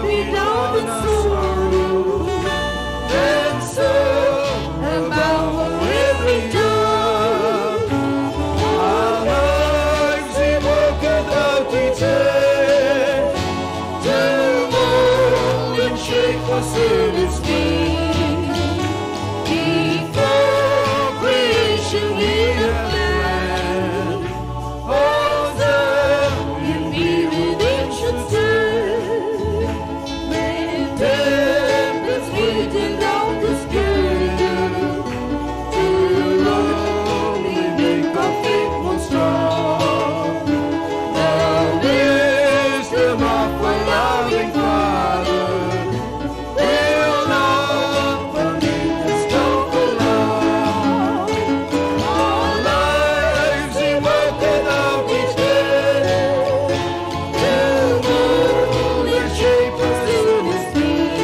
me down in sorrow, and so about for every dawn. Our lives He worked out each day, to mold and shape us in His will. Before creation He had planned, all that in me within should stand. When tempests beating down the skin, to only make our faith more strong. The wisdom of a loving Father will not permit us to go along. Our lives He worked out each day, to mold and shape us in His will.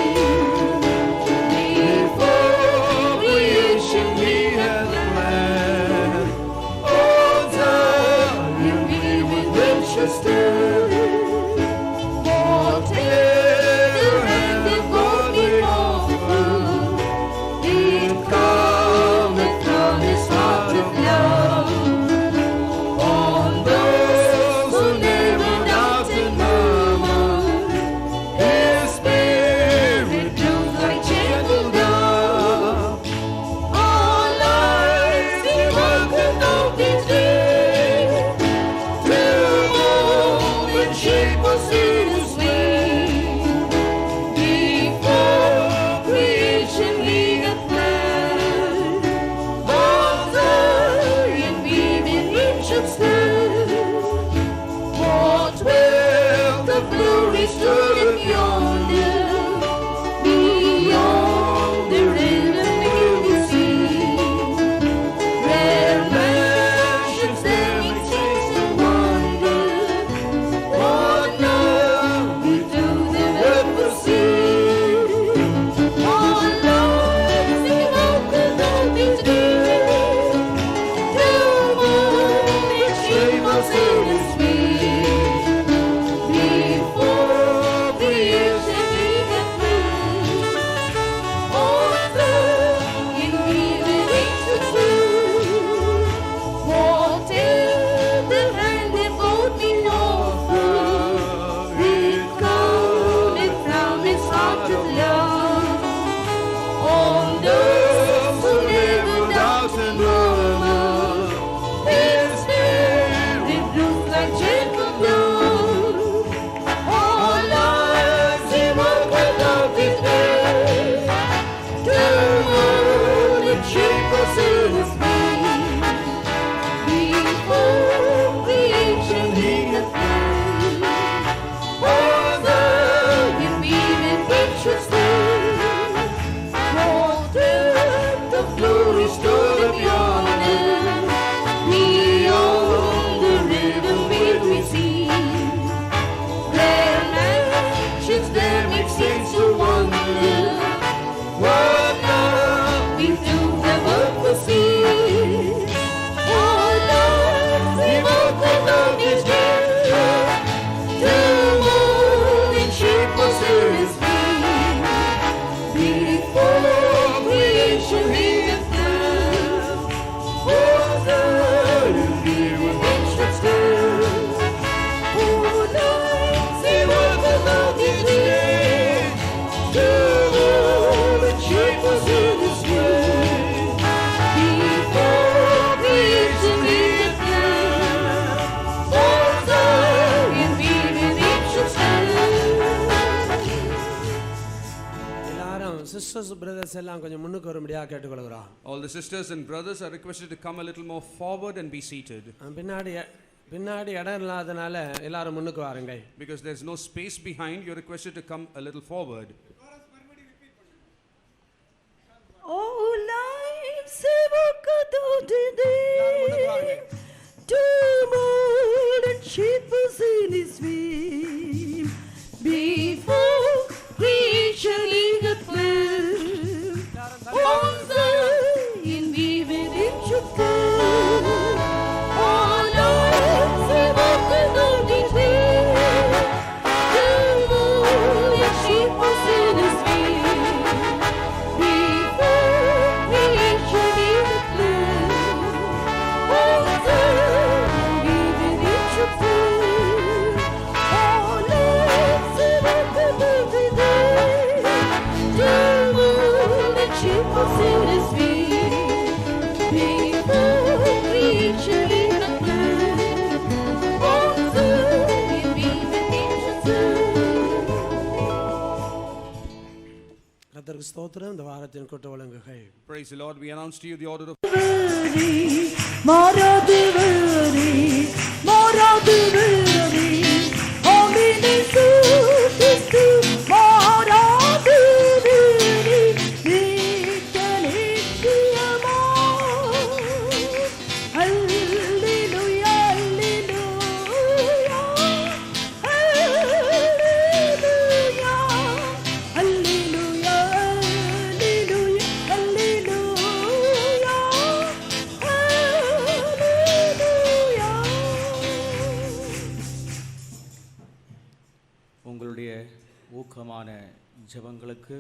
Before creation He had planned, all time in me within should stand. Whatever hand that God may offer, it cometh from His heart of love. On those who never doubt and murmur, His Spirit blows like gentle dove. Our lives He worketh out each day, to mold and shape us in His will. Before creation He had planned, all that in me within should stand. What wealth of glory stood up yonder, beyond the red and milky sea. Rare mansions there make taste and wonder, what love we do them ever see. Our lives He worketh out each day, to mold and shape us in His will. Before creation He had planned, all that in me within should stand. Whatever hand that God may offer, it cometh from His heart of love. On those who never doubt and murmur, His Spirit blows like gentle dove. Our lives He worketh out each day, to mold and shape us in His will. Before creation He had planned, all that in me within should stand. What depth of glory stood up yonder, beyond the red and milky sea. Rare mansions there make sense to wonder, what love we do never foresee. Our lives He worketh out each day, to mold and shape us in His will. Before creation He had planned, all that in me within should stand. Our lives He worketh out each day, to mold and shape us in His will. Before creation He had planned, all that in me within should stand. எல்லாரும் sisters brothers எல்லாம் கொஞ்சம் முன்னுக்கு வரும்படியாக கேட்டுக்கொள்கிறோம். All the sisters and brothers are requested to come a little more forward and be seated. பின்னாடி இடம் இல்லாதனால எல்லாரும் முன்னுக்கு வாருங்க. Because there's no space behind, you're requested to come a little forward. All lives He worketh out each day, to mold and shape us in His will. Before creation He had planned, all that in me within should stand. All lives He worketh out each day, to mold and ஸ்தோத்திரம். இந்த வாரத்தின் கூட்ட வழங்குகை. Praise the Lord. We announce to you the order of உங்களுடைய ஊக்கமான ஜெபங்களுக்கு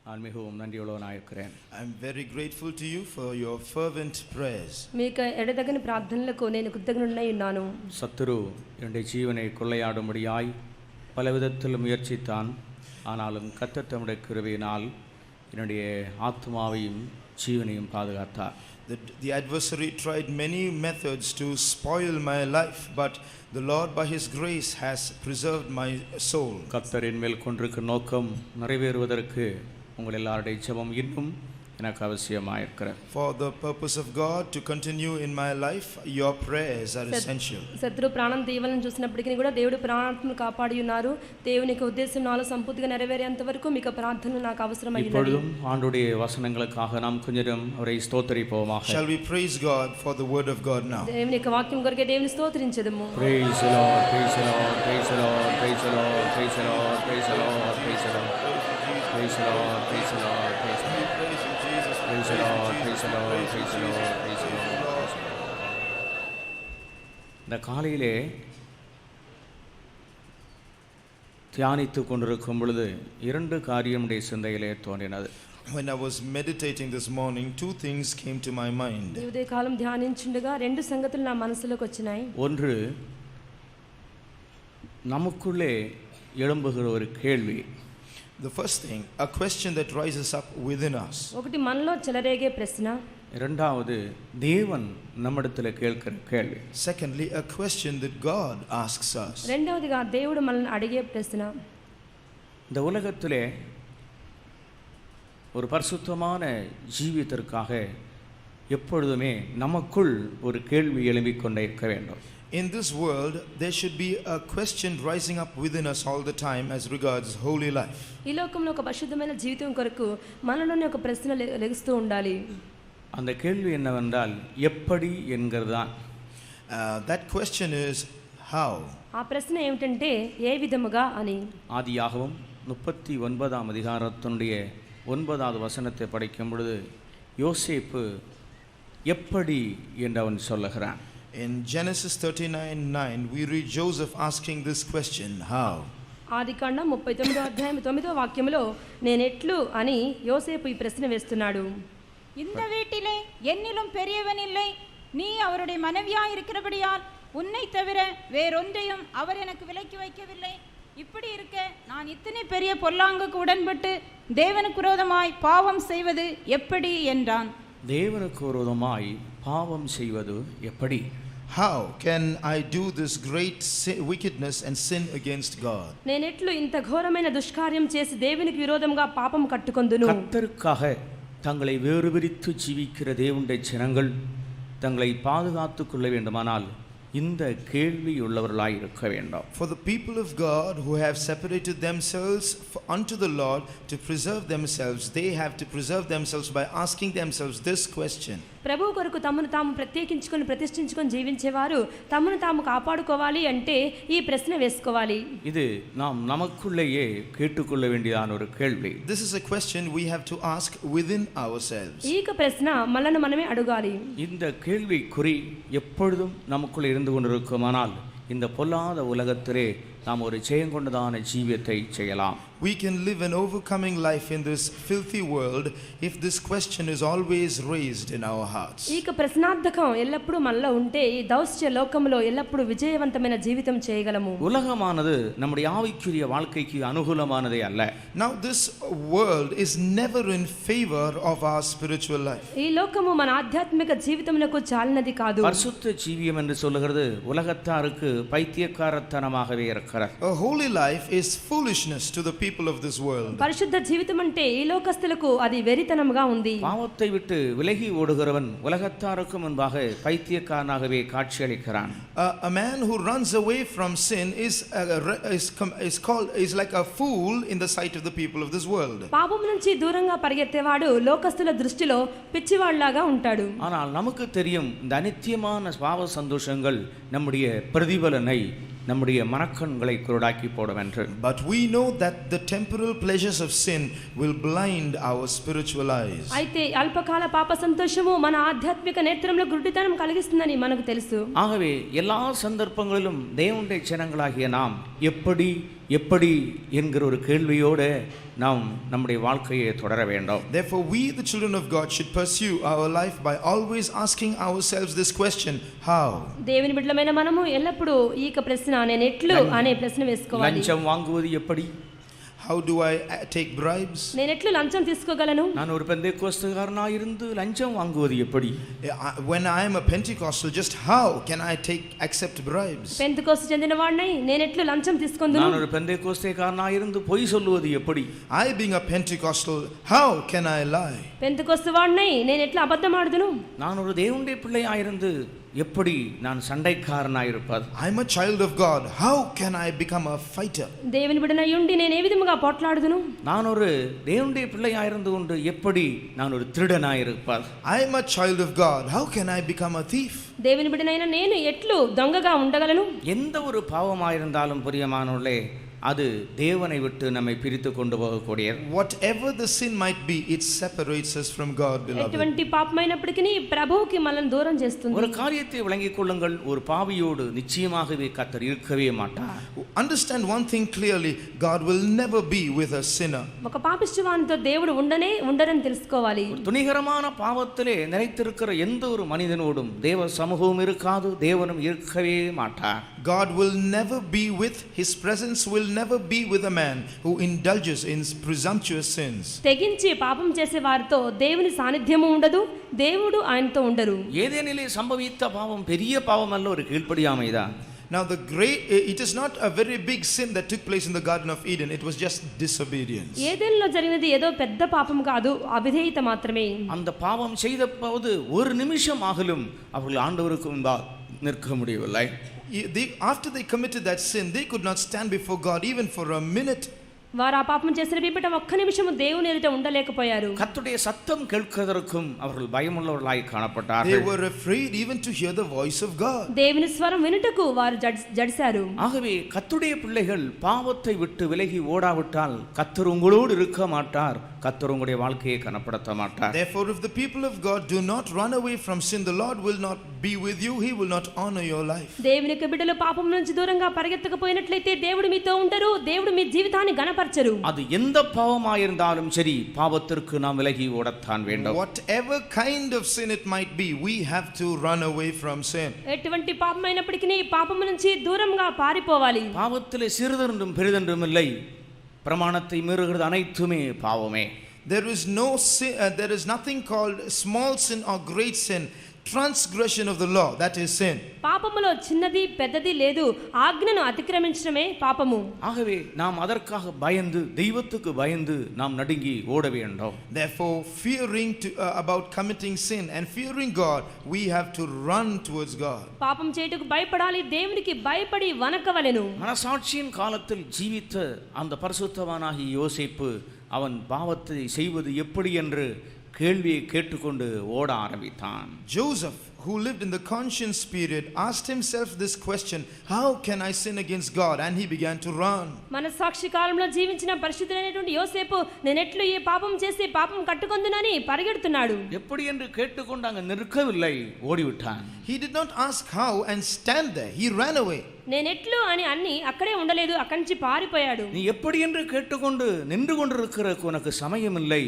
நான் மிகவும் நன்றியுள்ளவனாயிருக்கிறேன். I'm very grateful to you for your fervent prayers. మీకు ఎడతగని ప్రార్థనలకు నేను కృతజ్ఞుడనై ఉన్నాను. சத்துரு என்னுடைய ஜீவனை கொள்ளையாடும்படியாய் பலவிதத்தில் முயற்சித்தான். ஆனாலும் கர்த்தர் தம்முடைய கிருபையினால் என்னுடைய ஆத்மாவையும் ஜீவனையும் பாதுகாத்தார். The adversary tried many methods to spoil my life, but the Lord by his grace has preserved my soul. கர்த்தரின் மேல் கொண்டிருக்கிற நோக்கம் நிறைவேறுவதற்கு உங்கள் எல்லாருடைய ஜெபம் இன்னும் எனக்கு அவசியமாயிருக்கிறது. For the purpose of God to continue in my life, your prayers are essential. శత్రు ప్రాణం తీయాలని చూసినప్పటికీ కూడా దేవుడు ప్రాణాత్మను కాపాడి ఉన్నారు. దేవునికి ఉద్దేశం నాలో సంపూర్తిగా నెరవేరేంత వరకు మీకు ప్రార్థనలు నాకు అవసరమైనది. இப்பொழுதும் ஆண்டுடைய வசனங்களுக்காக நாம் கொஞ்சம் அவரை ஸ்தோத்திரிப்போமாக. Shall we praise God for the word of God now? దేవుని యొక్క వాక్యం కొరకే దేవుని స్తోత్రించెదము. Praise the Lord, praise the Lord, praise the Lord, praise the Lord, praise the Lord, praise the Lord, praise the Lord, praise the Lord, praise the Lord, praise the Lord. Praise the Lord, praise the Lord, praise the Lord, praise the Lord. இந்த காலையிலே தியானித்து கொண்டிருக்கும் பொழுது இரண்டு காரியம் உடைய சிந்தையிலே தோன்றினது. When I was meditating this morning, two things came to my mind. ఈ ఉదయకాలం ధ్యానించుండగా రెండు సంగతులు నా మనసులోకి వచ్చినాయి. ஒன்று, நமக்குள்ளே எழும்புகிற ஒரு கேள்வி. The first thing, a question that rises up within us. ఒకటి మనలో చెలరేగే ప్రశ్న. இரண்டாவது, தேவன் நம்மிடத்தில் கேட்கிற கேள்வி. Secondly, a question that God asks us. రెండవదిగా దేవుడు మనల్ని అడిగే ప్రశ్న. இந்த உலகத்திலே ஒரு பரிசுத்தமான ஜீவியத்திற்காக எப்பொழுதுமே நமக்குள் ஒரு கேள்வி எழும்பிக் கொண்டே இருக்க வேண்டும். In this world, there should be a question rising up within us all the time as regards holy life. ఈ లోకంలో ఒక పరిశుద్ధమైన జీవితం కొరకు మనలోనే ఒక ప్రశ్న లెగుస్తూ ఉండాలి. அந்த கேள்வி என்னவென்றால் எப்படி என்கிறதான். That question is how. ఆ ప్రశ్న ఏమిటంటే ఏ విధముగా అని. ஆதியாகமம் 39ஆம் அதிகாரத்தினுடைய 9வது வசனத்தை படிக்கும் பொழுது யோசேப்பு எப்படி என்று அவன் சொல்லுகிறான். In Genesis 39:9, we read Joseph asking this question, how? ఆదికాండం 39వ అధ్యాయం 9వ వాక్యంలో నేనెట్లు అని யோசேப்பு ఈ ప్రశ్న వేస్తున్నాడు. இந்த வீட்டிலே என்னிலும் பெரியவன் இல்லை, நீ அவருடைய மனைவியாய் இருக்கிறபடியால் உன்னை தவிர வேறொன்றையும் அவர் எனக்கு விலக்கி வைக்கவில்லை. இப்படி இருக்க நான் இத்தனை பெரிய பொல்லாங்குக்கு உடன்பட்டு தேவனுக்கு விரோதமாய் பாவம் செய்வது எப்படி என்றான். தேவனுக்கு விரோதமாய் பாவம் செய்வது எப்படி? How can I do this great wickedness and sin against God? నేనెట్లు ఇంత ఘోరమైన దుష్కార్యం చేసి దేవునికి విరోధంగా పాపం కట్టుకొందును. கர்த்தருக்காக தங்களை வேறு பிரித்து ஜீவிக்கிற தேவனுடைய ஜனங்கள் தங்களை பாதுகாத்துக் கொள்ள வேண்டுமானால் இந்த கேள்வி உள்ளவர்களாய் இருக்க வேண்டும். For the people of God who have separated themselves unto the Lord to preserve themselves, they have to preserve themselves by asking themselves this question. ప్రభువు కొరకు తమను తాము ప్రత్యేకించుకొని ప్రతిష్ఠించుకొని జీవించేవారు తమను తాము కాపాడుకోవాలి అంటే ఈ ప్రశ్న వేసుకోవాలి. இது நாம் நமக்குள்ளேயே கேட்டுக்கொள்ள வேண்டியதான ஒரு கேள்வி. This is a question we have to ask within ourselves. ఈ ప్రశ్న మనల్ని మనమే అడగాలి. இந்த கேள்விக்குறி எப்பொழுதும் நமக்குள்ள இருந்து கொண்டிருக்குமானால் இந்த பொல்லாத உலகத்திலே நாம் ஒரு ஜெயங்கொண்டதான ஜீவியத்தை செய்யலாம். We can live an overcoming life in this filthy world if this question is always raised in our hearts. ఈ ప్రశ్నార్థకం ఎల్లప్పుడూ మనలో ఉంటే ఈ దౌత్య లోకంలో ఎల్లప్పుడూ విజయవంతమైన జీవితం చేయగలము. ఉలగమానது நம்முடைய ஆவிக்குரிய வாழ்க்கைக்கு அனுகூலமானதே அல்ல. Now this world is never in favor of our spiritual life. ఈ లోకము మన ఆధ్యాత్మిక జీవితమునకు చాలినది కాదు. பரிசுத்த ஜீவியம் என்று சொல்லுகிறது உலகத்தாருக்கு பைத்தியக்காரத்தனமாகவே இருக்கிறது. A holy life is foolishness to the people people of this world. పరిశుద్ధ జీవితం అంటే ఈ లోకస్తులకు అది వెరితనముగా ఉంది. பாவத்தை விட்டு விலகி ஓடுகிறவன் உலகத்தாருக்கு முன்பாக பைத்தியக்காரனாகவே காட்சியளிக்கிறான். A man who runs away from sin is like a fool in the sight of the people of this world. పాపం నుంచి దూరంగా పరిగెత్తేవాడు లోకస్తుల దృష్టిలో పిచ్చివాళ్లాగా ఉంటాడు. ஆனால் நமக்கு தெரியும் இந்த அநித்தியமான பாவ சந்தோஷங்கள் நம்முடைய பிரதிபலனை நம்முடைய மனக்கண்களை குருடாக்கி போடும் என்று. But we know that the temporal pleasures of sin will blind our spiritual eyes. అయితే అల్పకాల పాప సంతోషము మన ఆధ్యాత్మిక నేత్రంలో గుడ్డితనం కలిగిస్తుందని మనకు తెలుసు. ஆகவே எல்லா சந்தர்ப்பங்களிலும் தேவனுடைய ஜனங்களாகிய நாம் எப்படி என்கிற ஒரு கேள்வியோடு நாம் நம்முடைய வாழ்க்கையை தொடர வேண்டும். Therefore we the children of God should pursue our life by always asking ourselves this question, how? దేవుని బిడ్డలమైన మనము ఎల్లప్పుడూ ఈ ప్రశ్న నేను ఎట్లు అనే ప్రశ్న వేసుకోవాలి. லஞ்சம் வாங்குவது எப்படி? How do I take bribes? నేను ఎట్లు లంచం తీసుకోగలను? நான் ஒரு பெந்தேகோஸ்தேக்காரனாக இருந்து லஞ்சம் வாங்குவது எப்படி? When I am a Pentecostal, just how can I accept bribes? Pentecost చెందినవాడినై నేను ఎట్లు లంచం తీసుకొందును? நான் ஒரு பெந்தேகோஸ்தேக்காரனாக இருந்து பொய் சொல்லுவது எப்படி? I being a Pentecostal, how can I lie? Pentecost వాడినై నేను ఎట్లా అబద్ధం ఆడుదును? நான் ஒரு தேவனுடைய பிள்ளையாக இருந்து எப்படி நான் சண்டைக்காரனாக இருப்பது? I am a child of God, how can I become a fighter? దేవుని బిడ్డనై ఉండి నేను ఏ విధముగా పోట్లాడుదును? நான் ஒரு தேவனுடைய பிள்ளையாக இருந்து கொண்டு எப்படி நான் ஒரு திருடனாக இருப்பது? I am a child of God, how can I become a thief? దేవుని బిడ్డనైన నేను ఎట్లు దొంగగా ఉండగలను? எந்த ஒரு பாவமாயிருந்தாலும் பிரியமானவர்களே அது தேவனை விட்டு நம்மை பிரித்து கொண்டு போகக்கூடியது. Whatever the sin might be, it separates us from God, beloved. ఎటువంటి పాపమైనప్పటికీ ప్రభువుకి మనల్ని దూరం చేస్తుంది. ஒரு காரியத்தை விளங்கிக் கொள்ளுங்கள், ஒரு பாவியோடு நிச்சயமாகவே கர்த்தர் இருக்கவே மாட்டார். Understand one thing clearly, God will never be with a sinner. ఒక పాపిష్టివానితో దేవుడు ఉండరని తెలుసుకోవాలి. துணிகரமான பாவத்திலே நிலைத்திருக்கிற எந்த ஒரு மனிதனோடும் தேவ சமூகமும் இருக்காது, தேவனும் இருக்கவே மாட்டார். God will never be with, his presence will never be with a man who indulges in presumptuous sins. తెగించి పాపం చేసే వారితో దేవుని సాన్నిధ్యము ఉండదు, దేవుడు ఆయనతో ఉండరు. ஏதேனிலே சம்பவித்த பாவம் பெரிய பாவம் அல்ல, ஒரு கீழ்ப்படியாமைதான். Now it is not a very big sin that took place in the Garden of Eden, it was just disobedience. ఏదెన్లో జరిగినది ఏదో పెద్ద పాపం కాదు, అవిధేయత మాత్రమే. அந்த பாவம் செய்த போது ஒரு நிமிஷம் ஆகலும் அவர்கள் ஆண்டவருக்கு முன்பாக நிற்க முடியவில்லை. After they committed that sin, they could not stand before God even for a minute. వారు ఆ పాపం చేసిన పిమ్మట ఒక్క నిమిషము దేవుని ఎదుట ఉండలేకపోయారు. கர்த்தருடைய சத்தம் கேட்கிறதற்கும் அவர்கள் பயமுள்ளவர்களாய் காணப்பட்டார்கள். They were afraid even to hear the voice of God. దేవుని స్వరం వినుటకు వారు జడిశారు. ஆகவே கர்த்தருடைய பிள்ளைகள் பாவத்தை விட்டு விலகி ஓடாவிட்டால் கர்த்தர் உங்களோடு இருக்க மாட்டார், கர்த்தர் உங்களுடைய வாழ்க்கையை கனப்படுத்த மாட்டார். Therefore, if the people of God do not run away from sin, the Lord will not be with you, he will not honor your life. దేవునికి బిడ్డలు పాపం నుంచి దూరంగా పరిగెత్తకపోయినట్లయితే దేవుడు మీతో ఉండరు, దేవుడు మీ జీవితాన్ని గణపరచరు. அது எந்த பாவமாயிருந்தாலும் சரி பாவத்திற்கு நாம் விலகி ஓடத்தான் வேண்டும். Whatever kind of sin it might be, we have to run away from sin. ఎటువంటి పాపమైనప్పటికీ పాపం నుంచి దూరంగా పారిపోవాలి. பாவத்திலே சிறிதென்றும் பெரிதென்றும் இல்லை, பிரமாணத்தை மீறுகிறது அனைத்துமே பாவமே. There is no sin, there is nothing called small sin or great sin. Transgression of the law, that is sin. పాపములో చిన్నది పెద్దది లేదు, ఆజ్ఞను అతిక్రమించడమే పాపము. ஆகவே நாம் அதற்காக பயந்து தெய்வத்துக்கு பயந்து நாம் நடுங்கி ஓட வேண்டும். Therefore, fearing about committing sin and fearing God, we have to run towards God. పాపం చేయుటకు భయపడాలి, దేవునికి భయపడి వనకవలెను. மனசாட்சியின் காலத்தில் ஜீவித்த அந்த பரிசுத்தவானாகிய யோசேப்பு அவன் பாவத்தை செய்வது எப்படி என்று கேள்வியை கேட்டுக்கொண்டு ஓட ஆரம்பித்தான். Joseph, who lived in the conscience period, asked himself this question, how can I sin against God? And he began to run. మనసాక్షి కాలంలో జీవించిన పరిశుద్ధుడైనటువంటి యోసేపు నేను ఎట్లు ఈ పాపం చేసి పాపం కట్టుకొందునని పరిగెడుతున్నాడు. எப்படி என்று கேட்டுக்கொண்டு அங்க நிற்கவில்லை, ஓடிவிட்டான். He did not ask how and stand there, he ran away. నేనెట్లు అని అన్ని అక్కడే ఉండలేదు, అక్కడి నుంచి పారిపోయాడు. நீ எப்படி என்று கேட்டுக்கொண்டு நின்று கொண்டிருக்கிற உனக்கு சமயம் இல்லை,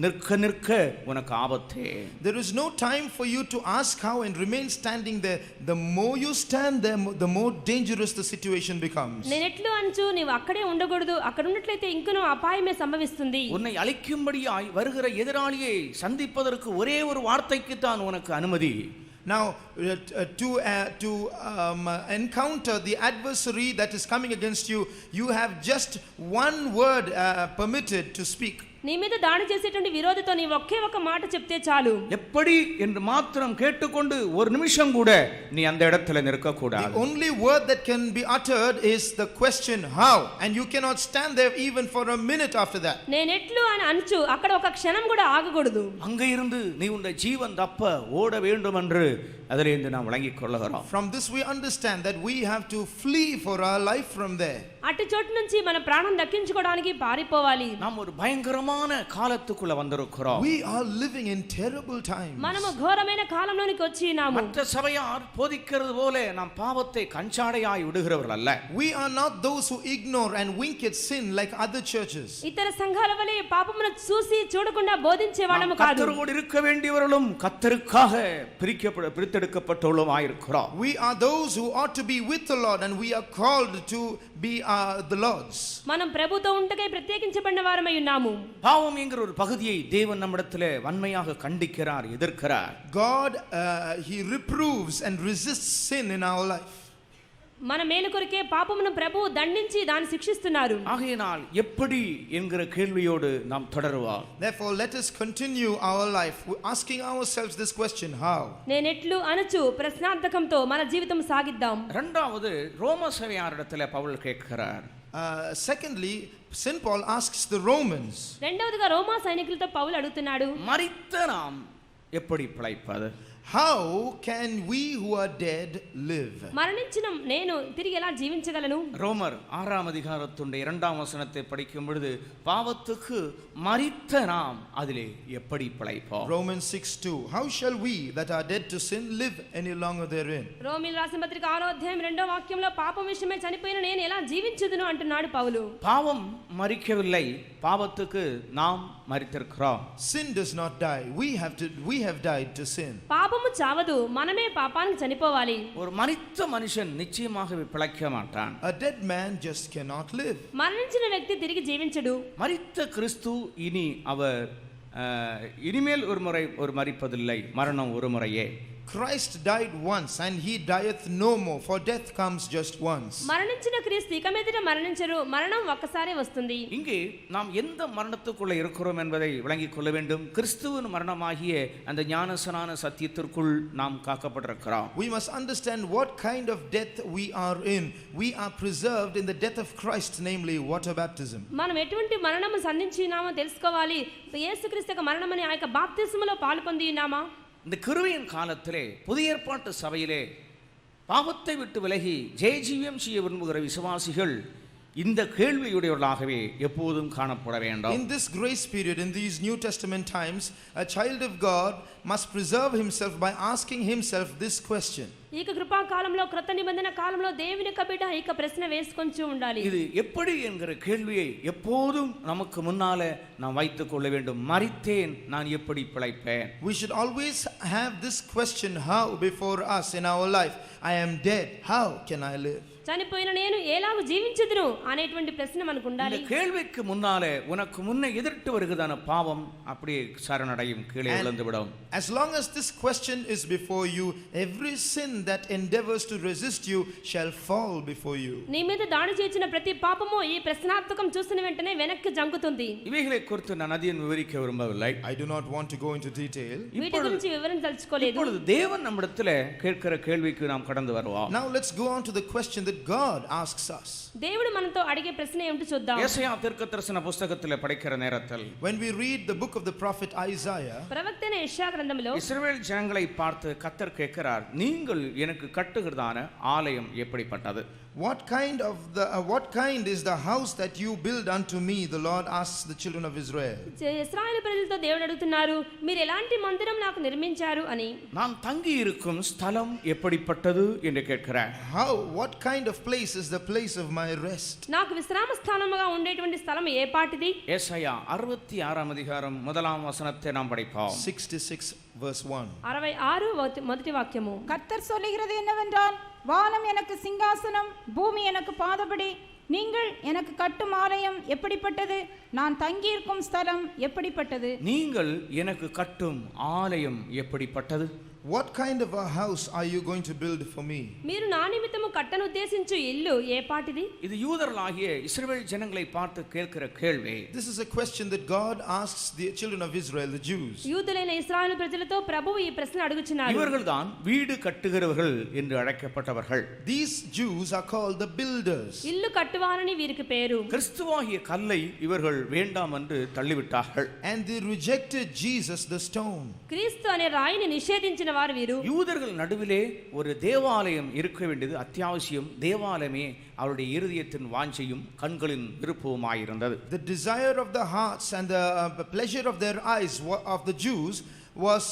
நிற்க நிற்க உனக்கு ஆபத்தே. There is no time for you to ask how and remain standing there. The more you stand there, the more dangerous the situation becomes. నేనెట్లు అంచు నీవు అక్కడే ఉండకూడదు, అక్కడ ఉన్నట్లయితే ఇంకనూ అపాయమే సంభవిస్తుంది. உன்னை அழிக்கும்படியாய் வருகிற எதிராளியை சந்திப்பதற்கு ஒரே ஒரு வார்த்தைக்கு தான் உனக்கு அனுமதி. Now, to encounter the adversary that is coming against you, you have just one word permitted to speak. నీ మీద దాడి చేసేటువంటి విరోధితో నీ ఒకే ఒక మాట చెప్తే చాలు. எப்படி என்று மாத்திரம் கேட்டுக்கொண்டு ஒரு நிமிஷம் கூட நீ அந்த இடத்துல நிற்க கூடாது. The only word that can be uttered is the question how, and you cannot stand there even for a minute after that. నేనెట్లు అని అంచు అక్కడ ఒక క్షణం కూడా ఆగకూడదు. அங்க இருந்து நீ உன்னுடைய ஜீவன் தப்ப ஓட வேண்டும் என்று அதிலிருந்து நாம் விளங்கிக் கொள்ளுகிறோம். From this we understand that we have to flee for our life from there. అటు చోటు నుంచి మన ప్రాణం దక్కించుకోవడానికి పారిపోవాలి. நாம் ஒரு பயங்கரமான காலத்துக்குள்ள வந்திருக்கிறோம். We are living in terrible times. మనము ఘోరమైన కాలంలోనికి వచ్చినాము. மற்ற சபையார் போதிக்கிறது போல நாம் பாவத்தை கஞ்சாடையாய் விடுகிறவர்கள் அல்ல. We are not those who ignore and wink at sin like other churches. ఇతర సంఘాల వలె పాపమును చూసి చూడకుండా బోధించే వాళ్ళము కాదు. கர்த்தரோடு இருக்க வேண்டியவர்களும் கர்த்தருக்காக பிரித்தெடுக்கப்பட்டவர்களுமாய் இருக்கிறோம். We are those who ought to be with the Lord, and we are called to be the Lord's. మనం ప్రభుతో ఉంటకై ప్రత్యేకించబడిన వారమై ఉన్నాము. பாவம் என்கிற ஒரு பகுதியை தேவன் நம்மிடத்திலே வன்மையாக கண்டிக்கிறார், எதிர்க்கிறார். God he reproves and resists sin in our life. మన మేలు కొరకే పాపమును ప్రభువు దండించి దాన్ని శిక్షిస్తున్నారు. ஆகையினால் எப்படி என்கிற கேள்வியோடு நாம் தொடருவோம். Therefore let us continue our life asking ourselves this question, how. నేనెట్లు అనుచు ప్రశ్నార్థకంతో మన జీవితం సాగిద్దాం. இரண்டாவது ரோம சபையாரிடத்திலே பவுல் கேட்கிறார். Secondly, St. Paul asks the Romans. రెండవదిగా రోమా సైనికులతో పౌలు అడుగుతున్నాడు, மரித்த நாம் எப்படி பிழைப்பது? How can we who are dead live? మరణించిన నేను తిరిగి ఎలా జీవించగలను? ரோமர் 6ஆம் அதிகாரத்துடைய 2ஆம் வசனத்தை படிக்கும் பொழுது பாவத்துக்கு மரித்த நாம் அதிலே எப்படி பிழைப்போம்? Romans 6:2. How shall we that are dead to sin live any longer therein? రోమీయుల రాసిన పత్రిక 6వ అధ్యాయం 2వ వాక్యంలో పాపం విషయమై చనిపోయిన నేను ఎలా జీవించుదును అంటున్నాడు పౌలు. பாவம் மரிக்கவில்லை, பாவத்துக்கு நாம் மரித்திருக்கிறோம். Sin does not die. We have died to sin. పాపము చావదు, మనమే పాపానికి చనిపోవాలి. ஒரு மரித்த மனுஷன் நிச்சயமாகவே பிழைக்க மாட்டான். A dead man just cannot live. మరణించిన వ్యక్తి తిరిగి జీవించడు. மரித்த கிறிஸ்து இனி அவர் இனிமேல் ஒரு மரிப்பதில்லை, மரணம் ஒரு முறையே. Christ died once and he dieth no more, for death comes just once. మరణించిన క్రీస్తు ఇక మీదట మరణించరు, మరణం ఒక్కసారే వస్తుంది. இங்கே நாம் எந்த மரணத்துக்குள்ள இருக்கிறோம் என்பதை விளங்கிக் கொள்ள வேண்டும். கிறிஸ்துவின் மரணமாகிய அந்த ஞானஸ்நான சத்தியத்திற்குள் நாம் காக்கப்பட்டிருக்கிறோம். We must understand what kind of death we are in. We are preserved in the death of Christ, namely water baptism. మనం ఎటువంటి మరణము సంధించినామో తెలుసుకోవాలి. యేసుక్రీస్తు యొక్క మరణమని ఆ యొక్క బాప్తిస్మలో పాలుపొంది ఉన్నామా? இந்த கிருபையின் காலத்திலே புதிய ஏற்பாட்டு சபையிலே பாவத்தை விட்டு விலகி ஜெயஜீவியம் செய்ய விரும்புகிற விசுவாசிகள் இந்த கேள்வியுடையவர்களாகவே எப்போதும் காணப்பட வேண்டும். In this grace period, in these New Testament times, a child of God must preserve himself by asking himself this question. ఈ కృపా కాలంలో క్రొత్త నిబంధన కాలంలో దేవుని యొక్క బిడ్డ ఈ ప్రశ్న వేసుకొంచు ఉండాలి. இது எப்படி என்கிற கேள்வியை எப்போதும் நமக்கு முன்னாலே நாம் வைத்துக் கொள்ள வேண்டும். மரித்தேன், நான் எப்படி பிழைப்பேன்? We should always have this question, how, before us in our life. I am dead, how can I live? చనిపోయిన నేను ఎలాగ జీవించుదును అనేటువంటి ప్రశ్న మనకు ఉండాలి. இந்த கேள்விக்கு முன்னாலே உனக்கு முன்னே எதிர்த்து வருகிறதான பாவம் அப்படியே சரணடையும், கீழே விழுந்து விடும். As long as this question is before you, every sin that endeavors to resist you shall fall before you. నీ మీద దాడి చేసిన ప్రతి పాపము ఈ ప్రశ్నార్థకం చూసిన వెంటనే వెనక్కి జంకుతుంది. இவைகளை குறித்து நான் அதிகம் விவரிக்க விரும்பவில்லை. I do not want to go into detail. వీటి గురించి వివరించదలుచుకోలేదు. இப்பொழுது தேவன் நம்மிடத்தில் கேட்கிற கேள்விக்கு நாம் கடந்து வருவோம். Now let's go on to the question that God asks us. దేవుడు మనతో అడిగే ప్రశ్న ఏమిటో చూద్దాం. యేసయ్యా தீர்க்கதரிசன புத்தகத்திலே படிக்கிற நேரத்தில் When we read the book of the prophet Isaiah, ప్రవక్తైన యెషయా గ్రంథంలో இஸ்ரவேல் ஜனங்களை பார்த்து கர்த்தர் கேட்கிறார், நீங்கள் எனக்கு கட்டுகிறதான ஆலயம் எப்படிப்பட்டது? what kind is the house that you build unto me, the Lord asks the children of Israel. ఇశ్రాయేలు ప్రజలతో దేవుడు అడుగుతున్నారు, మీరు ఎలాంటి మందిరం నాకు నిర్మించారు అని. நான் தங்கி இருக்கும் ஸ்தலம் எப்படிப்பட்டது என்று கேட்கிறார். What kind of place is the place of my rest? నాకు విశ్రామ స్థానముగా ఉండేటువంటి స్థలం ఏ పాటిది? యేసయ్యా 66ஆம் அதிகாரம் 1ஆம் வசனத்தை நாம் படிப்போம். 66 verse 1. 66 మొదటి వాక్యము. கர்த்தர் சொல்லுகிறது என்னவென்றால், வானம் எனக்கு சிங்காசனம், பூமி எனக்கு பாதபடி. நீங்கள் எனக்கு கட்டும் ஆலயம் எப்படிப்பட்டது? நான் தங்கியிருக்கும் ஸ்தலம் எப்படிப்பட்டது? நீங்கள் எனக்கு கட்டும் ஆலயம் எப்படிப்பட்டது? what kind of a house are you going to build for me? మీరు నా నిమిత్తము కట్టనుద్దేశించు ఇల్లు ఏ పాటిది? இது யூதர்களாகிய இஸ்ரவேல் ஜனங்களை பார்த்து கேட்கிற கேள்வி. This is a question that God asks the children of Israel, the Jews. యూదులైన ఇశ్రాయేలు ప్రజలతో ప్రభువు ఈ ప్రశ్న అడుగుచున్నారు. இவர்கள்தான் வீடு கட்டுகிறவர்கள் என்று அழைக்கப்பட்டவர்கள். These Jews are called the builders. ఇల్లు కట్టువారని వీరికి పేరు. கிறிஸ்துவாகிய கல்லை இவர்கள் வேண்டாம் என்று தள்ளிவிட்டார்கள். And they rejected Jesus, the stone. క్రీస్తు అనే రాయిని నిషేధించిన వారు వీరు. யூதர்கள் நடுவிலே ஒரு தேவாலயம் இருக்க வேண்டியது அத்தியாவசியம். தேவாலயமே அவருடைய இருதயத்தின் வாஞ்சையும் கண்களின் விருப்பமாயிருந்தது. The desire of the hearts and the pleasure of their eyes of the Jews was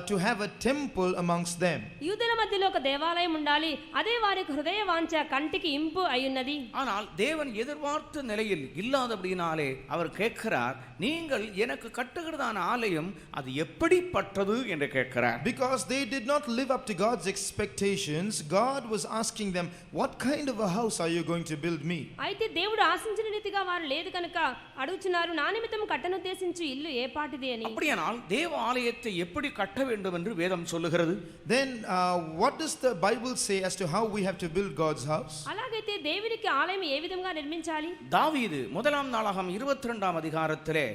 to have a temple amongst them. యూదుల మధ్యలో ఒక దేవాలయం ఉండాలి. అదే వారి హృదయ వాంఛ, కంటికి ఇంపు అయ్యున్నది. ஆனால் தேவன் எதிர்பார்த்த நிலையில் இல்லாதபடினாலே அவர் கேட்கிறார், நீங்கள் எனக்கு கட்டுகிறதான ஆலயம் அது எப்படிப்பட்டது என்று கேட்கிறார். Because they did not live up to God's expectations, God was asking them, what kind of a house are you going to build me? అయితే దేవుడు ఆశించిన రీతిగా వారు లేదు కనుక అడుగుచున్నారు, నా నిమిత్తం కట్టనుద్దేశించు ఇల్లు ఏ పాటిది అని. அப்படியானால் தேவ ஆலயத்தை எப்படி கட்ட வேண்டும் என்று வேதம் சொல்லுகிறது. Then what does the Bible say as to how we have to build God's house? అలాగైతే దేవునికి ఆలయం ఏ విధంగా నిర్మించాలి? தாவீது முதலாம் நாளாகமம் 22ஆம் அதிகாரத்திலே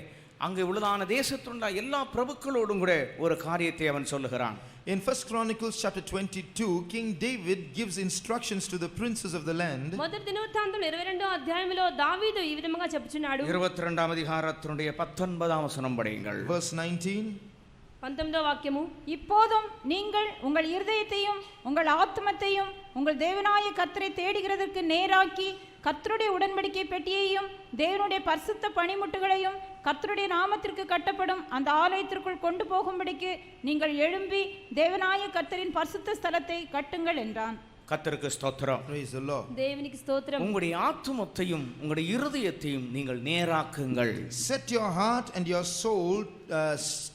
அங்கே உள்ளதான தேசத்துள்ள எல்லா பிரபுக்களோடும் கூட ஒரு காரியத்தை அவன் சொல்லுகிறான். In 1 Chronicles chapter 22, King David gives instructions to the princes of the land. మొదటి దినవృత్తాంతం 22వ అధ్యాయంలో దావీదు ఈ విధంగా చెప్పుచున్నాడు. 22ஆம் அதிகாரத்தினுடைய 19ஆம் வசனம் படியுங்கள். Verse 19. 19వ వాక్యము, இப்போதும் நீங்கள் உங்கள் இருதயத்தையும் உங்கள் ஆத்மத்தையும் உங்கள் தேவனாய கர்த்தரை தேடுகிறதற்கு நேராக்கி கர்த்தருடைய உடன்படிக்கை பெட்டியையும் தேவனுடைய பரிசுத்த பணிமுட்டுகளையும் கர்த்தருடைய நாமத்திற்கு கட்டப்படும் அந்த ஆலயத்திற்குள் கொண்டு போகும்படிக்கு நீங்கள் எழும்பி தேவனாய கர்த்தரின் பரிசுத்த ஸ்தலத்தை கட்டுங்கள் என்றான். கர்த்தருக்கு ஸ்தோத்திரம். Praise the Lord. దేవునికి స్తోత్రం. உங்களுடைய ஆத்துமத்தையும் உங்களுடைய இருதயத்தையும் நீங்கள் நேராக்குங்கள். Set your heart and your soul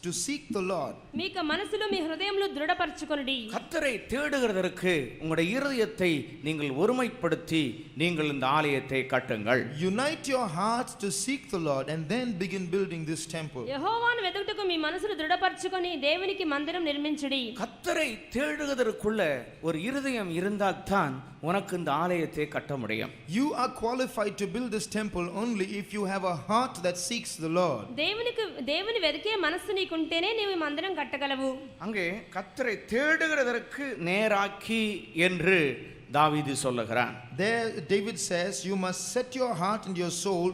to seek the Lord. మీకు మనసులో మీ హృదయంలో దృఢపరచుకొనుడి. கர்த்தரை தேடுகிறதற்கு உங்களுடைய இருதயத்தை நீங்கள் ஒருமைப்படுத்தி நீங்கள் இந்த ஆலயத்தை கட்டுங்கள். Unite your heart to seek the Lord and then begin building this temple. యెహోవాను వెతుకుటకు మీ మనసును దృఢపరచుకొని దేవునికి మందిరం నిర్మించుడి. கர்த்தரை தேடுகிறதற்குள்ள ஒரு இருதயம் இருந்தால்தான் உனக்கு இந்த ஆலயத்தை கட்ட முடியும். You are qualified to build this temple only if you have a heart that seeks the Lord. దేవుని వెతికే మనస్సు నీకుంటేనే నీవు మందిరం కట్టగలవు. அங்கே கர்த்தரை தேடுகிறதற்கு நேராக்கி என்று தாவீது சொல்லுகிறான். There David says you must set your heart and your soul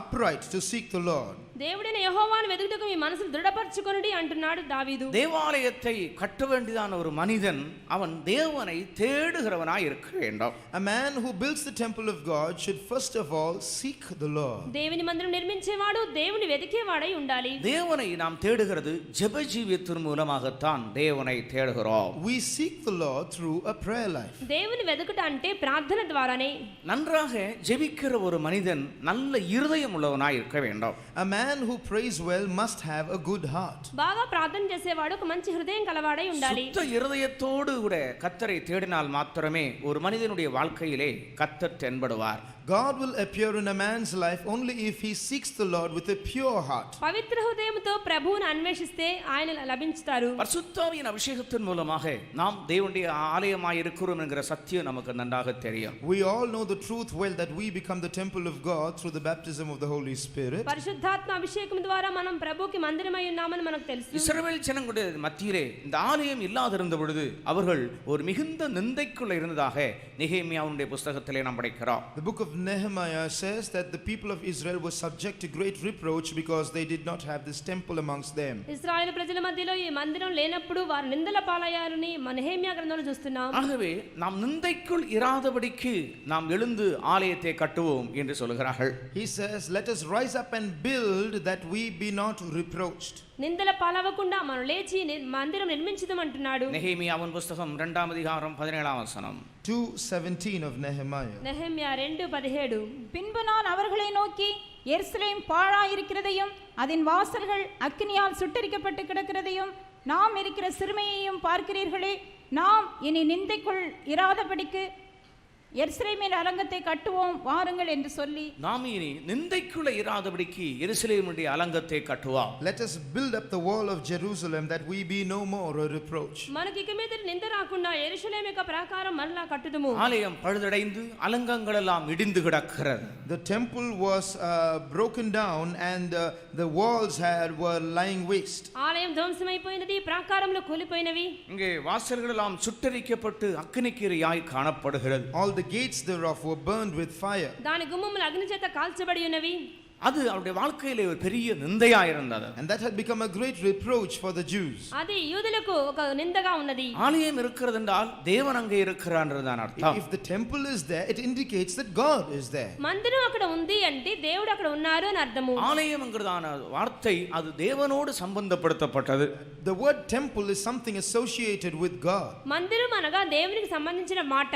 upright to seek the Lord. దేవుడైన యెహోవాను వెతుకుటకు మీ మనసును దృఢపరచుకొనుడి అంటున్నాడు దావీదు. தேவாலயத்தை கட்ட வேண்டியதான ஒரு மனிதன் அவன் தேவனை தேடுகிறவனாய் இருக்க வேண்டும். A man who builds the temple of God should first of all seek the Lord. దేవుని మందిరం నిర్మించేవాడు దేవుని వెతికేవాడై ఉండాలి. தேவனை நாம் தேடுகிறது ஜெப ஜீவியத்தின் மூலமாகத்தான் தேவனை தேடுகிறோம். We seek the Lord through a prayer life. దేవుని వెతుకుట అంటే ప్రార్థన ద్వారానే. நன்றாக ஜெபிக்கிற ஒரு மனிதன் நல்ல இருதயம் உள்ளவனாய் இருக்க வேண்டும். A man who prays well must have a good heart. బాగా ప్రార్థన చేసేవాడు ఒక మంచి హృదయం కలవాడై ఉండాలి. சுத்த இருதயத்தோடு கூட கர்த்தரை தேடினால் மாத்திரமே ஒரு மனிதனுடைய வாழ்க்கையிலே கர்த்தர் தென்படுவார். God will appear in a man's life only if he seeks the Lord with a pure heart. పవిత్ర హృదయంతో ప్రభువును అన్వేషిస్తే ఆయన లభించుతారు. பரிசுத்தாவியின் அபிஷேகத்தின் மூலமாக நாம் தேவனுடைய ஆலயமாய் இருக்கிறோம் என்கிற சத்தியம் நமக்கு நன்றாக தெரியும். We all know the truth well that we become the temple of God through the baptism of the Holy Spirit. పరిశుద్ధాత్మ అభిషేకం ద్వారా మనం ప్రభువుకి మందిరమై ఉన్నామని మనకు తెలుసు. இஸ்ரவேல் ஜனங்களுடைய மத்தியிலே இந்த ஆலயம் இல்லாதிருந்த பொழுது அவர்கள் ஒரு மிகுந்த நிந்தைக்குள்ள இருந்ததாக நெகேமியாவுடைய புத்தகத்திலே நாம் படிக்கிறோம். The book of Nehemiah says that the people of Israel were subject to great reproach because they did not have this temple amongst them. ఇశ్రాయేలు ప్రజల మధ్యలో ఈ మందిరం లేనప్పుడు వారు నిందల పాలయ్యారని నెహెమ్యా గ్రంథంలో చూస్తున్నాం. ஆகவே நாம் நிந்தைக்குள் இராதபடிக்கு நாம் எழுந்து ஆலயத்தை கட்டுவோம் என்று சொல்கிறார்கள். He says, let us rise up and build that we be not reproached. నిందల పాలవకుండా మనం లేచి మందిరం నిర్మించుదాం అంటున్నాడు. நெகேமியாவின் புத்தகம் 2ஆம் அதிகாரம் 17ஆம் வசனம். 2:17 of Nehemiah. నెహెమ్యా 2:17. பின்பு நான் அவர்களை நோக்கி எருசலேம் பாழாயிருக்கிறதையும் அதன் வாசல்கள் அக்கினியால் சுட்டரிக்கப்பட்டு கிடக்கிறதையும் நாம் இருக்கிற சிறுமையையும் பார்க்கிறீர்களே, நாம் இனி நிந்தைக்குள் இராதபடிக்கு எருசலேமின் அலங்கத்தை கட்டுவோம் வாருங்கள் என்று சொல்லி நாம் இனி நிந்தைக்குள்ள இராதபடிக்கு எருசலேமுடைய அலங்கத்தை கட்டுவோம். Let us build up the wall of Jerusalem that we be no more a reproach. మనకి ఇక మీద నింద రాకుండా యెరూషలేము యొక్క ప్రాకారం మరలా కట్టుదుము. ஆலயம் பழுதடைந்து அலங்கங்கள் எல்லாம் இடிந்து கிடக்கிறது. The temple was broken down and the walls were lying waste. ఆలయం ధ్వంసమైపోయినది, ప్రాకారములు కూలిపోయినవి. இங்கே வாசல்கள் எல்லாம் சுட்டெரிக்கப்பட்டு அக்கினிக்கிரையாய் காணப்படுகிறது. All the gates thereof were burned with fire. దాని గుమ్మములు అగ్ని చేత కాల్చబడి ఉన్నవి. அது அவருடைய வாழ்க்கையிலே ஒரு பெரிய நிந்தையா இருந்தது. And that had become a great reproach for the Jews. అది యూదులకు ఒక నిందగా ఉన్నది. ஆலயம் இருக்கிறது என்றால் தேவன் அங்கே இருக்கிறான்றதான் அர்த்தம். If the temple is there, it indicates that God is there. మందిరం అక్కడ ఉంది అంటే దేవుడు అక్కడ ఉన్నారు అని అర్థము. ஆலயம்ங்கிறதான வார்த்தை அது தேவனோடு சம்பந்தப்படுத்தப்பட்டது. The word temple is something associated with God. మందిరం అనగా దేవునికి సంబంధించిన మాట.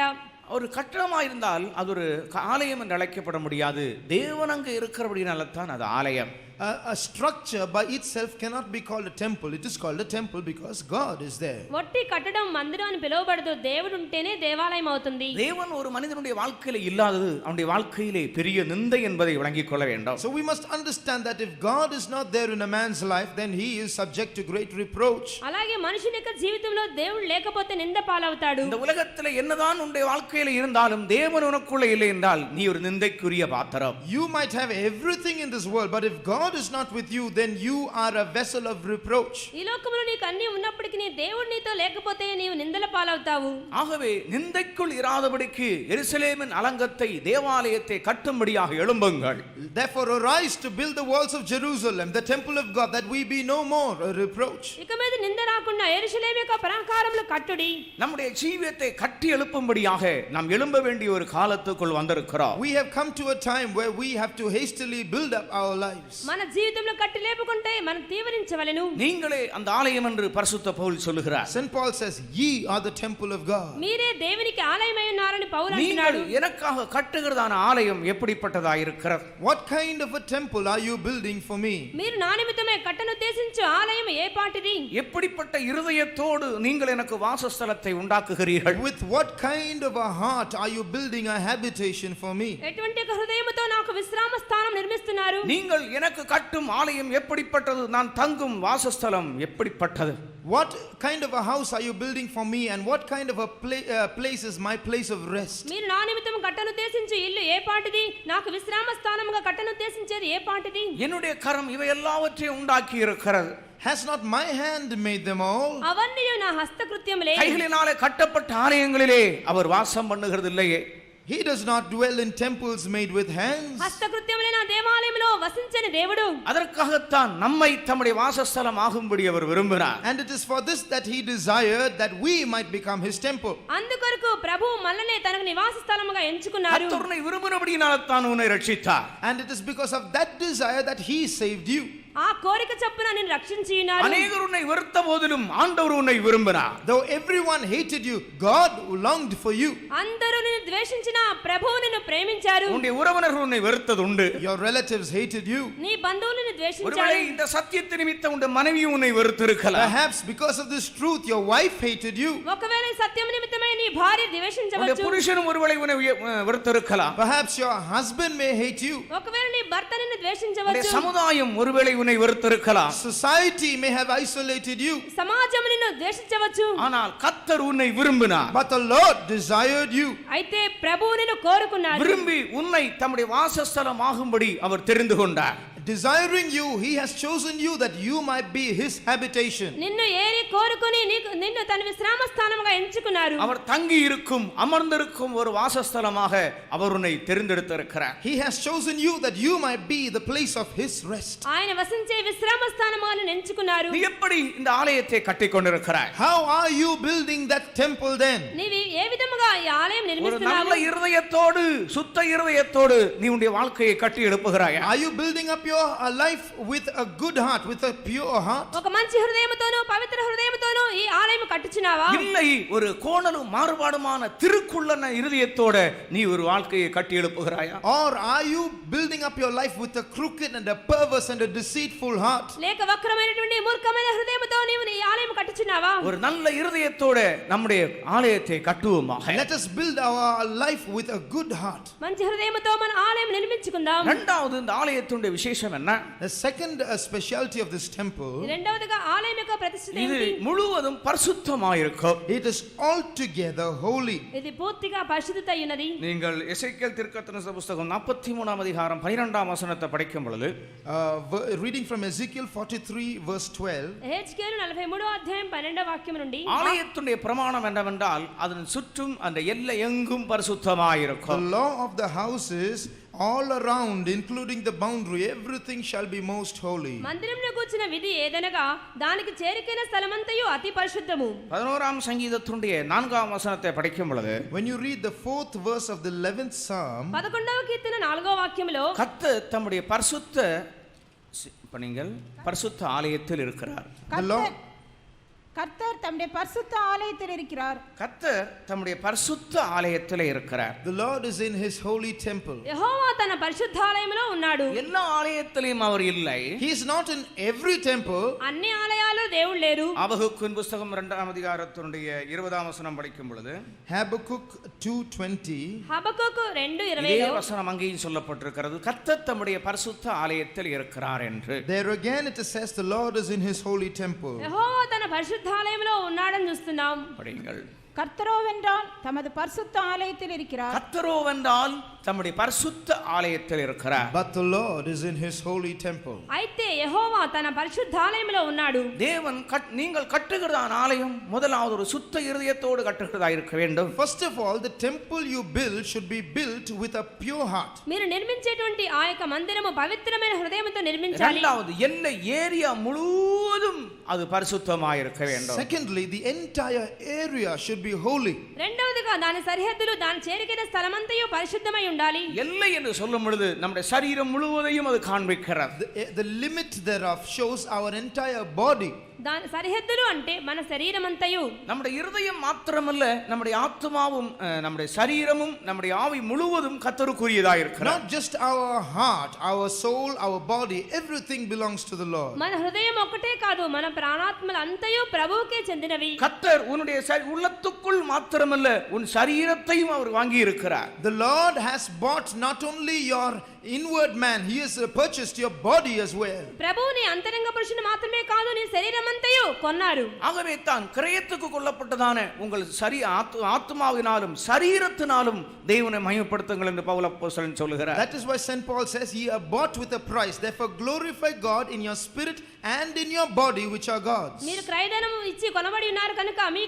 ஒரு கட்டடமாக இருந்தால் அது ஒரு ஆலயம் என்று அழைக்கப்பட முடியாது. தேவன் அங்கே இருக்கிறபடினால தான் அது ஆலயம். A structure by itself cannot be called a temple. It is called a temple because God is there. వట్టి కట్టడం మందిరం అని పిలువబడదు. దేవుడు ఉంటేనే దేవాలయం అవుతుంది. தேவன் ஒரு மனிதனுடைய வாழ்க்கையில இல்லாதது அவனுடைய வாழ்க்கையிலே பெரிய நிந்தை என்பதை விளங்கிக் கொள்ள வேண்டும். So we must understand that if God is not there in a man's life, then he is subject to great reproach. అలాగే మనుషుని యొక్క జీవితంలో దేవుడు లేకపోతే నింద పాలవుతాడు. இந்த உலகத்தில் என்னதான் உன்னுடைய வாழ்க்கையில இருந்தாலும் தேவன் உனக்குள்ள இல்லை என்றால் நீ ஒரு நிந்தைக்குரிய பாத்திரம். You might have everything in this world, but if God is not with you, then you are a vessel of reproach. ఈ లోకములో నీకు అన్ని ఉన్నప్పటికీ నీ దేవుడు నీతో లేకపోతే నీవు నిందల పాలవుతావు. ஆகவே நிந்தைக்குள் இராதபடிக்கு எருசலேமின் அலங்கத்தை தேவாலயத்தை கட்டும்படியாக எழும்புங்கள். Therefore arise to build the walls of Jerusalem, the temple of God, that we be no more a reproach. ఇక మీద నింద రాకుండా యెరూషలేము యొక్క ప్రాకారములు కట్టుడి. நம்முடைய ஜீவியத்தை கட்டி எழுப்பும்படியாக நாம் எழும்ப வேண்டிய ஒரு காலத்துக்குள் வந்திருக்கிறோம். We have come to a time where we have to hastily build up our lives. మన జీవితంలో కట్టి లేపుకుంటే మనం తీవ్రించవలెను. நீங்களே அந்த ஆலயம் என்று பரிசுத்த பவுல் சொல்லுகிறார். St. Paul says, ye are the temple of God. మీరే దేవునికి ఆలయమై ఉన్నారని పౌలు நீங்கள் అంటున్నాడు. எனக்காக கட்டுகிறதான ஆலயம் எப்படிப்பட்டதா இருக்கிறது? What kind of a temple are you building for me? మీరు నా నిమిత్తమే కట్టనుద్దేశించు ఆలయం ఏ పాటిది? எப்படிப்பட்ட இருதயத்தோடு நீங்கள் எனக்கு வாசஸ்தலத்தை உண்டாக்குகிறீர்கள்? With what kind of a heart are you building a habitation for me? ఎటువంటి హృదయముతో నాకు విశ్రామ స్థానం నిర్మిస్తున్నారు? நீங்கள் எனக்கு கட்டும் ஆலயம் எப்படிப்பட்டது? நான் தங்கும் வாசஸ்தலம் எப்படிப்பட்டது? What kind of a house are you building for me, and what kind of a place is my place of rest? మీరు నా నిమిత్తం కట్టనుద్దేశించు ఇల్లు ఏ పాటిది? నాకు విశ్రామ స్థానముగా కట్టనుద్దేశించేది ఏ పాటిది? என்னுடைய கரம் இவை எல்லாவற்றையும் உண்டாக்கி இருக்கிறது. Has not my hand made them all? అవన్నీ నా హస్తకృత్యములే. கைகளினாலே கட்டப்பட்ட ஆலயங்களிலே அவர் வாசம் பண்ணுகிறது இல்லையே. He does not dwell in temples made with hands. హస్తకృత్యములైన దేవాలయములో వసించని దేవుడు. அதற்காகத்தான் நம்மை தம்முடைய வாசஸ்தலம் ஆகும்படி அவர் விரும்பினார். And it is for this that he desired that we might become his temple. అందుకొరకు ప్రభువు మనల్ని తనకు నివాస స్థలముగా ఎంచుకున్నారు. கர்த்தர் விரும்பினபடியினால் தான் உன்னை ரட்சித்தார். And it is because of that desire that he saved you. ఆ కోరిక చొప్పున నిన్ను రక్షించి ఉన్నారు. அநேகர் உன்னை வெறுத்த போதிலும் ஆண்டவர் உன்னை விரும்பினார். Though everyone hated you, God longed for you. అందరూ నిన్ను ద్వేషించినా ప్రభువు నిన్ను ప్రేమించారు. உன்னுடைய உறவினர்கள் உன்னை வெறுத்தது உண்டு. Your relatives hated you. నీ బంధువులు నిన్ను ద్వేషించారు. ஒருவேளை இந்த சத்தியத்தை நிமித்தம் உன்னுடைய மனைவி உன்னை வெறுத்திருக்கலாம். Perhaps because of this truth your wife hated you. ఒకవేళ ఈ సత్యం నిమిత్తమై నీ భార్య உன்னுடைய ద్వేషించవచ్చు. புருஷனும் ஒருவேளை உன்னை வெறுத்திருக்கலாம். Perhaps your husband may hate you. ఒకవేళ నీ భర్త నిన్ను உன்னுடைய ద్వేషించవచ్చు. சமுதாயம் ஒருவேளை உன்னை வெறுத்திருக்கலாம். Society may have isolated you. సమాజం నిన్ను ద్వేషించవచ్చు. ஆனால் கர்த்தர் உன்னை விரும்பினார். But the Lord desired you. అయితే ప్రభువు నిన్ను కోరుకున్నారు. விரும்பி உன்னை தம்முடைய வாசஸ்தலம் ஆகும்படி அவர் தெரிந்து கொண்டார். Desiring you, he has chosen you that you might be his habitation. నిన్ను ఏరి కోరుకొని నిన్ను తన విశ్రామ స్థానముగా ఎంచుకున్నారు. அவர் தங்கி இருக்கும் அமர்ந்திருக்கும் ஒரு வாசஸ்தலமாக அவர் உன்னை தெரிந்தெடுத்திருக்கிறார். He has chosen you that you might be the place of his rest. ఆయన వసించే విశ్రామ స్థానముగా ఎంచుకున్నారు. நீ எப்படி இந்த ஆலயத்தை கட்டிக் கொண்டிருக்கிறாய்? How are you building that temple then? నీవి ఏ విధముగా ఈ ఆలయం ஒரு నిర్మిస్తున్నావు? நல்ல இருதயத்தோடு சுத்த இருதயத்தோடு நீ உன்னுடைய வாழ்க்கையை கட்டி எழுப்புகிறாயா? Are you building up your a life with a good heart, with a pure heart? ఒక మంచి హృదయముతోను పవిత్ర హృదయముతోను ఈ ఆలయం కట్టుచున్నావా? இல்லை, ஒரு கோணலும் மாறுபாடுமான திருக்குள்ளன இருதயத்தோட நீ ஒரு வாழ்க்கையை கட்டி எழுப்புகிறாயா? Or are you building up your life with a crooked and a perverse and a deceitful heart? లేక వక్రమైనటువంటి మూర్ఖమైన హృదయముతో నీవు ఈ ఆలయం కట్టుచున్నావా? ஒரு நல்ல இருதயத்தோட நம்முடைய ஆலயத்தை கட்டுவோமாக. Let us build our life with a good heart. మంచి హృదయముతో మన ఆలయం నిర్మించుకుందాం. இரண்டாவது, இந்த ఆలయத்தினுடைய విశేషం என்ன? The second specialty of this temple, రెండవదిగా ఆలయం యొక్క ప్రతిష్ఠ இது ఏమిటి? முழுவதும் பரிசுத்தமாயிருக்கும். it is altogether holy. ఇది పూర్తిగా పరిశుద్ధత అయ్యున్నది. நீங்கள் எசேக்கியேல் தீர்க்கதரிசன புத்தகம் 43ஆம் அதிகாரம் 12ஆம் வசனத்தை படிக்கும் பொழுது, Reading from Ezekiel 43 verse 12, యెహెజ్కేలు 43వ అధ్యాయం 12వ వాక్యం నుండి ஆலயத்துடைய பிரமாணம் என்னவென்றால் அதன் சுற்றும் அந்த எல்லை எங்கும் the பரிசுத்தமாயிருக்கும். law of the houses all around, including the boundary, everything shall be most holy. మందిరంలో కూర్చున్న విధి ఏదనగా దానికి చేరికైన స్థలమంతయు అతి పరిశుద్ధము. 11ஆம் சங்கீதத்தினுடைய 4ஆம் வசனத்தை படிக்கும் பொழுது, When you read the 4th verse of the 11th Psalm, 11వ కీర్తన 4వ వాక్యములో கர்த்தர் தம்முடைய பரிசுத்த நீங்கள் பரிசுத்த ஆலயத்தில் இருக்கிறார். the law, கர்த்தர் தம்முடைய பரிசுத்த ஆலயத்தில் இருக்கிறார். கர்த்தர் தம்முடைய பரிசுத்த ஆலயத்தில் இருக்கிறார். the Lord is in his holy temple. యెహోవా తన పరిశుద్ధాలయములో ఉన్నాడు. எல்லா ஆலயத்திலும் அவர் இல்லை. He is not in every temple. అన్ని ఆలయాల్లో దేవుడు లేరు. ஆபகுக்கின் புத்தகம் 2ஆம் அதிகாரத்தினுடைய 20ஆம் வசனம் படிக்கும் பொழுது, Habakkuk 2:20, హబక్కూకు இதே 2:20లో வசனம் அங்கேயும் சொல்லப்பட்டிருக்கிறது, கர்த்தர் தம்முடைய பரிசுத்த ஆலயத்தில் இருக்கிறார் என்று. there again it says the Lord is in his holy temple. యెహోవా తన పరిశుద్ధాలయంలో ఉన్నాడని చూస్తున్నాం. படிங்கள். கர்த்தரோவென்றால் தமது பரிசுத்த ஆலயத்தில் இருக்கிறார். கர்த்தரோவென்றால் தம்முடைய பரிசுத்த ஆலயத்தில் இருக்கிறார். But the Lord is in his holy temple. అయితే యెహోవా తన పరిశుద్ధాలయంలో ఉన్నాడు. தேவன் நீங்கள் கட்டுகிறதான ஆலயம் முதலாவது ஒரு சுத்த இருதயத்தோடு கட்டுகிறதா இருக்க வேண்டும். First of all, the temple you build should be built with a pure heart. మీరు నిర్మించేటువంటి ఆ యొక్క మందిరము పవిత్రమైన హృదయంతో నిర్మించాలి. இரண்டாவது, எல்லை ஏரியா முழுவதும் அது பரிசுத்தமாக இருக்க வேண்டும். Secondly, the entire area should be holy. రెండవదిగా దాని సరిహద్దులు దాని చేరికైన స్థలమంతయు పరిశుద్ధమై ఉండాలి. எல்லை என்று சொல்லும் பொழுது நம்முடைய சரீரம் முழுவதையும் அது காண்பிக்கிறது. The limit thereof shows our entire body. దాని సరిహద్దులు అంటే మన శరీరం అంతయు, நம்முடைய இருதயம் மாத்திரமல்ல, நம்முடைய ஆத்மாவும் நம்முடைய சரீரமும் நம்முடைய ஆவி முழுவதும் கர்த்தருக்குரியதா இருக்கிறது. Not just our heart, our soul, our body, everything belongs to the Lord. మన హృదయం ఒక్కటే కాదు మన ప్రాణాత్మలు అంతయు ప్రభువుకే చెందినవి. கர்த்தர் உன்னுடைய உள்ளத்துக்குள் மாத்திரமல்ல உன் சரீரத்தையும் அவர் வாங்கி இருக்கிறார். The Lord has bought not only your inward man, he has purchased your body as well. ప్రభువు నీ అంతరంగ పురుషుని మాత్రమే కాదు నీ శరీరం అంతయు కొన్నారు. ஆகவே தான் கிரயத்துக்கு கொள்ளப்பட்டதான உங்கள் ஆத்மாவினாலும் சரீரத்தினாலும் தேவனை மகிமைப்படுத்துங்கள் என்று பவுல் அப்போஸ்தலன் சொல்கிறார். That is why St. Paul says, ye are bought with a price, therefore glorify God in your spirit and in your body which are God's. మీరు క్రయధనము ఇచ్చి కొనబడి ఉన్నారు కనుక మీ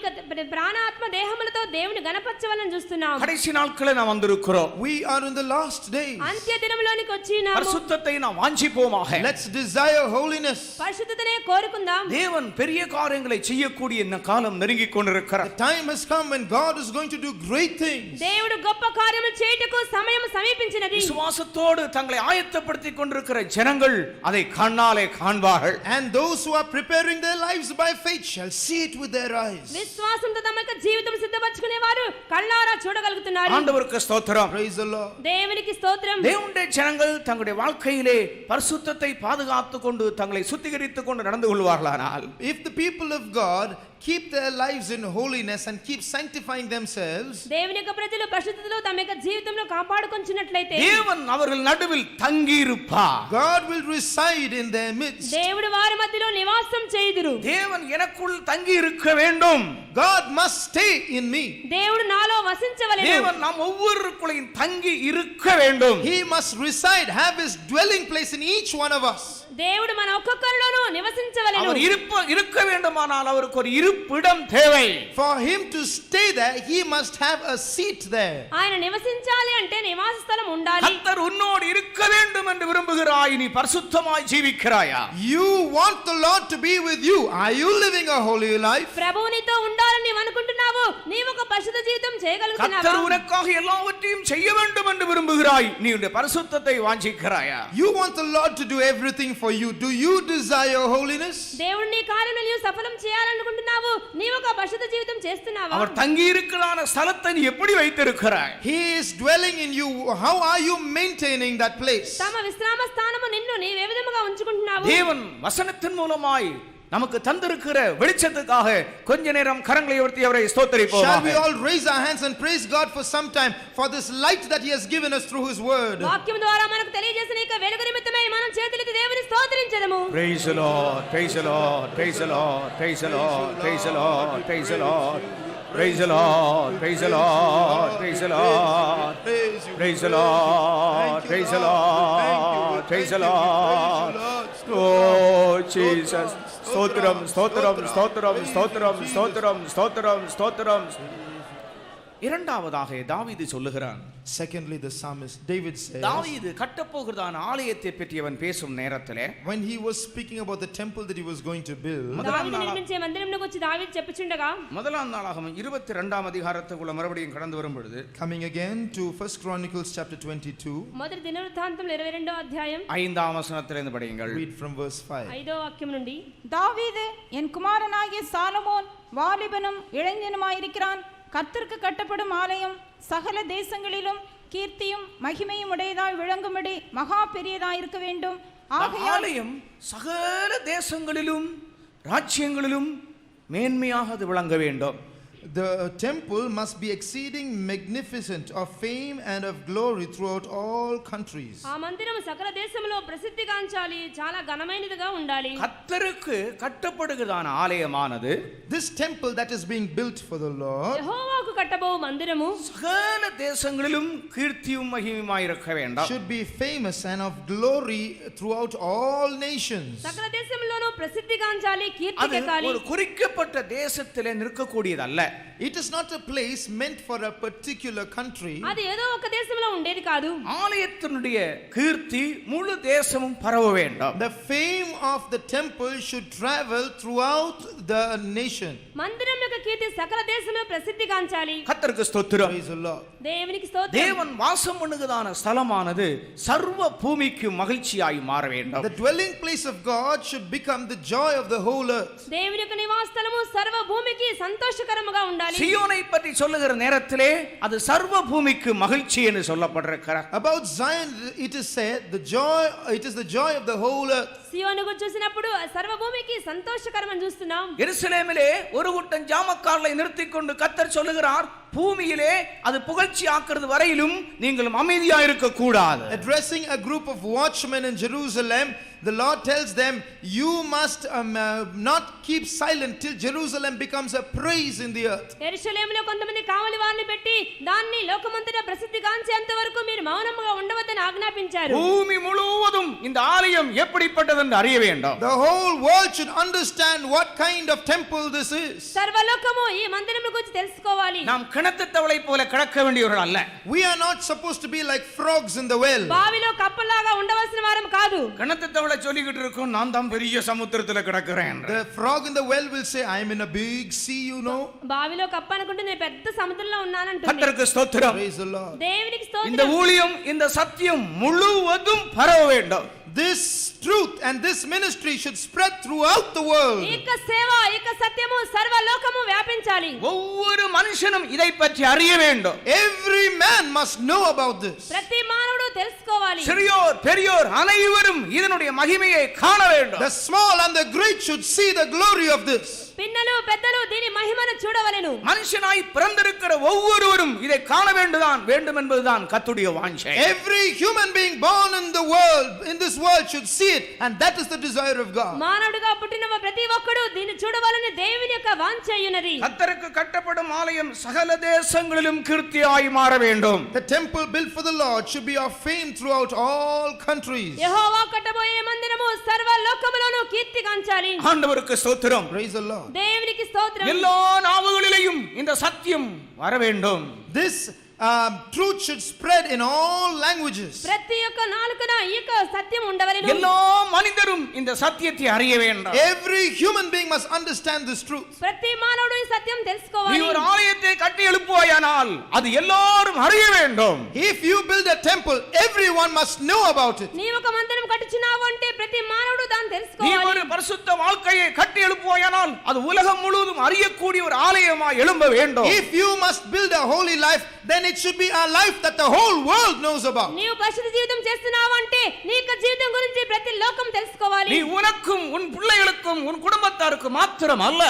ప్రాణాత్మ దేహములతో దేవుని గణపరచవాలని చూస్తున్నాం. கடைசி நாட்களில் நாம் வந்திருக்கிறோம். We are in the last days. అంత్య దినములోనికి వచ్చి ఉన్నాము. பரிசுத்தத்தை நாம் வாஞ்சிப்போமாக. Let's desire holiness. పరిశుద్ధతనే కోరుకుందాం. தேவன் பெரிய காரியங்களை செய்யக்கூடிய இந்த காலம் நெருங்கிக் கொண்டிருக்கிறது. The time has come when God is going to do great things. దేవుడు గొప్ప కార్యములు చేయుటకు సమయం సమీపించినది. விசுவாசத்தோடு தங்களை ஆயத்தப்படுத்திக் கொண்டிருக்கிற ஜனங்கள் அதை கண்ணாலே காண்பார்கள். And those who are preparing their lives by faith shall see it with their eyes. విశ్వాసంతో తమ యొక్క జీవితం సిద్ధపరచుకునే వారు కళ్ళారా చూడగలుగుతున్నారు. ஆண்டவருக்கு ஸ்தோத்திரம். Praise the Lord. దేవునికి స్తోత్రం. தேவனுடைய ஜனங்கள் தங்களுடைய வாழ்க்கையிலே பரிசுத்தத்தை பாதுகாத்துக் கொண்டு தங்களை சுத்திகரித்துக் கொண்டு நடந்து கொள்வார்களானால், If the people of God keep their lives in holiness and keep sanctifying themselves, దేవుని యొక్క ప్రజలు పరిశుద్ధతలో తమ యొక్క జీవితంలో కాపాడుకొంచినట్లయితే தேவன் அவர்கள் நடுவில் தங்கி இருப்பார். God will reside in their midst. దేవుడు వారి మధ్యలో నివాసం చేయుదురు. தேவன் எனக்குள் தங்கி இருக்க வேண்டும். God must stay in me. దేవుడు నాలో వసించవలెను. தேவன் நாம் ஒவ்வொருவருக்குள்ளும் தங்கி இருக்க வேண்டும். He must reside, have his dwelling place in each one of us. దేవుడు మన ఒక్కొక్కరిలోనూ నివసించవలెను. அவர் இருக்க வேண்டுமானால் அவருக்கு ஒரு இருப்பிடம் தேவை. For him to stay there, he must have a seat there. ఆయన నివసించాలి అంటే నివాస స్థలం ఉండాలి. கர்த்தர் உன்னோடு இருக்க வேண்டும் என்று விரும்புகிறாய்? நீ பரிசுத்தமாய் ஜீவிக்கிறாயா? You want the Lord to be with you. Are you living a holy life? ప్రభువు నీతో ఉండాలని నీవు అనుకుంటున్నావు? నీవు ఒక పరిశుద్ధ జీవితం చేయగలుగుతున్నావా? கர்த்தர் உனக்காக எல்லாவற்றையும் செய்ய வேண்டும் என்று விரும்புகிறாய். நீ உன்னுடைய பரிசுத்தத்தை வாஞ்சிக்கிறாயா? You want the Lord to do everything for you. Do you desire holiness? దేవుడు నీ కార్యములను సఫలం చేయాలనుకుంటున్నావు? నీవు ఒక పరిశుద్ధ జీవితం చేస్తున్నావా? அவர் தங்கி இருக்கிறான ஸ்தலத்தை நீ எப்படி வைத்திருக்கிறாய்? He is dwelling in you. How are you maintaining that place? తమ విశ్రామ స్థానము నిన్ను నీవు ఏ విధముగా ఉంచుకుంటున్నావు? தேவன் வசனத்தின் மூலமாய் நமக்கு தந்திருக்கிற வெளிச்சத்துக்காக கொஞ்ச நேரம் கரங்களை உயர்த்தி அவரை ஸ்தோத்திரிப்போம். Shall we all raise our hands and praise God for some time for this light that he has given us through his word? వాక్యం ద్వారా మనకు తెలియజేసిన ఈ వెలుగు నిమిత్తమై మనం చేతులెత్తి దేవుని స్తోత్రించెదము. Praise the Lord, praise the Lord, praise the Lord, praise the Lord, praise the Lord, praise the Lord. Praise the Lord, praise the Lord, praise the Lord, praise the Lord, praise the Lord, praise the Lord. Oh Jesus, stotram, stotram, stotram, stotram, stotram, stotram, stotram. இரண்டாவதாக தாவீது சொல்லுகிறான். Secondly, the psalmist David says, தாவீது கட்டப்போகிறதான ஆலயத்தை பற்றி அவன் பேசும் நேரத்திலே, when he was speaking about the temple that he was going to build, దావీదు నిర్మించే మందిరంలోకి వచ్చి దావీదు చెప్పుచుండగా, முதலாம் நாளாகமம் 22వ அதிகாரத்துக்குள்ள மறுபடியும் கடந்து வரும்பொழுது, coming again to 1 Chronicles chapter 22, మొదటి దినవృత్తాంతములు 22వ అధ్యాయం 5వ వచనத்திலிருந்து படியுங்கள். read from verse 5. 5వ వాక్యం నుండి, தாவீது என் குமாரனாகிய சாலமோன் வாலிபனும் இளைஞனுமாயிருக்கிறான். கர்த்தருக்கு கட்டப்படும் ஆலயம் சகல தேசங்களிலும் கீர்த்தியும் மகிமையும் உடையதாய் விளங்கும்படி மகா பெரியதாய் இருக்க வேண்டும். ஆலயம் சகல தேசங்களிலும் ராஜ்யங்களிலும் மேன்மையாக அது விளங்க வேண்டும். The temple must be exceeding magnificent, of fame and of glory throughout all countries. ఆ మందిరం సకల దేశంలో ప్రసిద్ధిగాంచాలి, చాలా ఘనమైనదిగా ఉండాలి. கர்த்தருக்கு கட்டப்படுகிறதான ஆலயமானது, This temple that is being built for the Lord, యెహోవాకు కట్టబో మందిరము சகல தேசங்களிலும் கீர்த்தியும் மகிமையுமாய் இருக்க வேண்டும். should be famous and of glory throughout all nations. సకల దేశంలోనూ ప్రసిద్ధిగాంచాలి, அது కీర్తికెక్కాలి. ஒரு குறிக்கப்பட்ட தேசத்திலே நிற்கக்கூடியதல்ல. It is not a place meant for a particular country. అది ఏదో ఒక దేశంలో ఉండేది కాదు. ஆலயத்தினுடைய கீர்த்தி முழு தேசமும் பரவ வேண்டும். The fame of the temple should travel throughout the nation. మందిరం యొక్క కీర్తి సకల దేశంలో ప్రసిద్ధిగాంచాలి. கர்த்தருக்கு ஸ்தோத்திரம். Praise the Lord. దేవునికి స్తోత్రం. தேவன் வாசம் பண்ணுகிறதான ஸ்தலமானது சர்வ பூமிக்கு மகிழ்ச்சியாய் மாற வேண்டும். The dwelling place of God should become the joy of the whole earth. దేవుని యొక్క నివాస స్థలము సర్వ భూమికి సంతోషకరముగా ఉండాలి. சியோனை பற்றி சொல்லுகிற நேரத்திலே அது சர்வ பூமிக்கு மகிழ்ச்சி என்று சொல்லப்படுகிறது. About Zion it is said it is the joy of the whole earth. సియోను గురించి చూసినప్పుడు సర్వ భూమికి సంతోషకరమని చూస్తున్నాం. எருசலேமிலே ஒரு கூட்டம் ஜாமக்காரரை நிறுத்திக்கொண்டு கர்த்தர் சொல்லுகிறார், பூமியிலே அது புகழ்ச்சி ஆக்குறது வரையிலும் நீங்கள் அமைதியா இருக்க கூடாது. Addressing a group of watchmen in Jerusalem, the Lord tells them, you must not keep silent till Jerusalem becomes a praise in the earth. యెరూషలేములో కొంతమంది కావలి వారిని పెట్టి దాన్ని లోకమంతటా ప్రసిద్ధిగాంచేంత వరకు మీరు మౌనంగా ఉండవద్దని ఆజ్ఞాపించారు. பூமி முழுவதும் இந்த ஆலயம் எப்படிப்பட்டது என்று அறிய வேண்டும். The whole world should understand what kind of temple this is. సర్వలోకము ఈ మందిరం గురించి తెలుసుకోవాలి. நாம் கிணத்து தவளை போல கிடக்க வேண்டியவர்கள் அல்ல. We are not supposed to be like frogs in the well. బావిలో కప్పలాగా ఉండవలసిన వారం కాదు. கிணத்து தவளை சொல்லிக்கிட்டு இருக்கும், நான் தான் பெரிய சமுத்திரத்தில் கிடக்கிறேன். The frog in the well will say, I am in a big sea, you know. బావిలో కప్ప అనుకుంటే నేను పెద్ద సముద్రంలో ఉన్నానంటుంది. கர்த்தருக்கு ஸ்தோத்திரம். Praise the Lord. దేవునికి இந்த స్తోత్రం. ஊழியம் இந்த சத்தியம் முழுவதும் பரவ வேண்டும். This truth and this ministry should spread throughout the world. ఏక సేవ ఏక సత్యము సర్వలోకము వ్యాపించాలి. ஒவ்வொரு மனுஷனும் இதை பற்றி அறிய வேண்டும். Every man must know about this. ప్రతి మానవుడు తెలుసుకోవాలి. சிறியோர் பெரியோர் அனைவரும் இதனுடைய மகிமையை காண வேண்டும். The small and the great should see the glory of this. పిన్నలు పెద్దలు దీని మహిమను చూడవలెను. மனுஷனாய் பிறந்திருக்கிற ஒவ்வொருவரும் இதை காண வேண்டும் என்பதுதான் கர்த்தருடைய வாஞ்சை. Every human being born in the world, in this world, should see it, and that is the desire of God. మానవుడిగా పుట్టిన ప్రతి ఒక్కడు దీన్ని చూడవాలని దేవుని యొక్క వాంఛ అయ్యున్నది. கர்த்தருக்கு கட்டப்படும் ஆலயம் சகல தேசங்களிலும் கீர்த்தியாய் மாற வேண்டும். The temple built for the Lord should be of fame throughout all countries. యెహోవా కట్టబోయే మందిరము సర్వలోకములోను కీర్తిగాంచాలి. ஆண்டவருக்கு ஸ்தோத்திரம். Praise the Lord. దేవునికి స్తోత్రం. எல்லா நாவுகளிலும் இந்த சத்தியம் வர வேண்டும். This truth should spread in all languages. ప్రతి ఒక్క నాలుకన ఈ యొక్క సత్యం ఉండవలెను. எல்லா மனிதரும் இந்த சத்தியத்தை அறிய வேண்டும். Every human being must understand this truth. ప్రతి మానవుడు ఈ సత్యం நீ తెలుసుకోవాలి. ஒரு ஆலயத்தை கட்டி எழுப்புவாயானால் அது எல்லாரும் அறிய வேண்டும். If you build a temple, everyone must know about it. నీ ఒక మందిరం కట్టుచున్నావు అంటే ప్రతి మానవుడు దాన్ని நீ తెలుసుకోవాలి. ஒரு பரிசுத்த வாழ்க்கையை கட்டி எழுப்புவாயானால் அது உலகம் முழுவதும் அறியக்கூடிய ஒரு ஆலயமாய் எழும்ப வேண்டும். If you must build a holy life, then it should be a life that the whole world knows about. నీవు పరిశుద్ధ జీవితం చేస్తున్నావు అంటే నీ యొక్క జీవితం గురించి ప్రతి లోకం తెలుసుకోవాలి. நீ உனக்கும் உன் பிள்ளைகளுக்கும் உன் குடும்பத்தாருக்கும் மாத்திரம் அல்ல.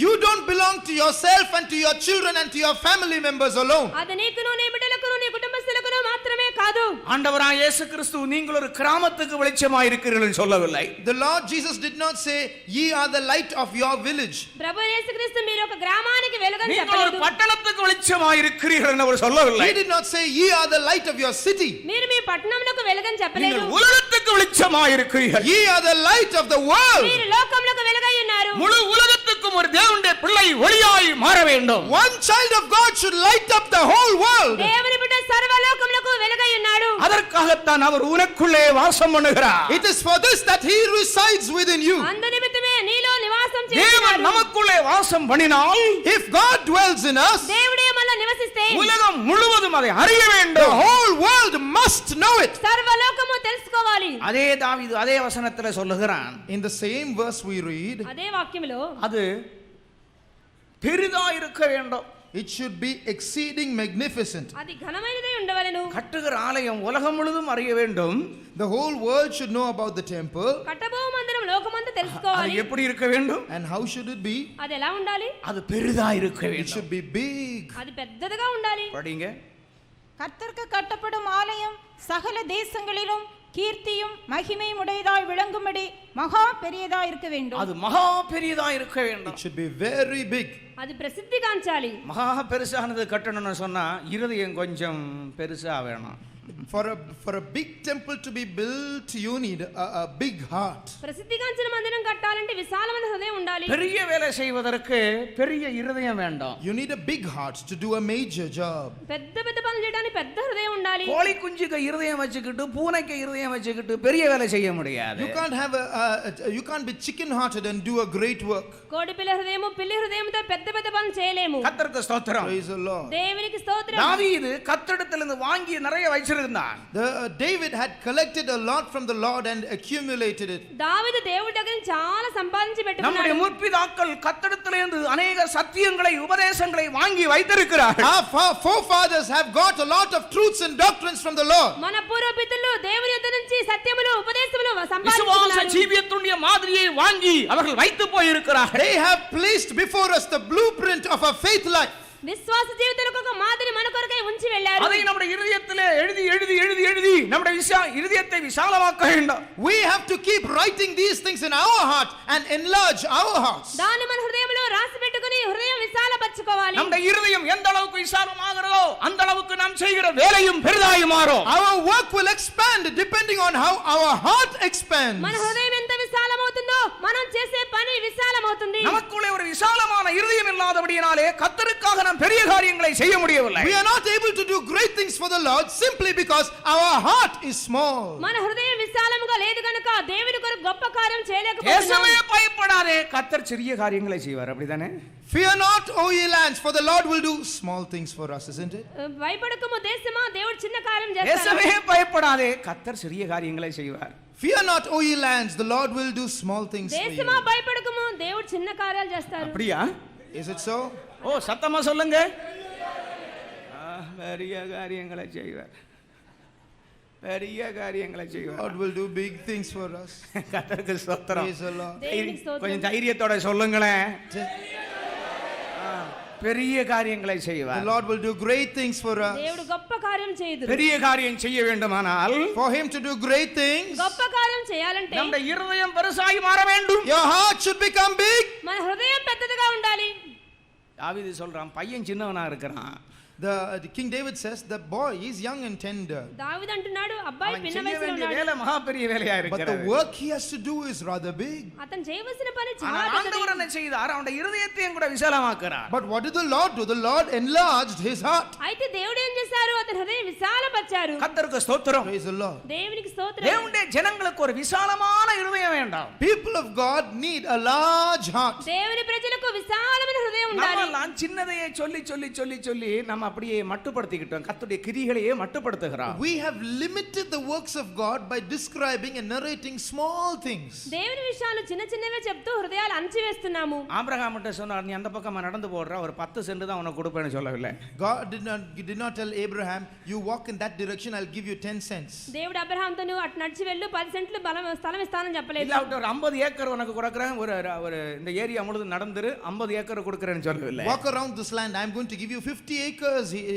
You don't belong to yourself and to your children and to your family members alone. అది నీకును నీ బిడ్డలకును నీ కుటుంబస్తులకును మాత్రమే కాదు. ஆண்டவராய் இயேசு கிறிஸ்து நீங்கள் ஒரு கிராமத்துக்கு வெளிச்சமாய் இருக்கிறீர்கள் என்று சொல்லவில்லை. The Lord Jesus did not say, "Ye are the light of your village." ప్రభు యేసుక్రీస్తు మీరు ఒక గ్రామానికి వెలుగని நீங்கள் ஒரு చెప్పలేదు. பட்டணத்துக்கு வெளிச்சமாய் இருக்கிறீர்கள் என்று அவர் சொல்லவில்லை. He did not say, "Ye are the light of your city." మీరు మీ పట్టణంలోకి వెలుగని చెప్పలేదు. நீங்கள் உலகத்துக்கு வெளிச்சமாய் இருக்கிறீர்கள். Ye are the light of the world. మీరు లోకంలోకి వెలుగై ఉన్నారు. முழு உலகத்துக்கும் ஒரு தேவனுடைய பிள்ளை ஒளியாய் மாற வேண்டும். One child of God should light up the whole world. దేవుని బిడ్డ సర్వలోకములకు వెలుగై ఉన్నాడు. அதற்காகத்தான் அவர் உனக்குள்ளே வாசம் பண்ணுகிறார். It is for this that he resides within you. అందు నిమిత్తమే నీలో నివాసం தேவன் చేస్తున్నాడు. நமக்குள்ளே வாசம் பண்ணினால் If God dwells in us, దేవుడే మనలో నివసిస్తే உலகம் முழுவதும் அதை அறிய the வேண்டும். whole world must know it. సర్వలోకము తెలుసుకోవాలి. அதே தாவீது அதே வசனத்திலே சொல்லுகிறான். In the same verse we read, అదే వాక్యములో அது பெரிதா இருக்க வேண்டும். it should be exceeding magnificent. అది ఘనమైనదై ఉండవలెను. கட்டுகிற ஆலயம் உலகம் முழுதும் அறிய வேண்டும். The whole world should know about the temple. కట్టబో మందిరం లోకమంతా அது తెలుసుకోవాలి. எப்படி இருக்க வேண்டும்? And how should it be? అది ఎలా ఉండాలి? அது பெரிதா இருக்க It வேண்டும். should be big. అది పెద్దదిగా ఉండాలి. படிங்க. கர்த்தருக்கு கட்டப்படும் ஆலயம் சகல தேசங்களிலும் கீர்த்தியும் மகிமையும் உடையதாய் விளங்கும்படி மகா பெரியதாய் இருக்க வேண்டும். அது மகா பெரியதா இருக்க வேண்டும். It should be very big. అది ప్రసిద్ధిగాంచాలి. மகா பெருசானது கட்டணும்னு சொன்னா இருதயம் கொஞ்சம் பெருசா வேணும். For a big temple to be built, you need a big heart. ప్రసిద్ధిగాంచిన మందిరం కట్టాలంటే విశాలమైన హృదయం ఉండాలి. பெரிய வேலை செய்வதற்கு பெரிய இருதயம் வேண்டும். You need a big heart to do a major job. పెద్ద పెద్ద పనులు చేయడానికి పెద్ద హృదయం ఉండాలి. கோழி குஞ்சுக்கு இருதயம் வச்சுக்கிட்டு பூனைக்கு இருதயம் வச்சுக்கிட்டு பெரிய வேலை செய்ய முடியாது. You can't be chicken hearted and do a great work. కోడి పిల్ల హృదయము పిల్లి హృదయంతో పెద్ద పెద్ద పనులు చేయలేము. கர்த்தருக்கு ஸ்தோத்திரம். Praise the Lord. దేవునికి స్తోత్రం. தாவீது கர்த்தரிடத்திலிருந்து வாங்கி நிறைய வச்சிருந்தான். David had collected a lot from the Lord and accumulated it. దావీదు దేవుడి దగ్గర నుంచి చాలా సంపాదించి நம்முடைய పెట్టుకున్నాడు. முற்பிதாக்கள் கர்த்தரிடத்திலிருந்து अनेक சத்தியங்களை உபதேசங்களை வாங்கி வைத்திருக்கிறார்கள். Our forefathers have got a lot of truths and doctrines from the Lord. మన పూర్వపితరులు దేవుని యొద్ద నుంచి సత్యములు ఉపదేశములు விசுவாச సంపాదించుకున్నారు. ஜீவியத்துடைய மாதிரியை வாங்கி அவர்கள் வைத்து போயிருக்கிறார்கள். They have placed before us the blueprint of a faith life. విశ్వాస జీవితానికి ఒక మాదిరి మన కొరకై ఉంచి వెళ్ళారు. அதை நம்முடைய இதயத்திலே எழுதி எழுதி எழுதி எழுதி நம்முடைய இதயத்தை விசாலமாக்க வேண்டும். We have to keep writing these things in our heart and enlarge our hearts. దాన్ని మన హృదయంలో రాసి పెట్టుకొని హృదయం విశాలపరచుకోవాలి. நம்முடைய இதயம் எந்த அளவுக்கு விசாலமாகிறதோ அந்த அளவுக்கு நாம் செய்கிற வேலையும் பெரிதாய் மாறும். Our work will expand depending on how our heart expands. మన హృదయం ఎంత విశాలమవుతుందో మనం చేసే పని విశాలమవుతుంది. நமக்குள்ளே ஒரு விசாலமான இதயம் இல்லாதபடியினாலே கர்த்தருக்காக நாம் பெரிய காரியங்களை செய்ய முடியவில்லை. We are not able to do great things for the Lord simply because our heart is small. మన హృదయం విశాలముగా లేదు గనుక దేవుని కొరకు గొప్ప కార్యం இயேசுவே చేయలేకపోతున్నాం. பயப்படாதே கர்த்தர் சிறிய காரியங்களை செய்வார். அப்படிதானே? Fear not, O ye lands, for the Lord will do small things for us, isn't it? భయపడకము దేశమా దేవుడు చిన్న కార్యం చేస్తాడు. இயேசுவே பயப்படாதே கர்த்தர் சிறிய காரியங்களை செய்வார். Fear not, O ye lands, the Lord will do small things for దేశమా you. భయపడకము దేవుడు చిన్న కార్యాలు చేస్తారు. அப்படியா? Is it so? ஓ சத்தமா சொல்லுங்க. பெரிய காரியங்களை செய்வார். பெரிய காரியங்களை செய்வார். God will do big things for us. கர்த்தருக்கு ஸ்தோத்திரம். Praise the Lord. దేవునికి స్తోత్రం. கொஞ்சம் தைரியத்தோட சொல்லுங்களேன். பெரிய காரியங்களை The செய்வார். Lord will do great things for us. దేవుడు గొప్ప కార్యం చేయదు. பெரிய காரியம் செய்ய வேண்டுமானால் For him to do great things, గొప్ప కార్యం చేయాలంటే நம்முடைய இருதயம் பெருசாகி மாற வேண்டும். your heart should become big. మన హృదయం పెద్దదిగా ఉండాలి. தாவீது சொல்றான், பையன் சின்னவனா இருக்கிறான். The King David says, the boy is young and tender, దావీదు అంటున్నాడు అబ్బాయి அவன் పిన్న செய்ய వయసులో வேண்டிய ఉన్నాడు, வேலை மகா பெரிய வேலையா but the இருக்கிறது. work he has to do is rather big. అతను చేయవలసిన పని చాలా ஆனால் పెద్దది. ஆண்டவர் என்ன செய்தார்? அவனுடைய இருதயத்தையும் கூட விசாலமாக்குறார். But what did the Lord do? The Lord enlarged his heart. అయితే దేవుడు ఏం చేశారు? అతని హృదయం విశాలపరిచారు. கர்த்தருக்கு ஸ்தோத்திரம். Praise the Lord. దేవునికి స్తోత్రం. தேவனுடைய ஜனங்களுக்கு ஒரு விசாலமான இருதயம் வேண்டாம். People of God need a large heart. దేవుని ప్రజలకు విశాలమైన హృదయం ఉండాలి. நம்மெல்லாம் சின்னதையே சொல்லி சொல்லி சொல்லி சொல்லி நம்ம அப்படியே மட்டுப்படுத்திக்கிட்டோம். கர்த்தருடைய கிரியைகளையே மட்டுப்படுத்துகிறோம். We have limited the works of God by describing and narrating small things. దేవుని విషయాలు చిన్న చిన్నవే చెప్తూ హృదయాలు అణచివేస్తున్నాము. ஆபிரகாம் கிட்ட சொன்னார், நீ அந்த பக்கமா நடந்து போடுற, ஒரு 10 சென்ட் தான் உனக்கு கொடுப்பேன்னு சொல்லவில்லை. God did not tell Abraham, you walk in that direction, I'll give you 10 cents. దేవుడు అబ్రహాంతో నువ్వు అటు నడిచి వెళ్ళు 10 సెంట్లు స్థలం ఇస్తానని చెప్పలేదు. இல்ல ஒரு 50 ஏக்கர் உனக்கு கொடுக்கறேன், ஒரு இந்த ஏரியா முழுதும் நடந்துரு 50 ஏக்கர் கொடுக்கறேன்னு சொல்லவில்லை. Walk around this land, I'm going to give you 50 acres,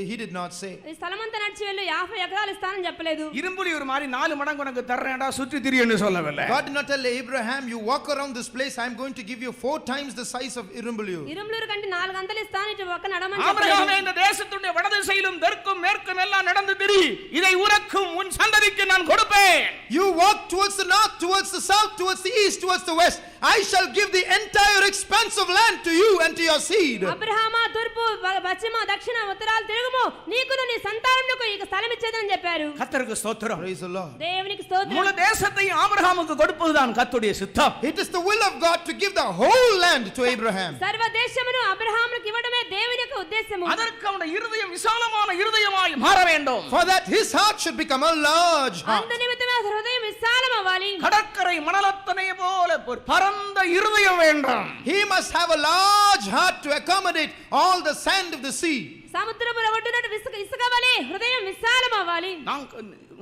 he did not say. ఈ స్థలం అంతా నడిచి వెళ్ళు 50 ఎకరాలు ఇస్తానని చెప్పలేదు. இரும்புலியூர் மாதிரி 4 மடங்கு உனக்கு தர்றேன்டா சுற்றி திரியன்னு சொல்லவில்லை. God did not tell Abraham, you walk around this place, I'm going to give you 4 times the size of Irumbuliyur. ఇరుములూరు కంటే 4 అంతలు ఇస్తాను ఇటు పక్క నడమని ஆபிரகாமே, చెప్పలేదు. இந்த தேசத்துடைய வடதிசையிலும் தெற்கும் மேற்கும் எல்லாம் நடந்து திரி, இதை உனக்கும் உன் சந்ததிக்கு நான் கொடுப்பேன். You walk towards the north, towards the south, towards the east, towards the west. I shall give the entire expanse of land to you and to your seed. అబ్రహామా తూర్పు పశ్చిమ దక్షిణ ఉత్తరాలు తిరుగుము, నీకును నీ సంతానమునకు ఈ స్థలం ఇచ్చేదని చెప్పారు. கர்த்தருக்கு ஸ்தோத்திரம். Praise the Lord. దేవునికి స్తోత్రం. முழு தேசத்தையும் ஆபிரகாமுக்கு கொடுப்பதுதான் கர்த்தருடைய சித்தம். It is the will of God to give the whole land to Abraham. సర్వ దేశమును అబ్రహామునకు ఇవ్వడమే దేవుని యొక్క ఉద్దేశము. அதற்கு அவனுடைய இருதயம் விசாலமான இருதயமாய் மாற வேண்டும். For that his heart should become a large heart. అందు నిమిత్తమే హృదయం విశాలం అవ్వాలి. கடற்கரை மணலத்தனை போல பரந்த இருதயம் வேண்டும். He must have a large heart to accommodate all the sand of the sea. సముద్రముల ఒడ్డున ఇసుక వలె హృదయం విశాలం అవ్వాలి.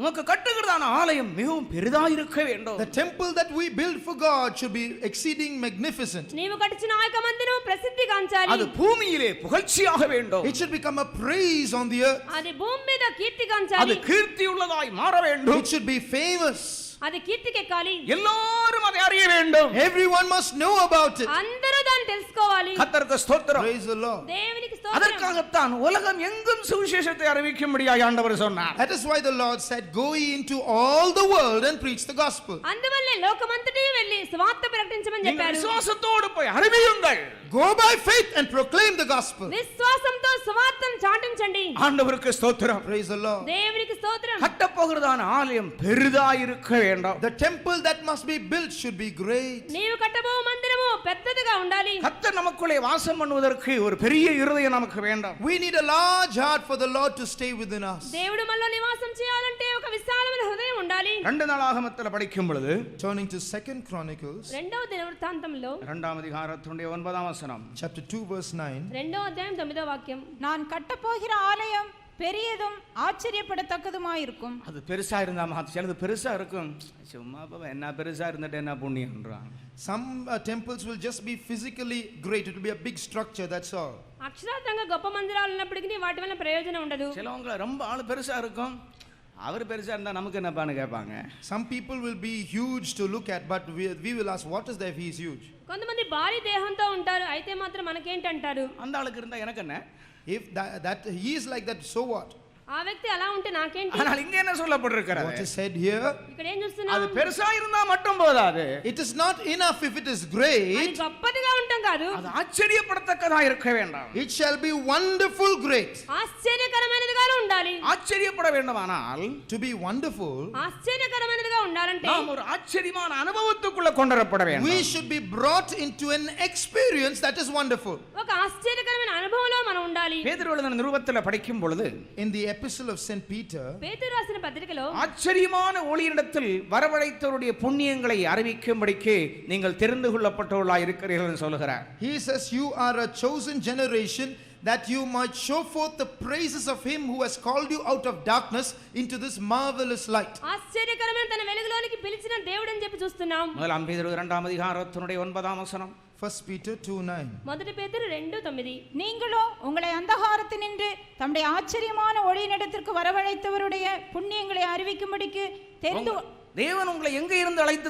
உனக்கு கட்டுகிறதான ஆலயம் மிகவும் பெரிதாக இருக்க வேண்டும். The temple that we build for God should be exceeding magnificent. నీవు కట్టించిన ఆ యొక్క మందిరం ప్రసిద్ధి గాంచాలి. அது பூமியிலே புகழ்ச்சியாக வேண்டும். It should become a praise on the earth. అది భూమి మీద కీర్తి அது గాంచాలి. கீர்த்தி உள்ளதாய் மாற வேண்டும். It should be famous. అది కీర్తికెక్కాలి. எல்லாரும் அதை அறிய வேண்டும். Everyone must know about it. అందరూ దాన్ని తెలుసుకోవాలి. கர்த்தருக்கு ஸ்தோத்திரம். Praise the Lord. దేవునికి స్తోత్రం. அதற்காகத்தான் உலகம் எங்கும் சுவிசேஷத்தை அறிவிக்கும்படியாய் ஆண்டவர் சொன்னார். That is why the Lord said, go ye into all the world and preach the gospel. అందువల్లే లోకమంతటికి వెళ్ళి సువార్త ప్రకటించమని நீங்கள் చెప్పారు. விசுவாசத்தோடு போய் அறிவியுங்கள். Go by faith and proclaim the gospel. విశ్వాసంతో సువార్తను చాటించండి. ஆண்டவருக்கு ஸ்தோத்திரம். Praise the Lord. దేవునికి స్తోత్రం. கட்டப்போகிறதான ஆலயம் பெரிதாக இருக்க வேண்டும். The temple that must be built should be great. నీవు కట్టబో మందిరము పెద్దదిగా ఉండాలి. கர்த்தர் நமக்குள்ளே வாசம் பண்ணுவதற்கு ஒரு பெரிய இருதயம் நமக்கு வேண்டும். We need a large heart for the Lord to stay within us. దేవుడు మనలో నివాసం చేయాలంటే ఒక విశాలమైన హృదయం ఉండాలి. 2 நாளாகமத்தில் படிக்கும் பொழுது Turning to 2 Chronicles, రెండవ దినవృత్తాంతంలో 2ஆம் அதிகாரத்தினுடைய 9ஆம் வசனம். chapter 2 verse 9. రెండవ అధ్యాయం 9వ వాక్యం. நான் கட்டப்போகிற ஆலயம் பெரியதும் ஆச்சரியப்படத்தக்கதுமாயிருக்கும். அது பெருசா இருந்தா சிலது பெருசா இருக்கும், சும்மா என்ன பெருசா இருந்துட்டு என்ன புண்ணியம்ன்றான். Some temples will just be physically great. It will be a big structure, that's all. అక్షరార్థంగా గొప్ప మందిరాలు ఉన్నప్పటికీ వాటి వల్ల ప్రయోజనం ఉండదు. சிலவங்க ரொம்ப ஆளு பெருசா இருக்கும், அவர் பெருசா இருந்தா நமக்கு என்னப்பான்னு கேட்பாங்க. Some people will be huge to look at, but we will ask, what is there if he is huge? కొంతమంది భారీ దేహంతో ఉంటారు, అయితే మాత్రం మనకేంటంటారు. அந்த ஆளுக்கு இருந்தா எனக்கு என்ன? If that he is like that, so what? ఆ వ్యక్తి అలా ఉంటే నాకేంటి. ஆனால் இங்க என்ன சொல்லப்பட்டிருக்கிறது? What is said here? ఇక్కడ ఏం చూస్తున్నాం? அது பெருசா இருந்தா மட்டும் போதாது. It is not enough if it is great. అది గొప్పదిగా ఉంటాం కాదు, அது ஆச்சரியப்படத்தக்கதா இருக்க வேண்டாம். It shall be wonderful great. ఆశ్చర్యకరమైనదిగా ఉండాలి. ஆச்சரியப்பட வேண்டுமானால், To be wonderful, ఆశ్చర్యకరమైనదిగా ఉండాలంటే நாம் ஒரு ஆச்சரியமான அனுபவத்துக்குள்ள கொண்டுவரப்பட வேண்டும். we should be brought into an experience that is wonderful. ఒక ఆశ్చర్యకరమైన అనుభవంలో మనం ఉండాలి. பேதுரு எழுதின நிருபத்தில் படிக்கும் பொழுது In the epistle of St. Peter, పేతురు రాసిన పత్రికలో ஆச்சரியமான ஒளியிடத்தில் வரவழைத்தவருடைய புண்ணியங்களை அறிவிக்கும்படிக்கு நீங்கள் தெரிந்து கொள்ளப்பட்டவர்களாய் இருக்கிறீர்கள் என்று சொல்கிறார். he says, you are a chosen generation, that you might show forth the praises of him who has called you out of darkness into this marvelous light. ఆశ్చర్యకరమైన తన వెలుగులోనికి పిలిచిన దేవుడు అని చెప్పి చూస్తున్నాం. முதலாம் பேதுரு 2ஆம் அதிகாரத்தினுடைய 9ஆம் வசனம். 1 Peter 2:9. మొదటి పేతురు 2:9. நீங்களோ உங்களை அந்தகாரத்தினின்று தம்முடைய ஆச்சரியமான ஒளியினிடத்திற்கு வரவழைத்தவருடைய புண்ணியங்களை அறிவிக்கும்படிக்கு தேவன் உங்களை எங்க இருந்து அழைத்து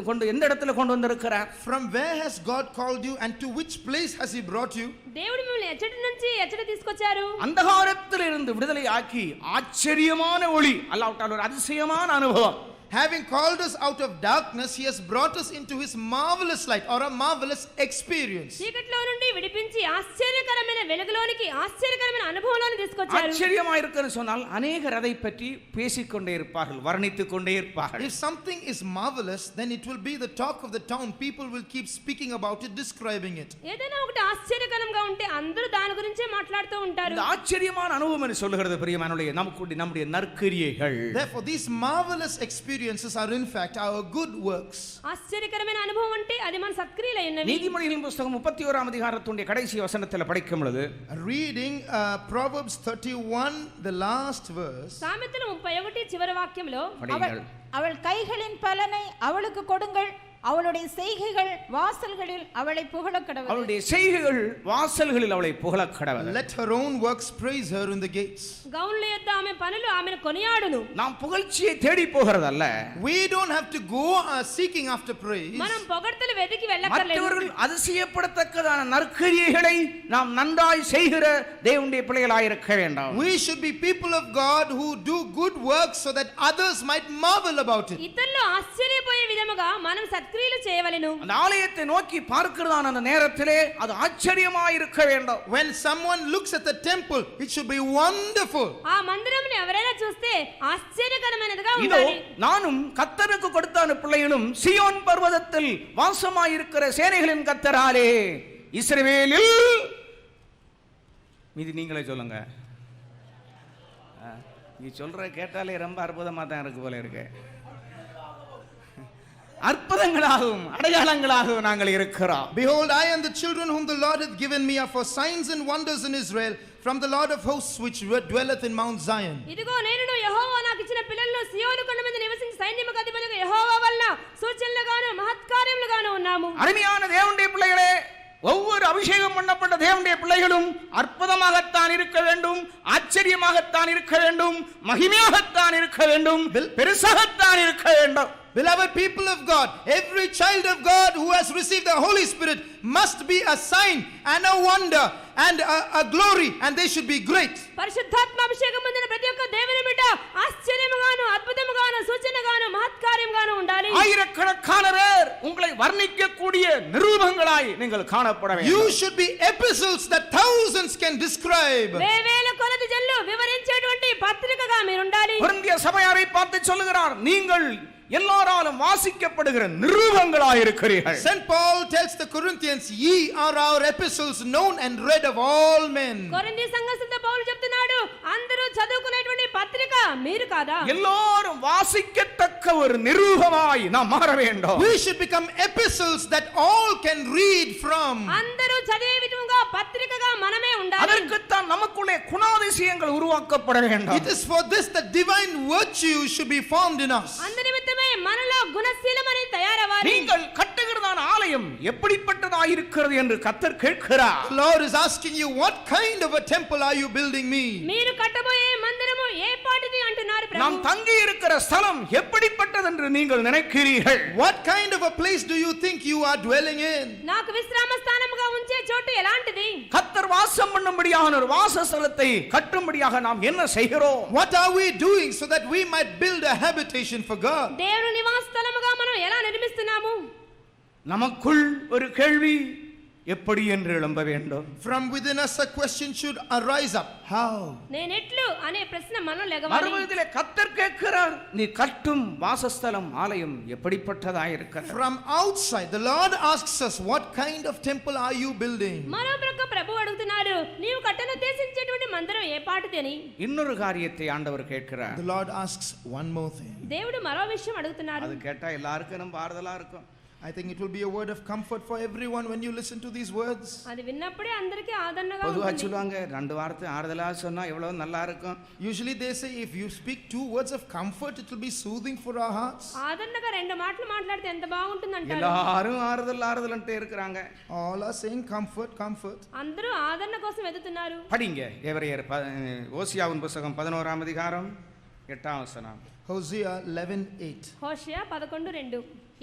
கொண்டு எந்த இடத்துல கொண்டு வந்திருக்கிறார்? From where has God called you and to which place has he brought you? దేవుడు మిమ్మల్ని ఎచ్చటి నుంచి ఎచ్చటి తీసుకొచ్చారు? அந்தகாரத்தில் இருந்து விடுதலை ஆக்கி ஆச்சரியமான ஒளி, அல்லாவிட்டால் ஒரு அதிசயமான அனுபவம். Having called us out of darkness, he has brought us into his marvelous light or a marvelous experience. చీకట్లో నుండి విడిపించి ఆశ్చర్యకరమైన వెలుగులోనికి ఆశ్చర్యకరమైన అనుభవంలోకి తీసుకొచ్చారు. ஆச்சரியமா இருக்குன்னு சொன்னால் அநேகர் அதை பற்றி பேசிக்கொண்டே இருப்பார்கள், வர்ணித்துக் கொண்டே இருப்பார்கள். If something is marvelous, then it will be the talk of the town. People will keep speaking about it, describing it. ఏదైనా ఒకటి ఆశ్చర్యకరంగా ఉంటే అందరూ దాని గురించే మాట్లాడుతూ ఉంటారు. இந்த ஆச்சரியமான அனுபவம் என்று சொல்கிறது பிரியமானவர்களே, நம்முடைய நற்கிரியைகள். Therefore these marvelous experiences are in fact our good works. ఆశ్చర్యకరమైన అనుభవం అంటే అది మన సత్క్రియలైనవి. நீதிமொழிகளின் புத்தகம் 31ஆம் அதிகாரத்துடைய கடைசி வசனத்தில் படிக்கும் பொழுது, Reading Proverbs 31, the last verse. సామెతలు 31 చివరి వాక్యంలో அவள் கைகளின் பலனை அவளுக்கு கொடுங்கள், அவளுடைய செய்கைகள் வாசல்களில் அவளை புகழக் கடவது. அவளுடைய செய்கைகள் வாசல்களில் அவளை புகழக் கடவது. Let her own works praise her in the gates. గౌన్ల యొద్ద ఆమె పనులు ఆమెను కొనియాడును. நாம் புகழ்ச்சியை தேடி போகிறதல்ல. We don't have to go seeking after praise. మనం పొగడ్తలు వెతికి వెళ్ళక్కర్లేదు. மற்றவர்கள் அதிசயப்படத்தக்கதான நற்கிரியைகளை நாம் நன்றாய் செய்கிற தேவனுடைய பிள்ளைகளாய் இருக்க வேண்டும். We should be people of God who do good works so that others might marvel about it. ఇతరులు ఆశ్చర్యపోయే విధముగా మనం సత్క్రియలు చేయవలెను. அந்த ஆலயத்தை நோக்கி பார்க்கிறதான அந்த நேரத்திலே அது ஆச்சரியமாய் இருக்க வேண்டும். When someone looks at the temple, it should be wonderful. ఆ మందిరముని ఎవరైనా చూస్తే ఆశ్చర్యకరమైనదిగా இதோ ఉండాలి. நானும் கர்த்தருக்கு கொடுத்தான பிள்ளைகளும் சீயோன் பர்வதத்தில் வாசமாய் இருக்கிற சேனைகளின் கர்த்தராலே இஸ்ரவேலில். மீதி நீங்களே சொல்லுங்க. நீ சொல்ற கேட்டாலே ரொம்ப அற்புதமா தான் இருக்கு போல இருக்கு. அற்புதங்களாகவும் அடையாளங்களாகவும் நாங்கள் இருக்கிறோம். Behold, I and the children whom the Lord hath given me are for signs and wonders in Israel from the Lord of hosts which dwelleth in Mount Zion. ఇదిగో నేను యెహోవా నాకు ఇచ్చిన పిల్లలను సియోను కొండ మీద నివసించి సైన్యముకు అధిపతిగా యెహోవా వలన సూచనలుగాను మహత్కార్యములుగాను ఉన్నాము. அருமையான தேவனுடைய பிள்ளைகளே, ஒவ்வொரு அபிஷேகம் பண்ணப்பட்ட தேவனுடைய பிள்ளைகளும் அற்புதமாகத்தான் இருக்க வேண்டும், ஆச்சரியமாகத்தான் இருக்க வேண்டும், மகிமையாகத்தான் இருக்க வேண்டும், பெருசாகத்தான் இருக்க வேண்டும். Beloved people of God, every child of God who has received the Holy Spirit must be a sign and a wonder and a glory, and they should be great. పరిశుద్ధాత్మ అభిషేకం పొందిన ప్రతి ఒక్క దేవుని బిడ్డ ఆశ్చర్యముగాను అద్భుతముగాను సూచనగాను మహత్కార్యముగాను ఉండాలి. ஆயிரக்கணக்கானவர் உங்களை வர்ணிக்கக்கூடிய நிரூபங்களாய் நீங்கள் காணப்பட வேண்டும். You should be epistles that thousands can describe. వేవేల కొలది జల్లు వివరించేటువంటి పత్రికగా మీరు ఉండాలి. கொரிந்திய சபையாரை பார்த்து சொல்லுகிறார், நீங்கள் எல்லாராலும் வாசிக்கப்படுகிற நிரூபங்களாய் இருக்கிறீர்கள். St. Paul tells the Corinthians, ye are our epistles known and read of all men. కొరింథీ సంఘస్థులతో పౌలు చెప్తున్నాడు, అందరూ చదువుకునేటువంటి పత్రిక మీరు కాదా? எல்லாரும் வாசிக்கத்தக்க ஒரு நிரூபமாய் நாம் மாற வேண்டும். We should become epistles that all can read from. అందరూ చదివే విధంగా పత్రికగా మనమే ఉండాలి. அதற்குத்தான் நமக்குள்ளே குணாதிசயங்கள் உருவாக்கப்பட வேண்டும். It is for this that divine virtue should be formed in us. అందునిమిత్తమే మనలో గుణశీలమని తయారవ్వాలి. நீங்கள் కట్టుகிறதான ஆலயம் எப்படிப்பட்டதாய் இருக்கிறது என்று கர்த்தர் கேட்கிறார். The Lord is asking you, what kind of a temple are you building me? మీరు కట్టబోయే మందిరము ఏ పాటిది అంటున్నారు ప్రభు. நாம் தங்கி இருக்கிற ஸ்தலம் எப்படிப்பட்டது என்று நீங்கள் நினைக்கிறீர்கள்? What kind of a place do you think you are dwelling in? నాకు విశ్రామ స్థానముగా ఉంచే చోటు ఎలాంటిది? கர்த்தர் வாசம் பண்ணும்படியான ஒரு வாசஸ்தலத்தை கட்டும்படியாக நாம் என்ன செய்கிறோம்? What are we doing so that we might build a habitation for God? దేవుని నివాస స్థలముగా మనం ఎలా నిర్మిస్తున్నాము? நமக்குள் ஒரு கேள்வி எப்படி என்று எழும்ப வேண்டும். From within us a question should arise up. How? నేనెట్లు అనే ప్రశ్న మనలో లెగవాలి. மறுபடியிலே கர்த்தர் கேட்கிறார், நீ கட்டும் வாசஸ்தலம் ஆலயம் எப்படிப்பட்டதாய் இருக்கிறது? From outside the Lord asks us, what kind of temple are you building? మరో ప్రక్క ప్రభు అడుగుతున్నాడు, నీవు కట్టనుద్దేశించేటువంటి మందిరం ఏ పాటిది అని. இன்னொரு காரியத்தை ஆண்டவர் கேட்கிறார். The Lord asks one more thing. దేవుడు మరో విషయం అడుగుతున్నాడు. அது கேட்டா எல்லாருக்கும் நம்ம ஆறுதலா இருக்கும். I think it will be a word of comfort for everyone when you listen to these words. అది విన్నప్పుడే అందరికీ ఆదరణగా பொதுவா ఉంటుంది. சொல்லுவாங்க, ரெண்டு வார்த்தை ஆறுதலா சொன்னா எவ்வளவு நல்லா இருக்கும். Usually they say if you speak 2 words of comfort, it will be soothing for our hearts. ఆదరణగా రెండు మాటలు మాట్లాడితే ఎంత బాగుంటుంది అంటారు. எல்லாரும் ஆறுதல் ஆறுதல்ன்ட்டே இருக்காங்க. All are saying comfort, comfort. అందరూ ఆదరణ కోసం వెతుకుతున్నారు. படிங்க எபிரெயர் ஓசியாவின் புத்தகம் 11ஆம் அதிகாரம் 8ஆம் வசனம். Hosea 11:8. హోషేయ 11:2.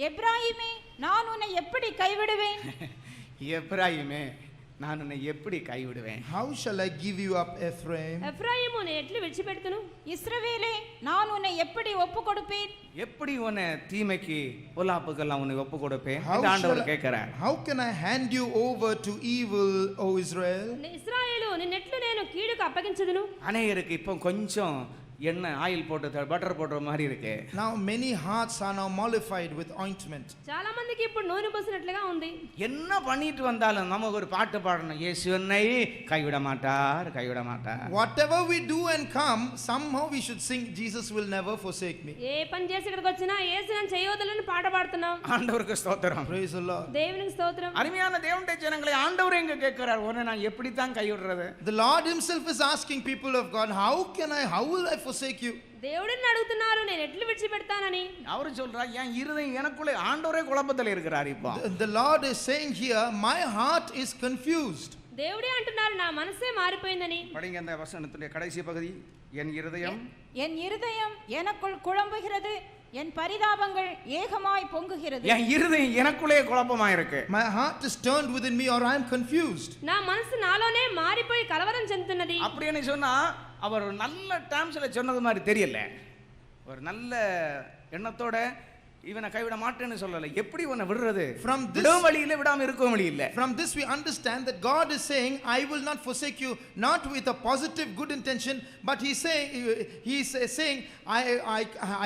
எப்ராயிமே நான் உன்னை எப்படி கைவிடுவேன்? எப்ராயிமே நான் உன்னை எப்படி கைவிடுவேன்? How shall I give you up, Ephraim? ఎఫ్రాయిము నేను ఎట్లు విడిచిపెడుతును? இஸ்ரவேலே நான் உன்னை எப்படி ஒப்பு கொடுப்பேன்? எப்படி உன்னை தீமைக்கு பொல்லாப்புக்கெல்லாம் உன்னை ஒப்பு கொடுப்பேன்? How இந்த ஆண்டவர் shall I- கேட்கிறார். How can I hand you over to evil, O Israel? ఇశ్రాయేలు నిన్నెట్లు నేను కీడుకు అప్పగించదును? அநேகருக்கு இப்போ கொஞ்சம் எண்ணெய் ஆயில் போட்டு பட்டர் போடுற மாதிரி இருக்கு. Now many hearts are now mollified with ointment. చాలా మందికి ఇప్పుడు నూనె పోసినట్లుగా ఉంది. என்ன பண்ணிட்டு வந்தாலும் நமக்கு ஒரு பாட்டு பாடணும். இயேசு என்னை கைவிட மாட்டார், கைவிட மாட்டார். Whatever we do and come, somehow we should sing, Jesus will never forsake me. ఏ పని చేసి ఇక్కడికి వచ్చినా యేసు నన్ను చేయవద్దని పాట పాడుతున్నాం. ஆண்டவருக்கு ஸ்தோத்திரம். Praise the Lord. దేవునికి స్తోత్రం. அருமையான தேவனுடைய ஜனங்களை ஆண்டவர் எங்க கேட்கிறார், உன்னை நான் எப்படி தான் கைவிடுறது? The Lord himself is asking people of God, how will I forsake you? దేవుడిని అడుగుతున్నారు నేను ఎట్లు విడిచిపెడతానని. அவர் சொல்றார், என் இருதயம் எனக்குள்ளே ஆண்டவரே குழப்பத்தில் இருக்கிறார். இப்போ The Lord is saying here, my heart is confused. దేవుడే అంటున్నారు నా మనసే మారిపోయిందని. படிங்க அந்த வசனத்துடைய கடைசி பகுதி. என் இருதயம் என் இருதயம் எனக்குள் குழம்புகிறது, என் பரிதாபங்கள் ஏகமாய் பொங்குகிறது. என் இருதயம் எனக்குள்ளே குழப்பமா இருக்கு. My heart is turned within me, or I am confused. నా మనసు నాలోనే మారిపోయి కలవరం చెందుతున్నది. அப்படின்னு சொன்னா அவர் ஒரு நல்ல டேர்ம்ஸ்ல சொன்னது மாதிரி தெரியல. ஒரு நல்ல எண்ணத்தோட இவனை கைவிட மாட்டேன்னு சொல்லல. எப்படி இவனை விடுறது? From this- விடும் வழியில விடாம இருக்கும் வழி இல்ல. From this we understand that God is saying, I will not forsake you, not with a positive good intention, but he's saying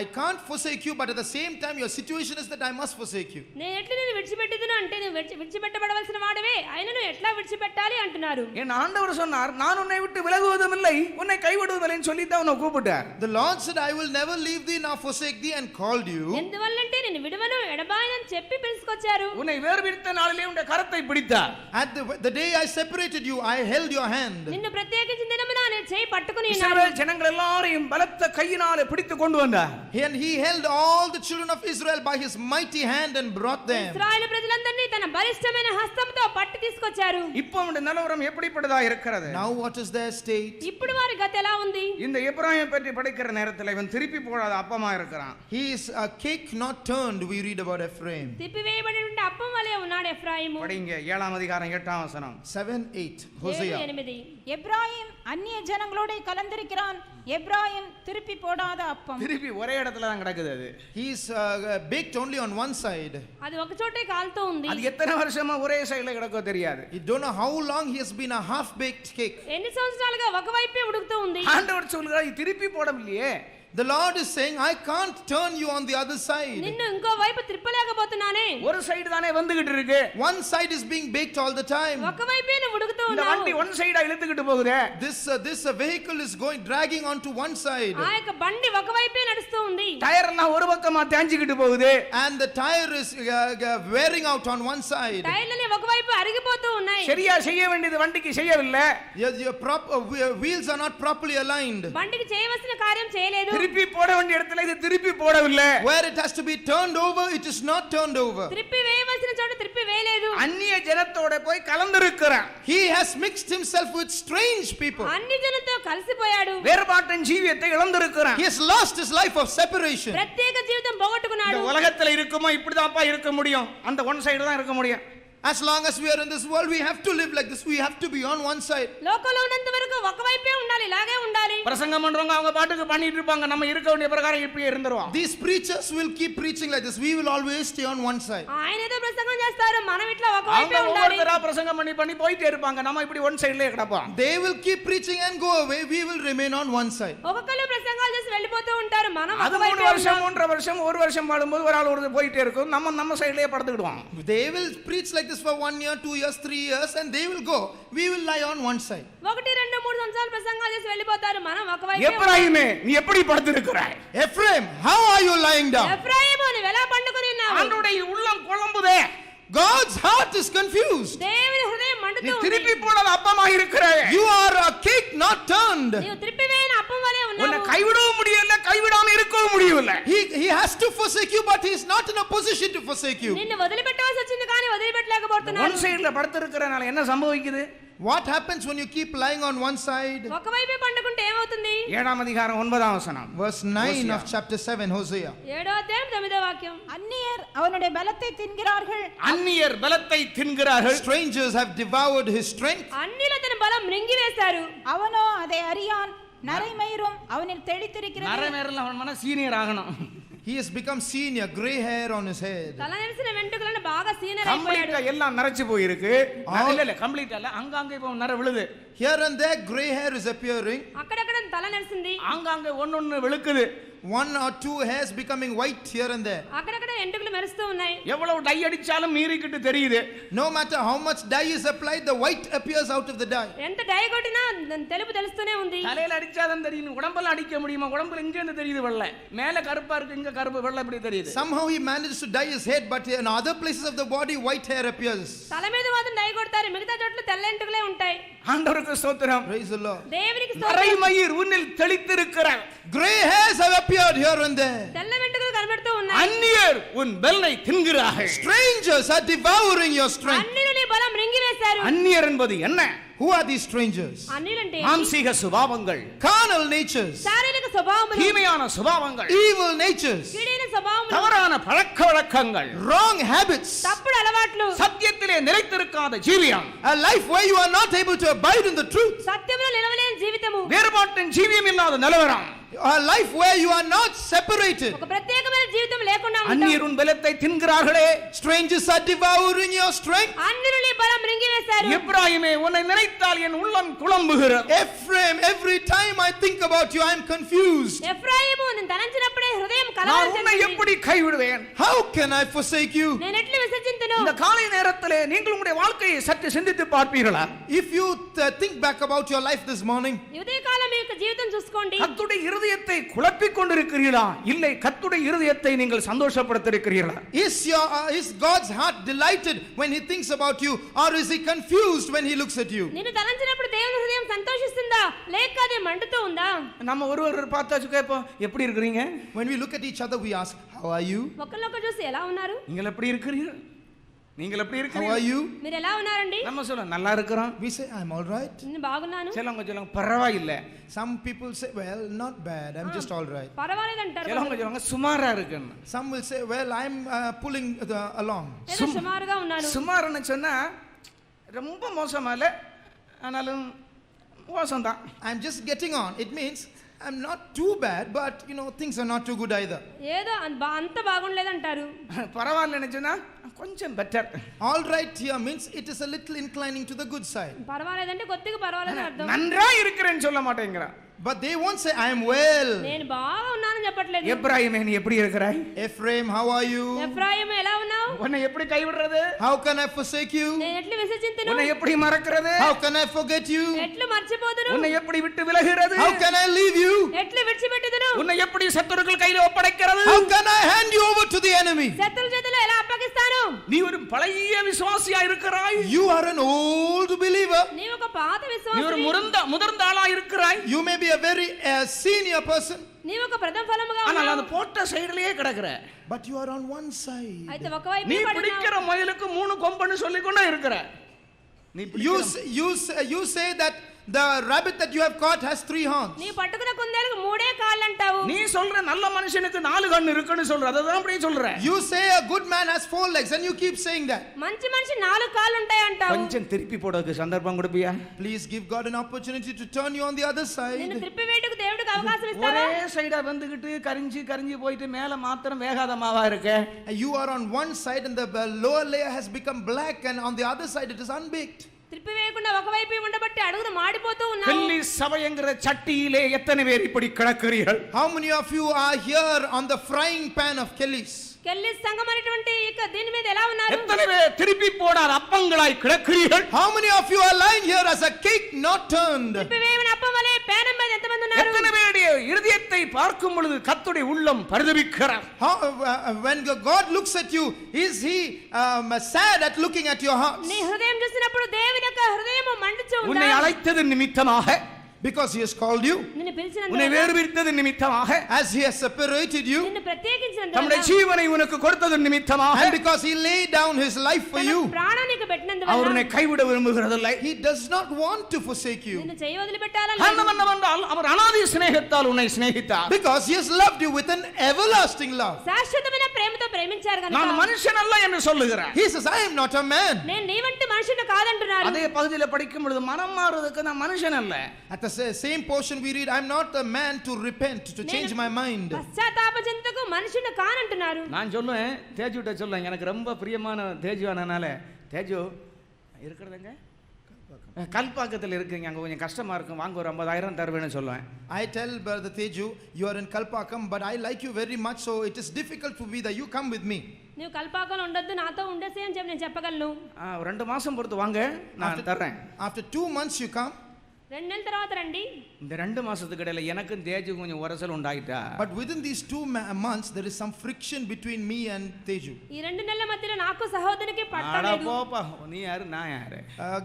I can't forsake you, but at the same time your situation is that I must forsake you. నేను ఎట్లు నేను విడిచిపెట్టుదును అంటే నువ్వు విడిచిపెట్టబడవలసిన వాడవే అయినా నువ్వు ఎట్లా విడిచిపెట్టాలి అంటున్నారు. என் ஆண்டவர் சொன்னார், நான் உன்னை விட்டு விலகுவதும் இல்லை, உன்னை கைவிடுவதில்லைன்னு சொல்லி தான் உன்னை கூப்பிட்டார். The Lord said, I will never leave thee nor forsake thee, and called you. ఎందువల్లంటే నేను విడవను ఎడబాయనని చెప్పి పిలుచుకొచ్చారు. உன்னை வேறுபிடித்த நாளிலே உன்னுடைய கரத்தை பிடித்தார். At the day I separated you, I held your hand. నిన్ను ప్రత్యేకించిన దినమున నేను చేయి పట్టుకుని ఉన్నాను. இஸ்ரவேல் ஜனங்கள் எல்லாரையும் பலத்த கையினாலே பிடித்து கொண்டு வந்தார். And he held all the children of Israel by his mighty hand and brought them. ఇశ్రాయేలు ప్రజలందరినీ తన బలిష్టమైన హస్తంతో పట్టి తీసుకొచ్చారు. இப்போ அவனுடைய நிலவரம் எப்படிப்பட்டதா இருக்கிறது? Now what is their state? ఇప్పుడు వారి గతి ఎలా ఉంది? இந்த எபிராயீமை பற்றி படிக்கிற நேரத்தில் இவன் திருப்பி போடாத அப்பமா இருக்கிறான். He is a cake not turned, we read about Ephraim. తిప్పివేయబడిన appam వలె ఉన్నాడు ఎఫ్రాయిము. படிங்க 7ஆம் அதிகாரம் 8ஆம் வசனம். 7:8 Hosea. 7:8. எப்ராயிம் அந்நிய ஜனங்களோட கலந்திருக்கிறான், எப்ராயிம் திருப்பி போடாத அப்பம். திருப்பி ஒரே இடத்துல தான் கிடக்குது அது. He is baked only on one side. అది ఒక చోటే కాలుతూ ఉంది. அது எத்தனை வருஷமா ஒரே சைடுல கிடக்கோ தெரியாது. You don't know how long he has been a half baked cake. ఎన్ని సంవత్సరాలుగా ఒకవైపే ఉడుకుతూ ఉంది. ஆண்டவர் சொல்கிறார், இது திருப்பி போடவில்லையே. The Lord is saying, I can't turn you on the other side. నిన్ను ఇంకో వైపు త్రిప్పలేకపోతున్నానే. ஒரு சைடு தானே வந்துகிட்டு இருக்கு. One side is being baked all the time. ఒకవైపే నువ్వు ఉడుకుతూ இந்த ఉన్నావు. வண்டி ஒன் சைடா இழுத்துக்கிட்டு போகுதே. This vehicle is dragging onto one side. ఆ యొక్క బండి ఒకవైపే నడుస్తూ ఉంది. டயர் எல்லாம் ஒரு பக்கமா தேஞ்சிக்கிட்டு போகுது. And the tire is wearing out on one side. టైర్లని ఒకవైపు అరిగిపోతూ ఉన్నాయి. சரியா செய்ய வேண்டியது வண்டிக்கு செய்யவில்லை. Your wheels are not properly aligned. బండికి చేయవలసిన కార్యం చేయలేదు. திருப்பி போட வேண்டிய இடத்துல இது திருப்பி போடவில்லை. Where it has to be turned over, it is not turned over. త్రిప్పి వేయవలసిన చోట త్రిప్పి వేయలేదు. அந்நிய ஜனத்தோட போய் கலந்திருக்கிறான். He has mixed himself with strange people. అన్ని జనంతో కలిసిపోయాడు. வேறுபாட்டின் ஜீவியத்தை இழந்திருக்கிறான். He has lost his life of separation. ప్రత్యేక జీవితం పోగొట్టుకున్నాడు. இந்த உலகத்துல இருக்குமோ இப்படிதான்ப்பா இருக்க முடியும், அந்த ஒன் சைடு தான் இருக்க முடியும். As long as we are in this world, we have to live like this. We have to be on one side. లోకంలో ఉన్నంత వరకు ఒకవైపే ఉండాలి, ఇలాగే ఉండాలి. பிரசங்கம் பண்றவங்க அவங்க பாட்டுக்கு பண்ணிட்டு இருப்பாங்க, நம்ம இருக்க வேண்டிய பிரகாரம் இப்படியே இருந்துருவோம். These preachers will keep preaching like this. We will always stay on one side. ఆయన ఏదో ప్రసంగం చేస్తారు, మనం ఇట్లా அவங்க ఒకవైపే ఉండాలి. ஒவ்வொருத்தரா பிரசங்கம் பண்ணி போயிட்டே இருப்பாங்க, நம்ம இப்படி ஒன் சைடுலயே கிடப்போம். They will keep preaching and go away. We will remain on one side. ఒక్కొక్కరు ప్రసంగాలు చేసి వెళ్ళిపోతూ ఉంటారు, మనం அது 3 ఒకవైపే வருஷம் ఉండాలి. 1.5 வருஷம் 1 வருஷம் வாழும்போது ஒரு ஆள் ஒரு போயிட்டே இருக்கும், நம்ம சைடுலயே படுத்துக்கிடுவோம். They will preach like this for 1 year, 2 years, 3 years, and they will go. We will lie on one side. 1, 2, 3 సంవత్సరాలు ప్రసంగాలు చేసి వెళ్ళిపోతారు, మనం ఒకవైపే ఉండాలి. எப்ராயிமே, நீ எப்படி படுத்திருக்கிறாய்? Ephraim, how are you lying down? ఎఫ్రాయిము నువ్వు ఎలా పండుకొని ఉన్నావు? ஆண்டவருடைய உள்ளம் குழம்புதே. God's heart is confused. దేవుని హృదయం நீ మండుతూ ఉంది. திருப்பி போடாத அப்பமா இருக்கிறாய். You are a cake not turned. నీవు త్రిప్పివేయని అప్పం వలె உன்னை ఉన్నావు. கைவிடவும் முடியல, கைவிடாம இருக்கவும் முடியல. He has to forsake you, but he is not in a position to forsake you. నిన్ను వదిలిపెట్టవలసి వచ్చింది కానీ వదిలిపెట్టలేకపోతున్నాడు. ஒன் சைடுல படுத்திருக்கிறனால என்ன சம்பவிக்குது? What happens when you keep lying on one side? ఒకవైపే పండుకుంటే ఏమవుతుంది? 7వ అధికారం 9వ వచనం. Verse 9 of chapter 7, Hosea. 7వ అధ్యాయం 9వ వాక్యం. அந்நியர் அவனுடைய பலத்தை தின்கிறார்கள். అన్నియర్ బలத்தை తిన్கிறார்கள். Strangers have devoured his strength. అన్నిలు అతని బలం మింగివేశారు. அவனோ அதை அறியான். நரைமயிரும் அவனில் தெளித்திருக்கிறது. నరమేరల మన senior ఆగணும். He has become senior, gray hair on his head. తల నెరిసిన వెంట్రుకలను బాగా సీనియర్ అయిపోయాడు. கம்ப்ளீட்டா எல்லாம் நரைச்சு போயிருக்கு. இல்ல கம்ப்ளீட்டா இல்ல, அங்கங்க இப்ப நர விழுது. Here and there gray hair is appearing. అక్కడక్కడ తల నెరిసింది. அங்கங்க ஒண்ணொண்ணு வெளுக்குது. One or two hairs becoming white here and there. అక్కడక్కడ ఎంట్రుకలు మెరుస్తూ ఉన్నాయి. எவ்வளவு டை அடிச்சாலும் மீறிக்கிட்டு தெரியுது. No matter how much dye is applied, the white appears out of the dye. ఎంత డై కొట్టినా తెలుపు తెలుస్తూనే ఉంది. தலையில அடிச்சாதான் தெரியும். உடம்பெல்லாம் அடிக்க முடியுமா? உடம்புல இங்க இருந்து தெரியுது வெள்ளை. மேல கருப்பா இருக்கு, இங்க கருப்பு வெள்ளை இப்படி தெரியுது. Somehow he managed to dye his head, but in other places of the body white hair appears. తల మీద మాత్రం డై కొడతారు, మిగతా చోట్ల తెల్ల ఎంట్రుకలే ఉంటాయి. ஆண்டவருக்கு ஸ்தோத்திரம். Praise the Lord. దేవునికి நரைமயிர் உன்னில் தெளித்திருக்கிறார். Gray hairs have appeared here and there. తెల్ల వెంట్రుకలు కనబడుతూ ఉన్నాయి. அந்நியர் உன் பெல்லை தின்கிறார்கள். Strangers are devouring your strength. అన్నిలు నీ బలం మింగివేశారు. அந்நியர் என்பது என்ன? Who are these strangers? అన్నిలంటే மாம்சீக சுபாவங்கள், Carnal natures, శారీరక స్వభావములు, தீமையான சுபாவங்கள், evil natures, కీడైన స్వభావములు, தவறான பழக்கவழக்கங்கள், wrong habits, తప్పుడు అలవాట్లు, சத்தியத்திலே நிலைத்திருக்காத ஜீவியம், a life where you are not able to abide in the truth, సత్యములో నిలవలేని జీవితము, வேறுபாட்டின் ஜீவியம் இல்லாத நிலவரம், a life where you are not separated. ఒక ప్రత్యేకమైన జీవితం లేకుండా ఉంటాం. அந்நியர் உன் பலத்தை தின்கிறார்களே. Strangers are devouring your strength. అన్నిలు నీ బలం మింగివేశారు. எப்ராயிமே, உன்னை நினைத்தால் என் உள்ளம் குழம்புகிறது. Ephraim, every time I think about you, I am confused. ఎఫ్రాయిము నేను తలంచినప్పుడే హృదయం நான் కలవరం உன்னை చెందుతుంది. எப்படி கைவிடுவேன்? How can I forsake you? నేను ఎట్లా విసర్జింతును? இந்த காலை நேரத்திலே நீங்கள் உங்களுடைய வாழ்க்கையை சற்று சிந்தித்து பார்ப்பீர்களா? If you think back about your life this morning, ఉదయ కాలం మీ యొక్క జీవితం చూసుకోండి. கர்த்தருடைய இருதயத்தை குழப்பிக் கொண்டிருக்கிறீர்களா? இல்லை கர்த்தருடைய இருதயத்தை நீங்கள் சந்தோஷப்படுத்தியிருக்கிறீர்களா? is God's heart delighted when he thinks about you, or is he confused when he looks at you? నిన్ను తలంచినప్పుడు దేవుని హృదయం సంతోషిస్తుందా లేక అది మండుతూ ఉందా? நம்ம ஒருவர் பார்த்தாச்சு கேட்போம், எப்படி இருக்கிறீங்க? When we look at each other, we ask, how are you? ఒకళ్ళొకరు చూసి ఎలా ఉన్నారు? நீங்கள் எப்படி இருக்கிறீர்கள்? நீங்கள் எப்படி How are இருக்கிறீர்கள்? you? మీరు ఎలా ఉన్నారండి? நம்ம சொல்ல நல்லா இருக்கிறோம். We say, I'm all right. నేను బాగున్నాను. சொல்லுங்க பரவாயில்லை. Some people say, well, not bad, I'm just all right. పర్వాలేదంటారు. சொல்லுங்க சுமாரா இருக்குன்னு. Some will say, well, I'm pulling along. ఏదో సుమారుగా ఉన్నాను. சுமார்னு சொன்னா ரொம்ப மோசமா இல்ல, ஆனாலும் மோசம்தான். I'm just getting on. It means I'm not too bad, but things are not too good either. ఏదో అంత బాగుండలేదంటారు. பரவாயில்லைன்னு சொன்னா கொஞ்சம் better. All right here means it is a little inclining to the good side. పర్వాలేదంటే కొద్దిగా పర్వాలేదని అర్థం. நன்றா இருக்கிறேன்னு சொல்ல மாட்டேங்கிறா. But they won't say, I am well. నేను బాగా ఉన్నానని చెప్పట్లేదు. எப்ராயிமே, நீ எப்படி இருக்கிறாய்? Ephraim, how are you? ఎఫ్రాయిము ఎలా ఉన్నావు? உன்னை எப்படி கைவிடுறது? How can I forsake you? నేను ఎట్లా విసర్జింతును? உன்னை எப்படி మరக்கிறது? How can I forget you? ఎట్లా మర్చిపోదును? உன்னை எப்படி விட்டு விலகிறது? How can I leave you? ఎట్లా విడిచిపెట్టుదును? உன்னை எப்படி சத்துருக்கள் கையில ஒப்படைக்கிறது? How can I hand you over to the enemy? శత్రుల చేతిలో ఎలా అప్పగిస్తాను? நீ ஒரு பழைய விசுவாசியா இருக்கிறாய். You are an old believer. నీవు ఒక పాత நீ ஒரு విశ్వాసివి. முதிர்ந்த ஆளா இருக்கிறாய். You may be a very senior person, నీవు ఒక ప్రథమ ఫలముగా ஆனால் ఉన్నావు. அந்த போட்ட சைடுலயே கிடக்குற. but you are on one side. అయితే ఒకవైపు நீ పడినావు. பிடிக்கிற முயலுக்கு 3 கொம்புன்னு சொல்லிக்கொண்டே இருக்கிற. நீ You say that the rabbit that you have caught has 3 horns. నీ పట్టుకున్న కుందేలుకు 3 కాళ్ళు అంటావు. நீ சொல்ற நல்ல மனுஷனுக்கு 4 கண்ணு இருக்குன்னு சொல்ற. அததான் அப்படியே சொல்ற. You say a good man has 4 legs and you keep saying that. మంచి మనిషి 4 కాళ్ళు ఉంటాయి అంటావు. கொஞ்சம் திருப்பி போடுறதுக்கு சந்தர்ப்பம் கொடுப்பியா? Please give God an opportunity to turn you on the other నిన్ను side. త్రిప్పి వేటుకు దేవుడికి అవకాశం ఇస్తావా? ஒரே சைடா வந்துகிட்டு கரிஞ்சி போயிட்டு மேல மாத்திரம் வேகாத மாவா இருக்கு. You are on one side and the lower layer has become black, and on the other side it is unbaked. త్రిప్పి వేయకుండా ఒకవైపు ఉండబట్టి అడుగున మాడిపోతూ ఉన్నావు. கல்லி சபைங்கிற சட்டியிலே எத்தனை பேர் இப்படி கிடக்கிறீர்கள்? How many of you are here on the frying pan of Kelly's? కెల్లి సంఘం అనేటువంటి ఇక దీని మీద ఎలా ఉన్నారు? எத்தனை பேர் திருப்பி போடாத அப்பங்களாய் கிடக்கிறீர்கள்? How many of you are lying here as a cake not turned? త్రిప్పి వేయని అప్పం వలె పేనం మీద ఎంతమంది ఉన్నారు? எத்தனை பேருடைய இருதயத்தை பார்க்கும் பொழுது கர்த்தருடைய உள்ளம் பரிதபிக்கிறார். When God looks at you, is he sad at looking at your heart? నీ హృదయం చూసినప్పుడు దేవుని యొక్క హృదయము మండుచు உன்னை ఉందా? அழைத்தது நிமித்தமாக, Because he has called you, నిన్ను உன்னை పిలిచినందువల్ల, வேறுபிரித்தது நிமித்தமாக, as he has separated you, నిన్ను ప్రత్యేకించినందువల్ల, தம்முடைய ஜீவனை உனக்கு கொடுத்தது நிமித்தமாக, and because he laid down his life for తన you. ప్రాణానికి పెట్టినందువల్ల அவருனை கைவிட விரும்புகிறதில்லை. He does not want to forsake you. నిన్ను చేయి వదిలిపెట్టాలని காரணம் என்னவென்றால் அவர் அனாதி சிநேகத்தால் உன்னை சிநேகித்தார். Because he has loved you with an everlasting love. శాశ్వతమైన ప్రేమతో ప్రేమించారు நான் కనుక மனுஷன் அல்ல என்று சொல்லுகிறார். He says, I am not a man. నేను నీ వంటి మనుషుని కాదంటున్నారు. அதே பகுதியில் படிக்கும் பொழுது மனம் மாறுவதற்கு நான் மனுஷன் அல்ல. At the same portion we read, I am not a man to repent, to change my mind. పశ్చాత్తాప చెందుటకు మనుషుని కానంటున్నారు. நான் சொல்லுவேன், தேஜுட்ட சொல்லுவேன், எனக்கு ரொம்ப பிரியமான தேஜு ஆனனால, தேஜு இருக்கிறதுங்க கல்பாக்கத்தில் இருக்குங்க, அங்கே கொஞ்சம் கஷ்டமா இருக்கும், வாங்க ஒரு 50,000 தருவேன்னு சொல்லுவேன். I tell Brother Teju, you are in Kalpakam, but I like you very much, so it is difficult for me that you come with me. నువ్వు కల్పాకలో ఉండొద్దు, నాతో ఉండేసే అని చెప్పి నేను చెప్పగలను. 2 மாசம் பொறுத்து வாங்க, நான் தர்றேன். After 2 months you come. 2 నెలల తర్వాత రండి. இந்த 2 மாசத்துக்கு இடையில எனக்கும் தேஜு கொஞ்சம் உரசல் உண்டாயிட்டா. But within these 2 months there is some friction between me and Teju. ఈ 2 నెలల మధ్యలో నాకు సహోదరునికి పట్టలేదు. போப்பா, நீ யாரு நான் யாரு?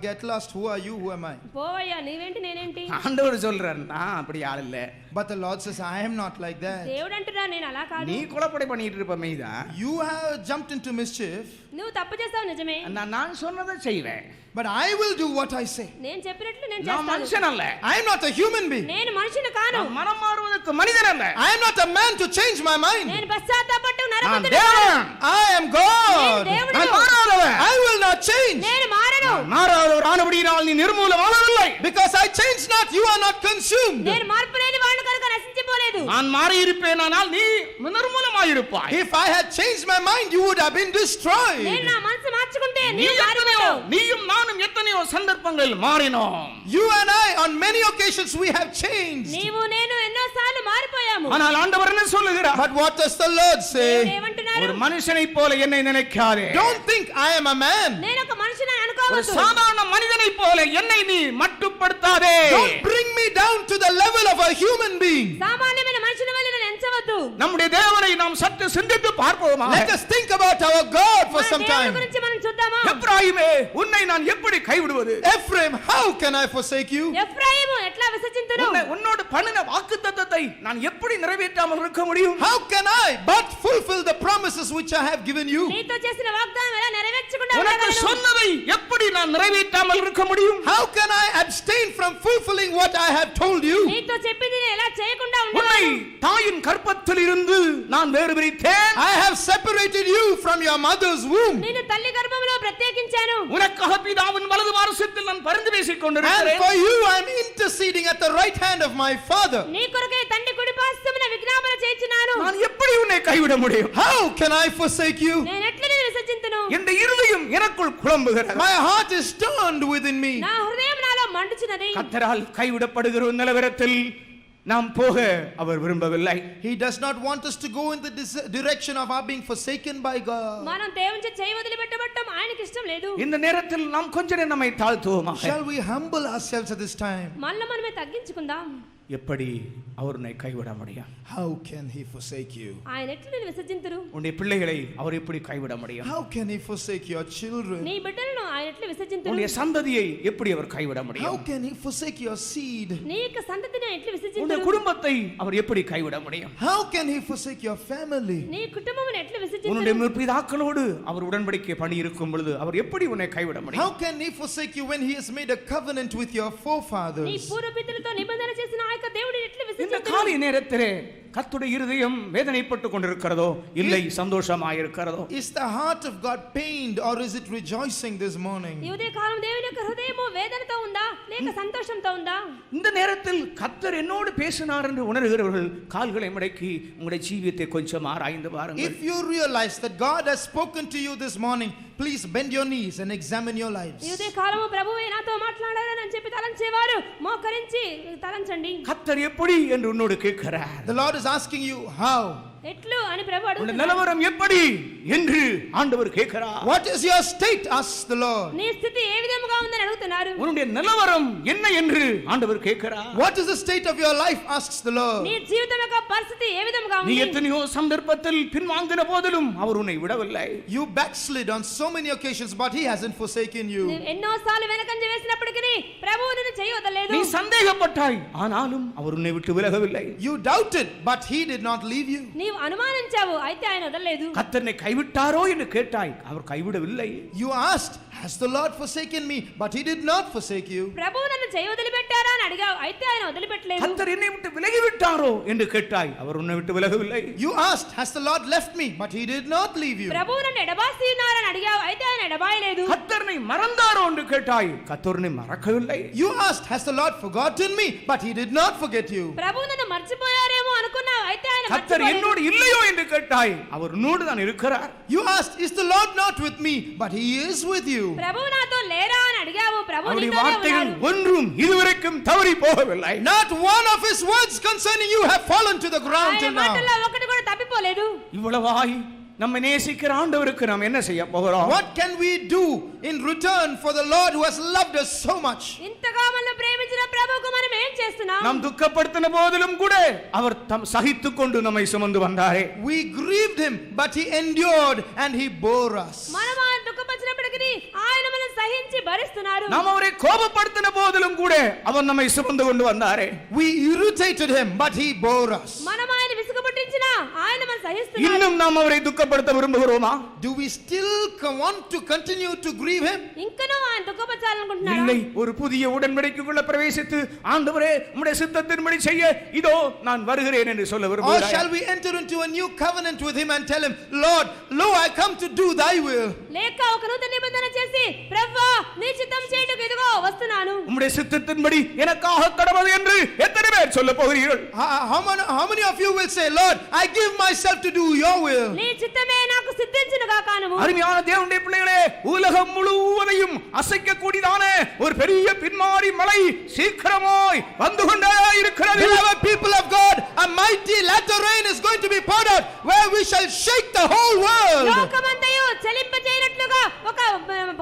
Get lost, who are you, who am I? పోవయ్యా, నీవేంటి నేనేంటి? ஆண்டவர் சொல்றார், நான் அப்படி ஆள் இல்ல. But the Lord says, I am not like that. దేవుడు అంటున్నా, నేను అలా కాదు. நீ குழப்படி பண்ணிட்டு இருப்ப மீதா. You have jumped into mischief. నువ్వు తప్పు చేస్తావు నిజమే. நான் சொன்னதை செய்வேன். But I will do what I say. నేను చెప్పినట్లు నేను நான் చేస్తాను. மனுஷன் அல்ல. I am not a human being. నేను మనిషిని కాను. மனம் மாறுவதற்கு மனிதன் அல்ல. I am not a man to change my mind. నేను పశ్చాత్తాపపట్టు நான் నరపుత్రుడు. தேவன். I am God. నేను దేవుడు. நான் மாறாதவன். I will not change. నేను మారను. மாறாதவர் ஆனபடியினால் நீ நிர்மூலமானதில்லை. Because I change not, you are not consumed. నేను మార్పు లేని వాడిని కనుక నశించిపోలేదు. நான் மாறி இருப்பேனானால் நீ நிர்மூலமாயிருப்பாய். If I had changed my mind, you would have been destroyed. నేను నా మనసు మార్చుకుంటే నీవు మారిపోతావు. நீயும் நானும் எத்தனையோ சந்தர்ப்பங்களில் மாறினோம். You and I, on many occasions, we have changed. నీవు నేను ఎన్నోసార్లు మారిపోయాము. ஆனால் ஆண்டவர் என்ன சொல்லுகிறார்? But what does the Lord say? ఏమంటున్నారు? ஒரு மனுஷனைப் போல என்னை நினைக்காதே. Don't think I am a man. నేను ఒక మనిషిని ஒரு అనుకోవద్దు. சாதாரண மனிதனைப் போல என்னை நீ மட்டுப்படுத்தாதே. Don't bring me down to the level of a human being. సామాన్యమైన మనిషిని వలె నేను ఎంచవద్దు. நம்முடைய தேவனை நாம் சற்று சிந்தித்து பார்ப்போமா? Let us think about our God for మన some దేవుని time. గురించి మనం చూద్దామా? எப்ராயிமே, உன்னை நான் எப்படி கைவிடுவது? Ephraim, how can I forsake you? ఎఫ్రాయిము ఎట్లా విసర్జింతును? உன்னோடு பண்ணின வாக்குத்தத்தத்தை நான் எப்படி நிறைவேற்றாமல் இருக்க முடியும்? How can I but fulfill the promises which I have given you? నీతో చేసిన వాగ్దానం ఎలా నెరవేర్చకుండా உனக்கு ఉండగలను? சொன்னதை எப்படி நான் நிறைவேற்றாமல் இருக்க முடியும்? How can I abstain from fulfilling what I have told you? నీతో చెప్పింది నేను ఎలా చేయకుండా உன்னை ఉండగలను? தாயின் கற்பத்தில் இருந்து நான் வேறு பிரித்தேன். I have separated you from your mother's womb. నిన్ను తల్లి గర్భంలో ప్రత్యేకించాను. உனக்காக பிதாவின் வலது வாரசத்தில் நான் பரிந்து பேசிக் And கொண்டிருக்கிறேன். for you I am interceding at the right hand of my Father. నీ కొరకే తండ్రి కుడి పార్శ్వమున విజ్ఞాపన చేయించున్నాను. நான் எப்படி உன்னை கைவிட முடியும்? How can I forsake you? నేను ఎట్లా నిన్ను విసర్జింతును? என் இருதயம் எனக்குள் குழம்புகிறது. My heart is turned within me. నా హృదయం నాలో మండుచున్నది. கர்த்தரால் கைவிடப்படுகிற ஒரு நிலவரத்தில் நாம் போக அவர் விரும்பவில்லை. He does not want us to go in the direction of our being forsaken by God. మనం దేవుని చేయి వదిలిపెట్టబడటం ఆయనకి ఇష్టం లేదు. இந்த நேரத்தில் நாம் கொஞ்ச நேரம் நம்மை தாழ்த்துவோமாக. Shall we humble ourselves at this time? మళ్ళీ మనమే తగ్గించుకుందాం. எப்படி அவர் உன்னை கைவிட முடியும்? How can he forsake you? ఆయన ఎట్లా నిన్ను విసర్జింతురు? உன்னுடைய பிள்ளைகளை அவர் எப்படி கைவிட முடியும்? How can he forsake your children? నీ బిడ్డలను ఆయన ఎట్లా విసర్జింతురు? உன்னுடைய சந்ததியை எப்படி அவர் கைவிட How முடியும்? can he forsake your seed? నీ యొక్క సంతతిని ఎట్లా உன்னுடைய విసర్జింతురు? குடும்பத்தை அவர் எப்படி கைவிட முடியும்? How can he forsake your family? నీ కుటుంబమును ఎట్లా உன்னுடைய విసర్జింతురు? முற்பிதாக்களோடு அவர் உடன்படிக்கை பண்ணி இருக்கும் பொழுது அவர் எப்படி உன்னை கைவிட How முடியும்? can he forsake you when he has made a covenant with your నీ forefathers? పూర్వపితరులతో నిబంధన చేసిన ఆ యొక్క దేవుడిని ఎట్లా இந்த విసర్జింతురు? காலை நேரத்திலே கர்த்தருடைய இருதயம் வேதனைப்பட்டு கொண்டிருக்கிறதோ இல்லை சந்தோஷமாயிருக்கிறதோ? Is the heart of God pained or is it rejoicing this morning? ఈ ఉదయ కాలం దేవుని యొక్క హృదయము వేదనతో ఉందా లేక సంతోషంతో ఉందా? இந்த நேரத்தில் கர்த்தர் என்னோடு பேசினார் என்று உணர்கிறவர்கள் கால்களை மடக்கி உங்களுடைய ஜீவியத்தை கொஞ்சம் ஆராய்ந்து பாருங்கள். If you realize that God has spoken to you this morning, please bend your knees and examine your lives. ఈ ఉదయ కాలము ప్రభువే నాతో మాట్లాడారని అని చెప్పి తలంచేవారు మోకరించి తలంచండి. கர்த்தர் எப்படி என்று உன்னோடு கேட்கிறார். The Lord is asking you, how? ఎట్లు అని ప్రభు உன் అడుగుతున్నాడు. நிலவரம் எப்படி என்று ஆண்டவர் கேட்கிறார். What is your state? asks the Lord. నీ స్థితి ఏ విధముగా ఉందని అడుగుతున్నారు. உன்னுடைய நிலவரம் என்ன என்று ஆண்டவர் கேட்கிறார். What is the state of your life? asks the Lord. నీ జీవితం యొక్క పరిస్థితి ఏ విధముగా நீ ఉంది? எத்தனையோ சந்தர்ப்பத்தில் பின்வாங்கின போதிலும் அவர் உன்னை விடவில்லை. You backslid on so many occasions, but he hasn't forsaken you. నువ్వు ఎన్నోసార్లు వెనకంజ వేసినప్పటికీ ప్రభువు నిన్ను చేయవదలేదు. நீ சந்தேகப்பட்டாய், ஆனாலும் அவர் உன்னை விட்டு விலகவில்லை. You doubted, but he did not leave you. నీవు అనుమానించావు అయితే ఆయన వదలలేదు. கர்த்தரை கைவிட்டாரோ என்று கேட்டாய், அவர் கைவிடவில்லை. You asked, has the Lord forsaken me? But he did not forsake you. ప్రభువు నన్ను చేయి వదిలిపెట్టారా అని అడిగావు అయితే ఆయన వదిలిపెట్టలేదు. கர்த்தர் என்னை விட்டு விலகி விட்டாரோ என்று கேட்டாய், அவர் உன்னை விட்டு விலகவில்லை. You asked, has the Lord left me? But he did not leave you. ప్రభువు నన్ను ఎడబాసి ఉన్నారా అని అడిగావు అయితే ఆయన ఎడబాయలేదు. கர்த்தரை மறந்தாரோ என்று கேட்டாய், கர்த்தரை மறக்கவில்லை. You asked, has the Lord forgotten me? But he did not forget you. ప్రభువు నన్ను మర్చిపోయారేమో అనుకున్నావు అయితే ఆయన கர்த்தர் என்னோடு இல்லையோ என்று கேட்டாய், அவர் உன்னோடு தான் இருக்கிறார். You asked, is the Lord not with me? But he is with you. ప్రభువు నాతో లేరా అని అడిగావు ప్రభువు அவருடைய నీతోనే வார்த்தைகள் ఉన్నాడు. ஒன்றும் இதுவரைக்கும் தவறி போகவில்லை. Not one of his words concerning you have fallen to the ground ఆయన till now. మాటల్లో ఒకటి కూడా తప్పిపోలేదు. இவ்வளவாய் நம்மை நேசிக்கிற ஆண்டவருக்கு நாம் என்ன செய்ய போகிறோம்? What can we do in return for the Lord who has loved us so much? ఇంతగా మనల్ని ప్రేమించిన ప్రభువుకు మనం ఏం చేస్తున్నాం? நாம் துக்கப்படுத்தின போதிலும் கூட அவர் தம் சகித்துக்கொண்டு நம்மை சுமந்து வந்தாரே. We grieved him, but he endured and he bore us. మనం ఆయన దుఃఖపరిచినప్పటికీ ఆయన మనల్ని సహించి భరిస్తున్నారు. நாம் அவரை கோபப்படுத்தின போதிலும் கூட அவர் நம்மை சுமந்து கொண்டு வந்தாரே. We irritated him, but he bore us. మనం ఆయన విసుగుపుట్టించినా ఆయన మనల్ని సహిస్తున్నారు. இன்னும் நாம் அவரை துக்கப்படுத்த விரும்புகிறோமா? Do we still want to continue to grieve him? ఇంకనూ ఆయన దుఃఖపరచాలనుకుంటున్నారా? இல்லை, ஒரு புதிய உடன்படிக்கைக்குள்ள பிரவேசித்து ஆண்டவரே உம்முடைய சித்தத்தின்படி செய்ய இதோ நான் வருகிறேன் என்று சொல்ல Or விரும்புகிறாய். shall we enter into a new covenant with him and tell him, Lord, lo, I come to do thy will? లేక ఒక నూతన నిబంధన చేసి ప్రభువా నీ చిత్తం చేయుటకు ఇదిగో వస్తున్నాను. உம்முடைய சித்தத்தின்படி எனக்காக கடவுள் என்று எத்தனை பேர் சொல்ல போகிறீர்கள்? How many of you will say, Lord, I give myself to do your will? నీ చిత్తమే నాకు సిద్ధించును గాక అనుము. அருமையான தேவனுடைய பிள்ளைகளே, உலகம் முழுவதையும் அசைக்கக்கூடியதான ஒரு பெரிய பின்மாரி மலை சீக்கிரமாய் வந்து கொண்டே இருக்கிறது. Beloved people of God, a mighty latter rain is going to be poured out where we shall shake the whole world. లోకమంతయు చలింపజేయనట్లుగా ఒక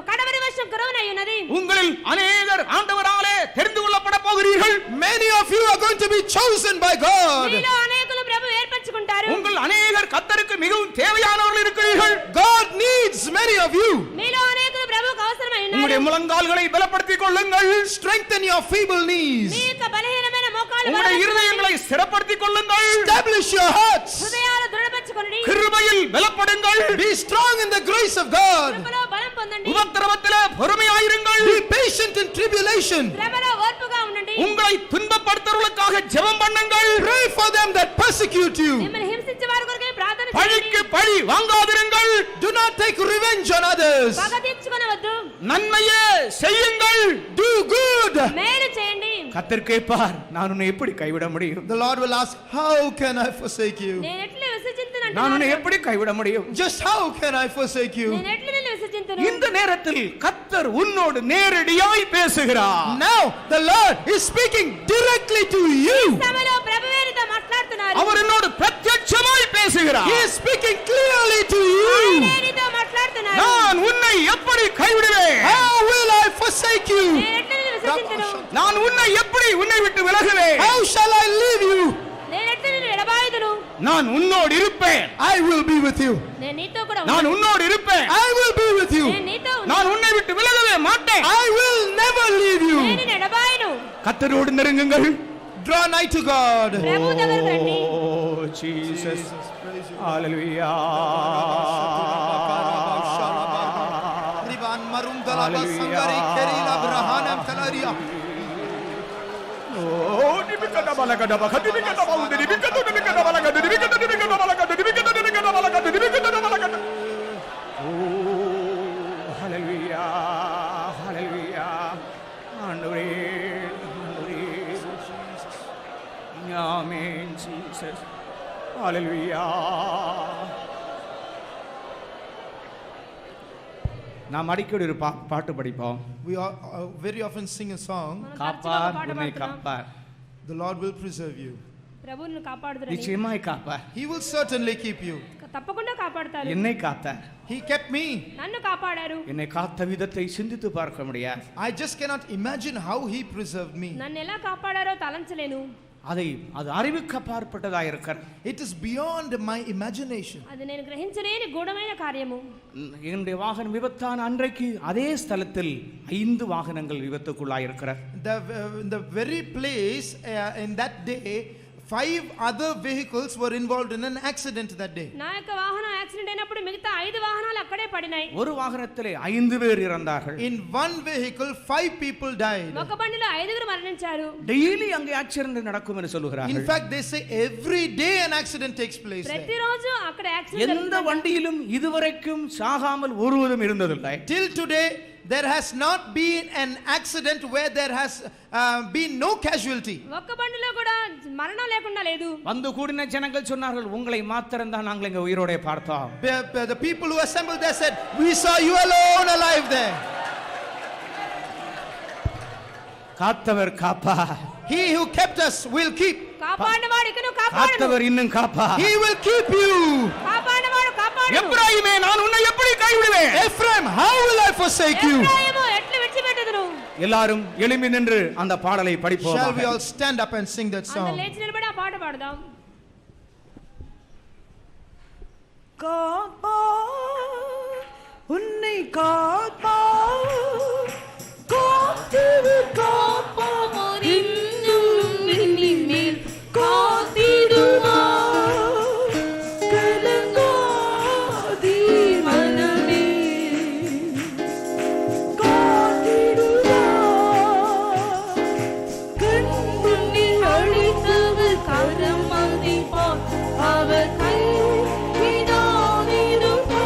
కడవరి వర్షం కురవనయ్యున్నది. உங்களில் அநேகர் ஆண்டவராலே தெரிந்து கொள்ளப்பட போகிறீர்கள். Many of you are going to be chosen by God. మీలో అనేకులు ప్రభు ఏర్పరచుకుంటారు. உங்கள் அநேகர் கர்த்தருக்கு மிகவும் தேவையானவர்கள் இருக்கிறீர்கள். God needs many of you. మీలో అనేకులు ప్రభువుకు అవసరమై உங்களுடைய ఉన్నారు. முழங்கால்களை பலப்படுத்திக் கொள்ளுங்கள். Strengthen your feeble knees. మీ యొక్క బలహీనమైన మోకాలు உங்களுடைய இருதயங்களை ஸ்திரப்படுத்திக் கொள்ளுங்கள். Establish your hearts. హృదయాలు దృఢపరచుకోండి. கிருபையில் பலப்படுங்கள். Be strong in the grace of God. కృపలో బలం పొందండి. உபத்திரவத்திலே பொறுமையாயிருங்கள். Be patient in tribulation. శ్రమలో ఓర్పుగా ఉండండి. உங்களை துன்பப்படுத்துவதற்காக ஜெபம் பண்ணுங்கள். Pray for them that persecute you. మిమ్మల్ని హింసించే వారి కొరకై ప్రార్థన பழிக்கு చేయండి. பழி வாங்காதிருங்கள். Do not take revenge on others. పగ తీర్చుకొనవద్దు. நன்மையே செய்யுங்கள். Do good. మేలు చేయండి. கர்த்தர் கேட்பார், நான் உன்னை எப்படி கைவிட முடியும்? The Lord will ask, how can I forsake you? నేను ఎట్లా విసర్జింతును நான் உன்னை అంటున్నాడు. எப்படி கைவிட முடியும்? Just how can I forsake you? నేను ఎట్లా నిన్ను విసర్జింతును. இந்த நேரத்தில் கர்த்தர் உன்னோடு நேரடியாய் பேசுகிறார். Now the Lord is speaking directly to you. సమలో ప్రభువే నీతో మాట్లాడుతున్నారు. அவர் என்னோடு பிரத்யட்சமாய் பேசுகிறார். He is speaking clearly to ఆయనే you. నీతో మాట్లాడుతున్నారు. நான் உன்னை எப்படி கைவிடுவேன்? How will I forsake you? నేను ఎట్లా నిన్ను విసర్జింతును. நான் உன்னை எப்படி உன்னை விட்டு விலகுவேன்? How shall I leave you? నేను ఎట్లా నిన్ను ఎడబాయుదును. நான் உன்னோடு இருப்பேன். I will be with you. నేను నీతో కూడా நான் ఉంటాను. உன்னோடு இருப்பேன். I will be with you. నేను నీతో ఉంటాను. நான் உன்னை விட்டு விலகவே மாட்டேன். I will never leave నేను you. నిన్ను ఎడబాయను. கர்த்தரோடு நெருங்குங்கள். Draw nigh to God. ప్రభు దగ్గరకు రండి. Oh Jesus. Hallelujah. Riban marum dalaba sangari kerila brahanam talaria. Oh, dibikata balagada bakati dibikata baude dibikata dibikata balagada dibikata dibikata balagada dibikata dibikata balagada dibikata balagada. Oh, hallelujah. Hallelujah. Andore. Amen Jesus. Hallelujah. நாம் அடிக்கடி ஒரு பாட்டு படிப்போம். We very often sing a song. காப்பார் உன்னை காப்பார். The Lord will preserve you. ప్రభు నిన్ను కాపాడుదురని. நிச்சயமாய் காப்பார். He will certainly keep you. తప్పకుండా కాపాడతారు. என்னை காத்தார். He kept me. నన్ను కాపాడారు. என்னை காத்த விதத்தை சிந்தித்து பார்க்க முடியாது. I just cannot imagine how he preserved me. నన్ను ఎలా కాపాడారో తలంచలేను. அது அறிவுக்கு அப்பாற்பட்டதாக இருக்கிறது. It is beyond my imagination. అది నేను గ్రహించలేని గూఢమైన కార్యము. என்னுடைய வாகனம் விபத்தான அன்றைக்கு அதே ஸ்தலத்தில் 5 வாகனங்கள் விபத்துக்குள்ளாய் இருக்கிறது. The very place in that day 5 other vehicles were involved in an accident that day. నా యొక్క వాహనం యాక్సిడెంట్ అయినప్పుడు మిగతా 5 వాహనాలు అక్కడే పడినాయి. ஒரு வாகனத்திலே 5 பேர் இறந்தார்கள். In one vehicle 5 people died. ఒక బండిలో 5గురు మరణించారు. டெய்லி அங்கே ஆக்சிடென்ட் நடக்கும் என்று சொல்கிறார்கள். In fact they say every day an accident takes place there. ప్రతిరోజు అక్కడ యాక్సిడెంట్ எந்த வண்டியிலும் இதுவரைக்கும் சாகாமல் ஒருவரும் இருந்ததில்லை. Till today there has not been an accident where there has been no casualty. ఒక్క బండిలో కూడా మరణం లేకుండా లేదు. வந்து கூடின ஜனங்கள் சொன்னார்கள், உங்களை மாத்திரம் தான் நாங்கள் இங்கே உயிரோடே பார்த்தோம். The people who assembled there said, we saw you alone alive there. காத்தவர் Kapa. He who kept us will keep. కాపాడవాడు ఇకను కాపాడును. காத்தவர் இன்னும் காப்பா. He will keep you. కాపాడవాడు కాపాడును. எப்ராயிமே, நான் உன்னை எப்படி கைவிடுவேன்? Ephraim, how will I forsake you? ఎఫ్రాయిము ఎట్లు విడిచిపెట్టుదును? எல்லாரும் எழும்பி நின்று அந்த பாடலை படிப்போம். Shall we all stand up and sing that అందరూ song? లేచి నిలబడి ఆ పాట పాడదాం. காப்பா உன்னை காப்பா காத்திரு காப்பா இன்னும் இனிமேல் காத்திடுவார் கலங்காதீ மனமே காத்திடுவார் கண்முன்னில் அழித்தவர் கரம் மதிப்பார் அவர் கை காத்திடுவார்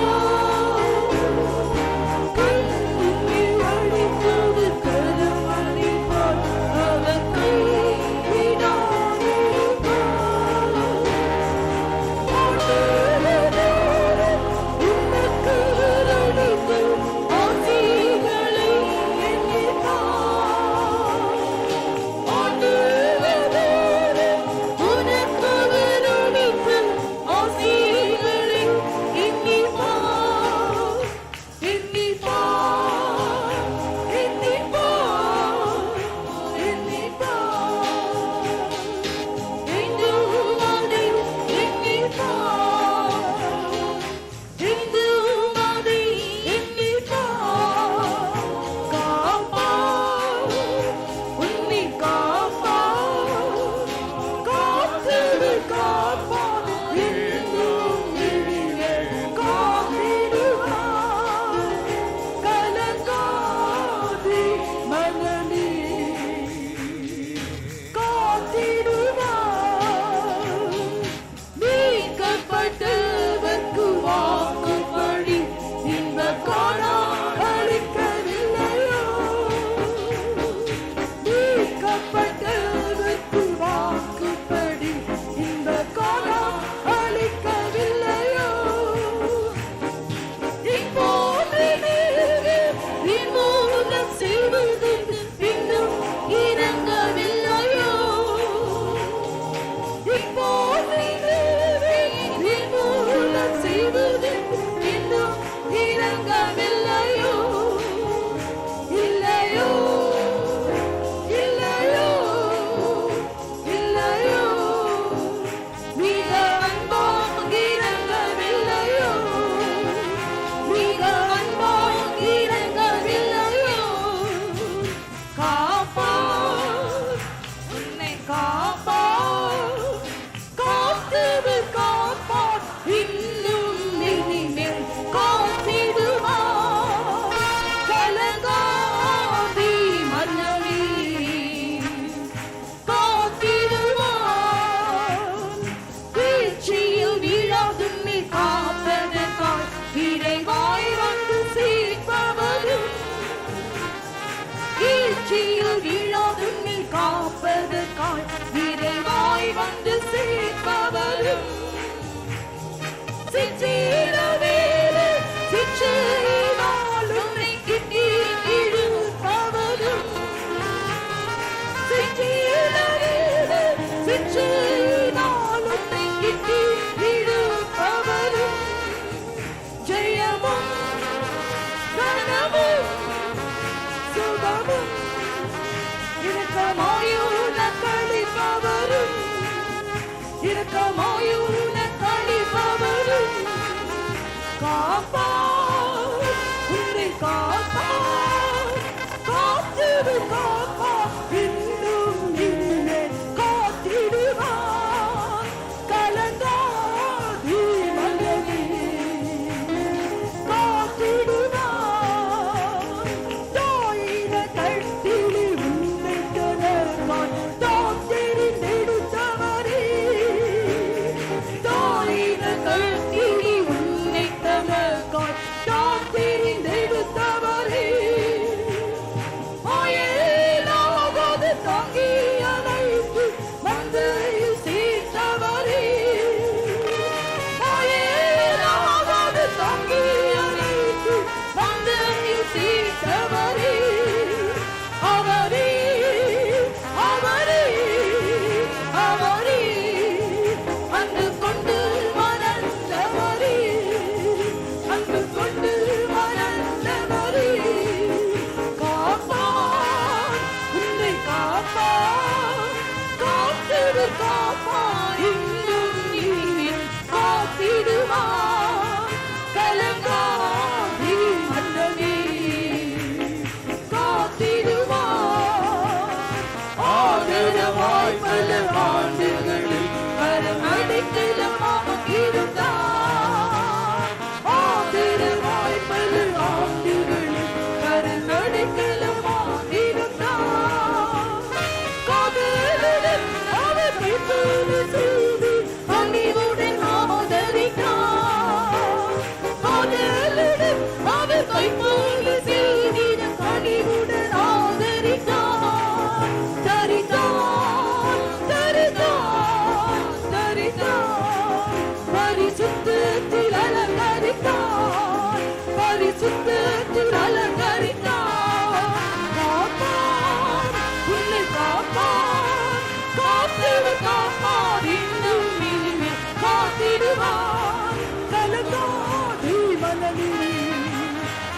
பரிசுத்தத்தில் அலங்கரித்தார். காப்பார், உன்னை காப்பார், காத்திடு காப்பார், இன்னும் இனிமேல் காத்திடுவார். கலங்காதே மனமே,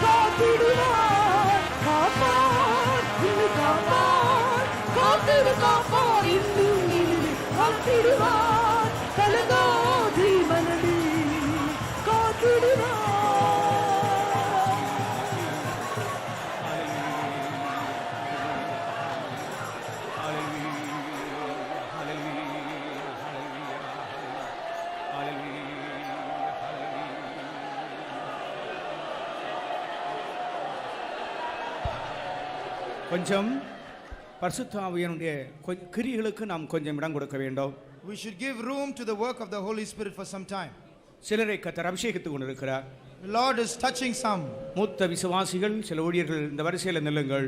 காத்திடுவார். காப்பார், உன்னை காப்பார், காத்திடு காப்பார், இன்னும் இனிமேல் காத்திடுவார். கலங்காதே மனமே, காத்திடுவார். கொஞ்சம் பரிசுத்த ஆவியானுடைய கிரியைகளுக்கு நாம் கொஞ்சம் இடம் கொடுக்க வேண்டும். We should give room to the work of the Holy Spirit for some time. சிலரை கர்த்தர் அபிஷேகித்துக் கொண்டிருக்கிறார். The Lord is touching some. மூத்த விசுவாசிகள் சில ஊழியர்கள் இந்த வரிசையில் நில்லுங்கள்.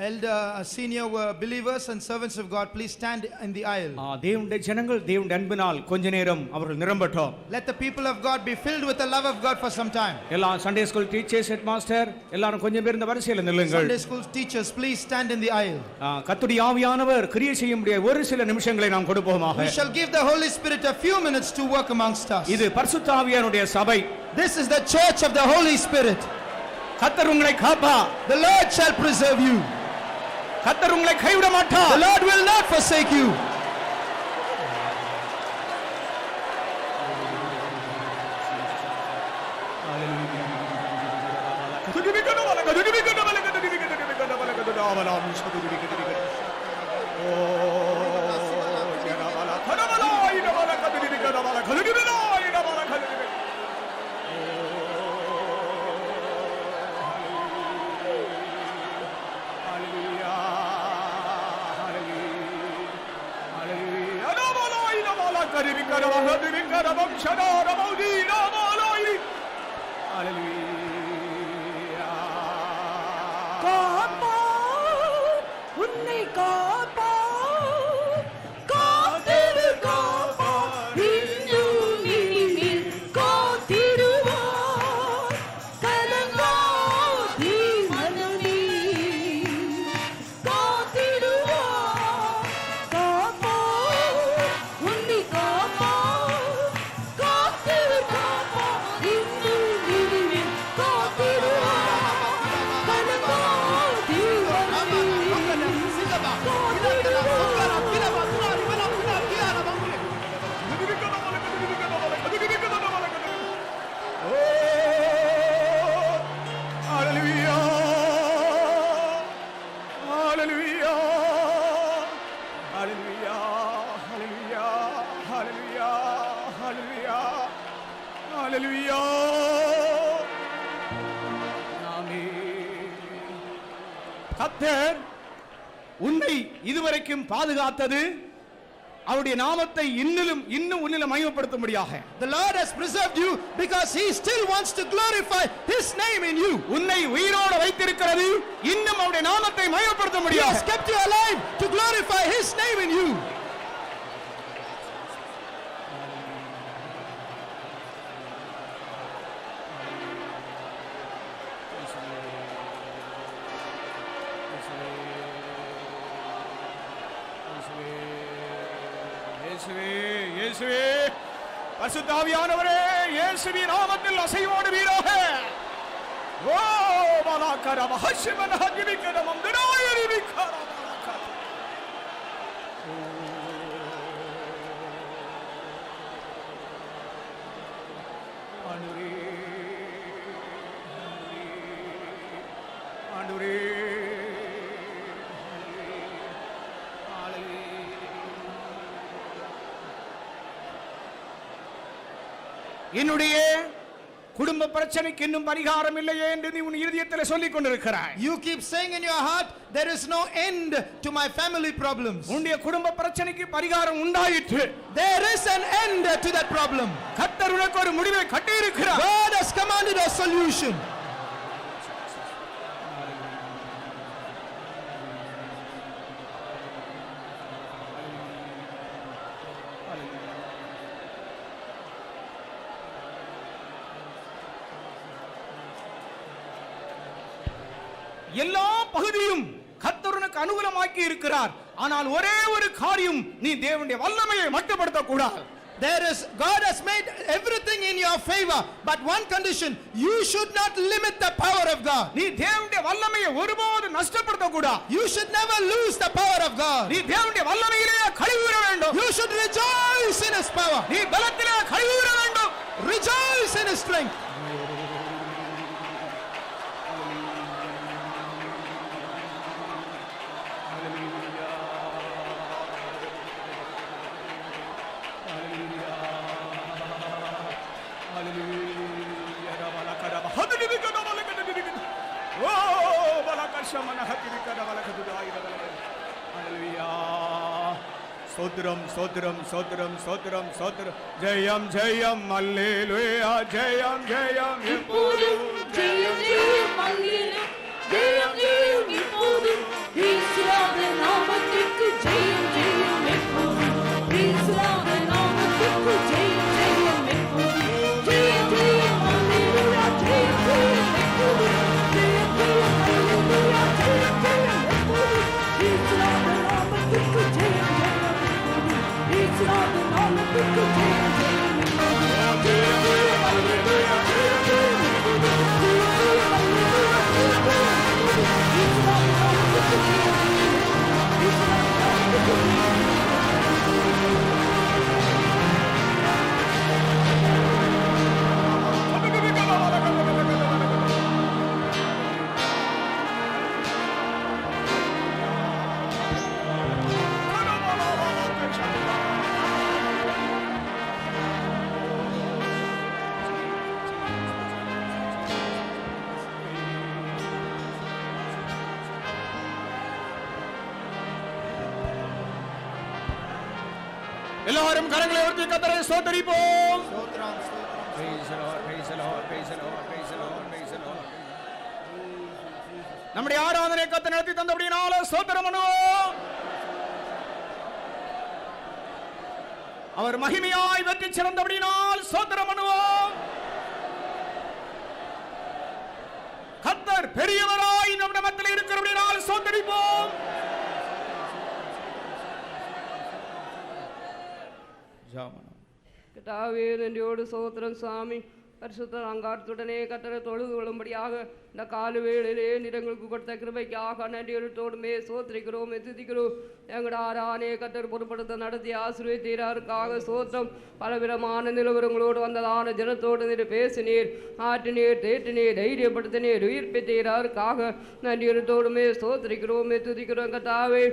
Elder, senior believers and servants of God, please stand in the aisle. தேவனுடைய ஜனங்கள் தேவனுடைய அன்பினால் கொஞ்ச நேரம் அவர்கள் நிரம்பட்டும். Let the people of God be filled with the love of God for some time. எல்லா Sunday school teachers, head master எல்லாரும் கொஞ்சம் பேர் இந்த வரிசையில் நில்லுங்கள். Sunday school teachers, please stand in the aisle. கர்த்தருடைய ஆவியானவர் கிரியை செய்ய முடிய ஒரு சில நிமிஷங்களை நாம் கொடுப்போமாக. We shall give the Holy Spirit a few minutes to work amongst us. இது பரிசுத்த ஆவியானுடைய சபை. This is the church of the Holy Spirit. கர்த்தர் உங்களை காப்பார். The Lord shall preserve you. கர்த்தர் உங்களை கைவிட மாட்டார். The Lord will not forsake you. காப்பார், உன்னை காப்பார், காத்திடு காப்பார், இன்னும் இனிமேல் காத்திடுவார். கலங்காதே மனமே, காத்திடுவார். காப்பார், உன்னை காப்பார், காத்திடு காப்பார், இன்னும் இனிமேல் காத்திடுவார். கலங்காதே மனமே, கர்த்தர் உன்னை இதுவரைக்கும் பாதுகாத்தது அவருடைய நாமத்தை இன்னும் உன்னிலும் மகிமைப்படுத்தும்படியாக. The Lord has preserved you because He still wants to glorify His name in you. உன்னை உயிரோடு வைத்திருக்கிறது இன்னும் அவருடைய நாமத்தை He மகிமைப்படுத்தும்படியாக. has kept you alive to glorify His name in you. இயேசுவே, பரிசுத்த ஆவியானவரே, இயேசுவின் நாமத்தில் அசைவோடு வீராக. ஓ மலாக்கர மஹஷமன ஹஜிபிக்கர மந்தராயரி விக்கர மலாக்கர. ஆண்டவரே, என்னுடைய குடும்ப பிரச்சனைக்கு இன்னும் பரிகாரம் இல்லையே என்று நீ உன் இதயத்தில் சொல்லிக் கொண்டிருக்கிறாய். You keep saying in your heart, there is no end to my family problems. உன்னுடைய குடும்ப பிரச்சனைக்கு பரிகாரம் உண்டாயிற்று. There is an end to that problem. கர்த்தர் உனக்கு ஒரு முடிவை கட்டி இருக்கிறார். God has commanded a solution. எல்லா பகுதியும் கர்த்தருக்கு அனுகூலமாக்கி இருக்கிறார். ஆனால் ஒரே ஒரு காரியம், நீ தேவனுடைய வல்லமையை மட்டுப்படுத்த கூடாது. God has made everything in your favor, but one condition, you should not limit the power of God. நீ தேவனுடைய வல்லமையை ஒருபோதும் நஷ்டப்படுத்த கூடாது. You should never lose the power of God. நீ தேவனுடைய வல்லமையிலே களிகூர வேண்டும். You should rejoice in his power. நீ பலத்திலே களிகூர வேண்டும். Rejoice in his strength. சோத்ரம் சோத்ரம் சோத்ரம் சோத்ரம் சோத்ரம். ஜெயம் ஜெயம் அல்லேலூயா, ஜெயம் ஜெயம் எப்போதும், ஜெயம் ஜெயம் அல்லேலூயா, ஜெயம் ஜெயம் எப்போதும், இயேசுவின் நாமத்திற்கு ஜெயம் ஜெயம் எப்போதும், இயேசுவின் நாமத்திற்கு ஜெயம் ஜெயம் எப்போதும், ஜெயம் ஜெயம் அல்லேலூயா, ஜெயம் ஜெயம் எப்போதும், ஜெயம் ஜெயம் அல்லேலூயா, ஜெயம் ஜெயம் எப்போதும், இயேசுவின் நாமத்திற்கு ஜெயம் ஜெயம் எப்போதும், இயேசுவின் நாமத்திற்கு ஜெயம் ஜெயம் எப்போதும், ஜெயம் ஜெயம் அல்லேலூயா, ஜெயம் ஜெயம் எப்போதும், ஜெயம் ஜெயம் அல்லேலூயா, ஜெயம் ஜெயம் எப்போதும், இயேசுவின் நாமத்திற்கு ஜெயம் ஜெயம் எப்போதும், இயேசுவின் நாமத்திற்கு ஜெயம் எல்லாரும் கரங்களை உயர்த்தி கர்த்தரை ஸ்தோத்திரிப்போம். Praise the Lord, praise the Lord, praise the Lord, praise the Lord, praise the Lord. நம்முடைய ஆராதனை கர்த்தர் நடத்தி தந்தபடியினால ஸ்தோத்திரம் பண்ணுவோம். அவர் மகிமையாய் வெற்றி சிறந்தபடியினால் ஸ்தோத்திரம் பண்ணுவோம். கர்த்தர் பெரியவராய் நம்முடைய மத்தியில் இருக்கிறபடியினால் ஸ்தோத்திரிப்போம். கர்த்தாவே நன்றியோடு சோத்திரம் சுவாமி. பரிசுத்த அங்காரத்துடனே கர்த்தரை தொழுது கொள்ளும்படியாக இந்த கால வேளையிலே நிறங்களுக்கு கொடுத்த கிருபைக்காக நன்றியோடுமே சோத்திரிக்கிறோம், துதிக்கிறோம். எங்களோட ஆரானே கர்த்தர் பொறுப்படுத்த நடத்தி ஆசீர்வதித்தீராருக்காக சோத்திரம். பலவிதமான நிலவரங்களோடு வந்ததான ஜனத்தோடு நீர் பேசினீர், ஆற்றினீர், தேற்றினீர், தைரியப்படுத்தினீர், உயிர்ப்பித்தீராருக்காக நன்றியோடுமே சோத்திரிக்கிறோம், துதிக்கிறோம். கர்த்தாவே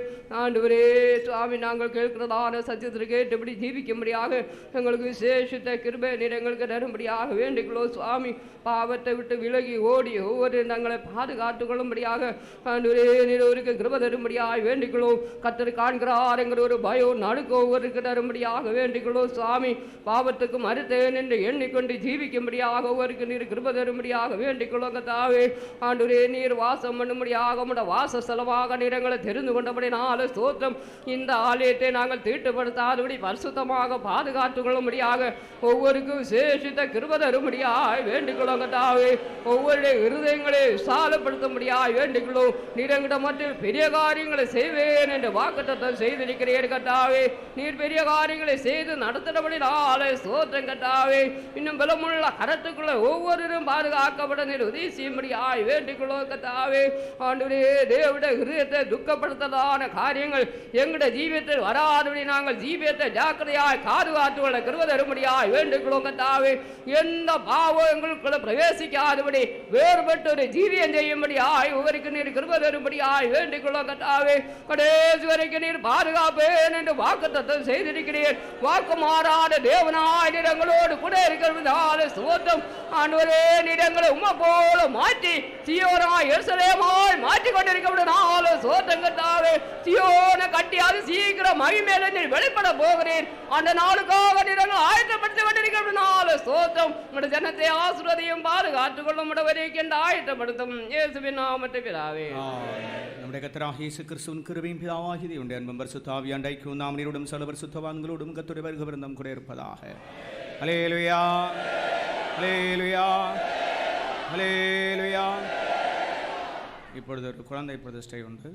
ஆண்டவரே சுவாமி, நாங்கள் கேட்கிறதான சத்தியத்தில் கேட்டபடி ஜீவிக்கும்படியாக எங்களுக்கு விசேஷித்த கிருபை நீர் எங்களுக்கு தரும்படியாக வேண்டிக்கிறோம் சுவாமி. பாவத்தை விட்டு விலகி ஓடி ஒவ்வொரு தங்களை பாதுகாத்துக் கொள்ளும்படியாக ஒருவருக்கு கிருபை தரும்படியாக வேண்டிக்கிறோம். கர்த்தர் காண்கிறார் என்கிற ஒரு பயம் நடுக்க ஒவ்வொருக்கு தரும்படியாக வேண்டிக்கிறோம் சுவாமி. பாவத்துக்கு மறுத்தேன் என்று எண்ணிக்கொண்டு ஜீவிக்கும்படியாக ஒவ்வொருக்கு நீர் கிருபை தரும்படியாக வேண்டிக்கிறோம். கர்த்தாவே ஆண்டவரே நீர் வாசம் பண்ணும்படியாக உம்முடைய வாச செலவாக நீர் எங்களை தெரிந்து கொண்டபடினால ஸ்தோத்திரம். இந்த ஆலயத்தை நாங்கள் தீட்டுப்படுத்தாதபடி பரிசுத்தமாக பாதுகாத்துக் கொள்ளும்படியாக ஒவ்வொருக்கும் விசேஷித்த கிருபை தரும்படியாக வேண்டிக்கிறோம். கர்த்தாவே ஒவ்வொருடைய இருதயங்களை விசாலப்படுத்தும்படியாக வேண்டிக்கிறோம். நீர் எங்கிட்ட மட்டும் பெரிய காரியங்களை செய்வேன் என்று வாக்குத்தத்தம் செய்திருக்கிறீர் கர்த்தாவே. நீர் பெரிய காரியங்களை செய்து நடத்தினபடினாலே ஸ்தோத்திரம் கர்த்தாவே. இன்னும் பலமுள்ள கரத்துக்குள்ள ஒவ்வொருவரும் பாதுகாக்கப்பட நீர் உதவி செய்யும்படியாக வேண்டிக்கிறோம் கர்த்தாவே. ஆண்டவரே தேவனுடைய ஹிருதயத்தை துக்கப்படுத்ததான காரியங்கள் எங்களுடைய ஜீவியத்தில் வராதபடி நாங்கள் ஜீவியத்தை ஜாக்கிரதையாய் பாதுகாத்து கொள்ள கிருபை தரும்படியாக வேண்டிக்கிறோம் கர்த்தாவே. எந்த பாவம் எங்களுக்குள்ள பிரவேசிக்காதபடி வேறுபட்டு ஒரு ஜீவியம் செய்யும்படியாய் ஒவ்வொருக்கு நீர் கிருபை தரும்படியாய் வேண்டிக்கொள்ளும் கர்த்தாவே. கடைசி வரைக்கும் நீர் பாதுகாப்பேன் என்று வாக்குத்தத்தம் செய்திருக்கிறீர். வாக்கு மாறாத தேவனாய் நீர் எங்களோடு கூட இருக்கிறதால ஸ்தோத்திரம். ஆண்டவரே நீர் எங்களை உம்மை போல மாற்றி சீயோனாய் எருசலேமாய் மாற்றி கொண்டிருக்கிறதால ஸ்தோத்திரம் கர்த்தாவே. சீயோனை கட்டி அது சீக்கிரம் மகிமையில நீர் வெளிப்பட போகிறீர். அந்த நாளுக்காக நீர் எங்களை ஆயத்தப்படுத்தி கொண்டிருக்கிறதால ஸ்தோத்திரம். உங்களுடைய ஜனத்தை ஆசீர்வதியும் பாதுகாத்துக் கொள்ளும் வரைக்கும் ஆயத்தப்படுத்தும் இயேசுவின் நாமத்தில் பிதாவே. நம்முடைய கர்த்தராகிய இயேசு கிறிஸ்துவின் கிருபையும் பிதாவாகிய தேவனுடைய அன்பும் பரிசுத்த ஆவியானவருடைய ஐக்கியமும் நாம் நீரோடும் சகல பரிசுத்தவான்களோடும் கர்த்தருடைய வருகை விருந்தம் கூட இருப்பதாக. ஹல்லேலூயா, ஹல்லேலூயா, ஹல்லேலூயா. இப்பொழுது ஒரு குழந்தை பிரதிஷ்டை உண்டு.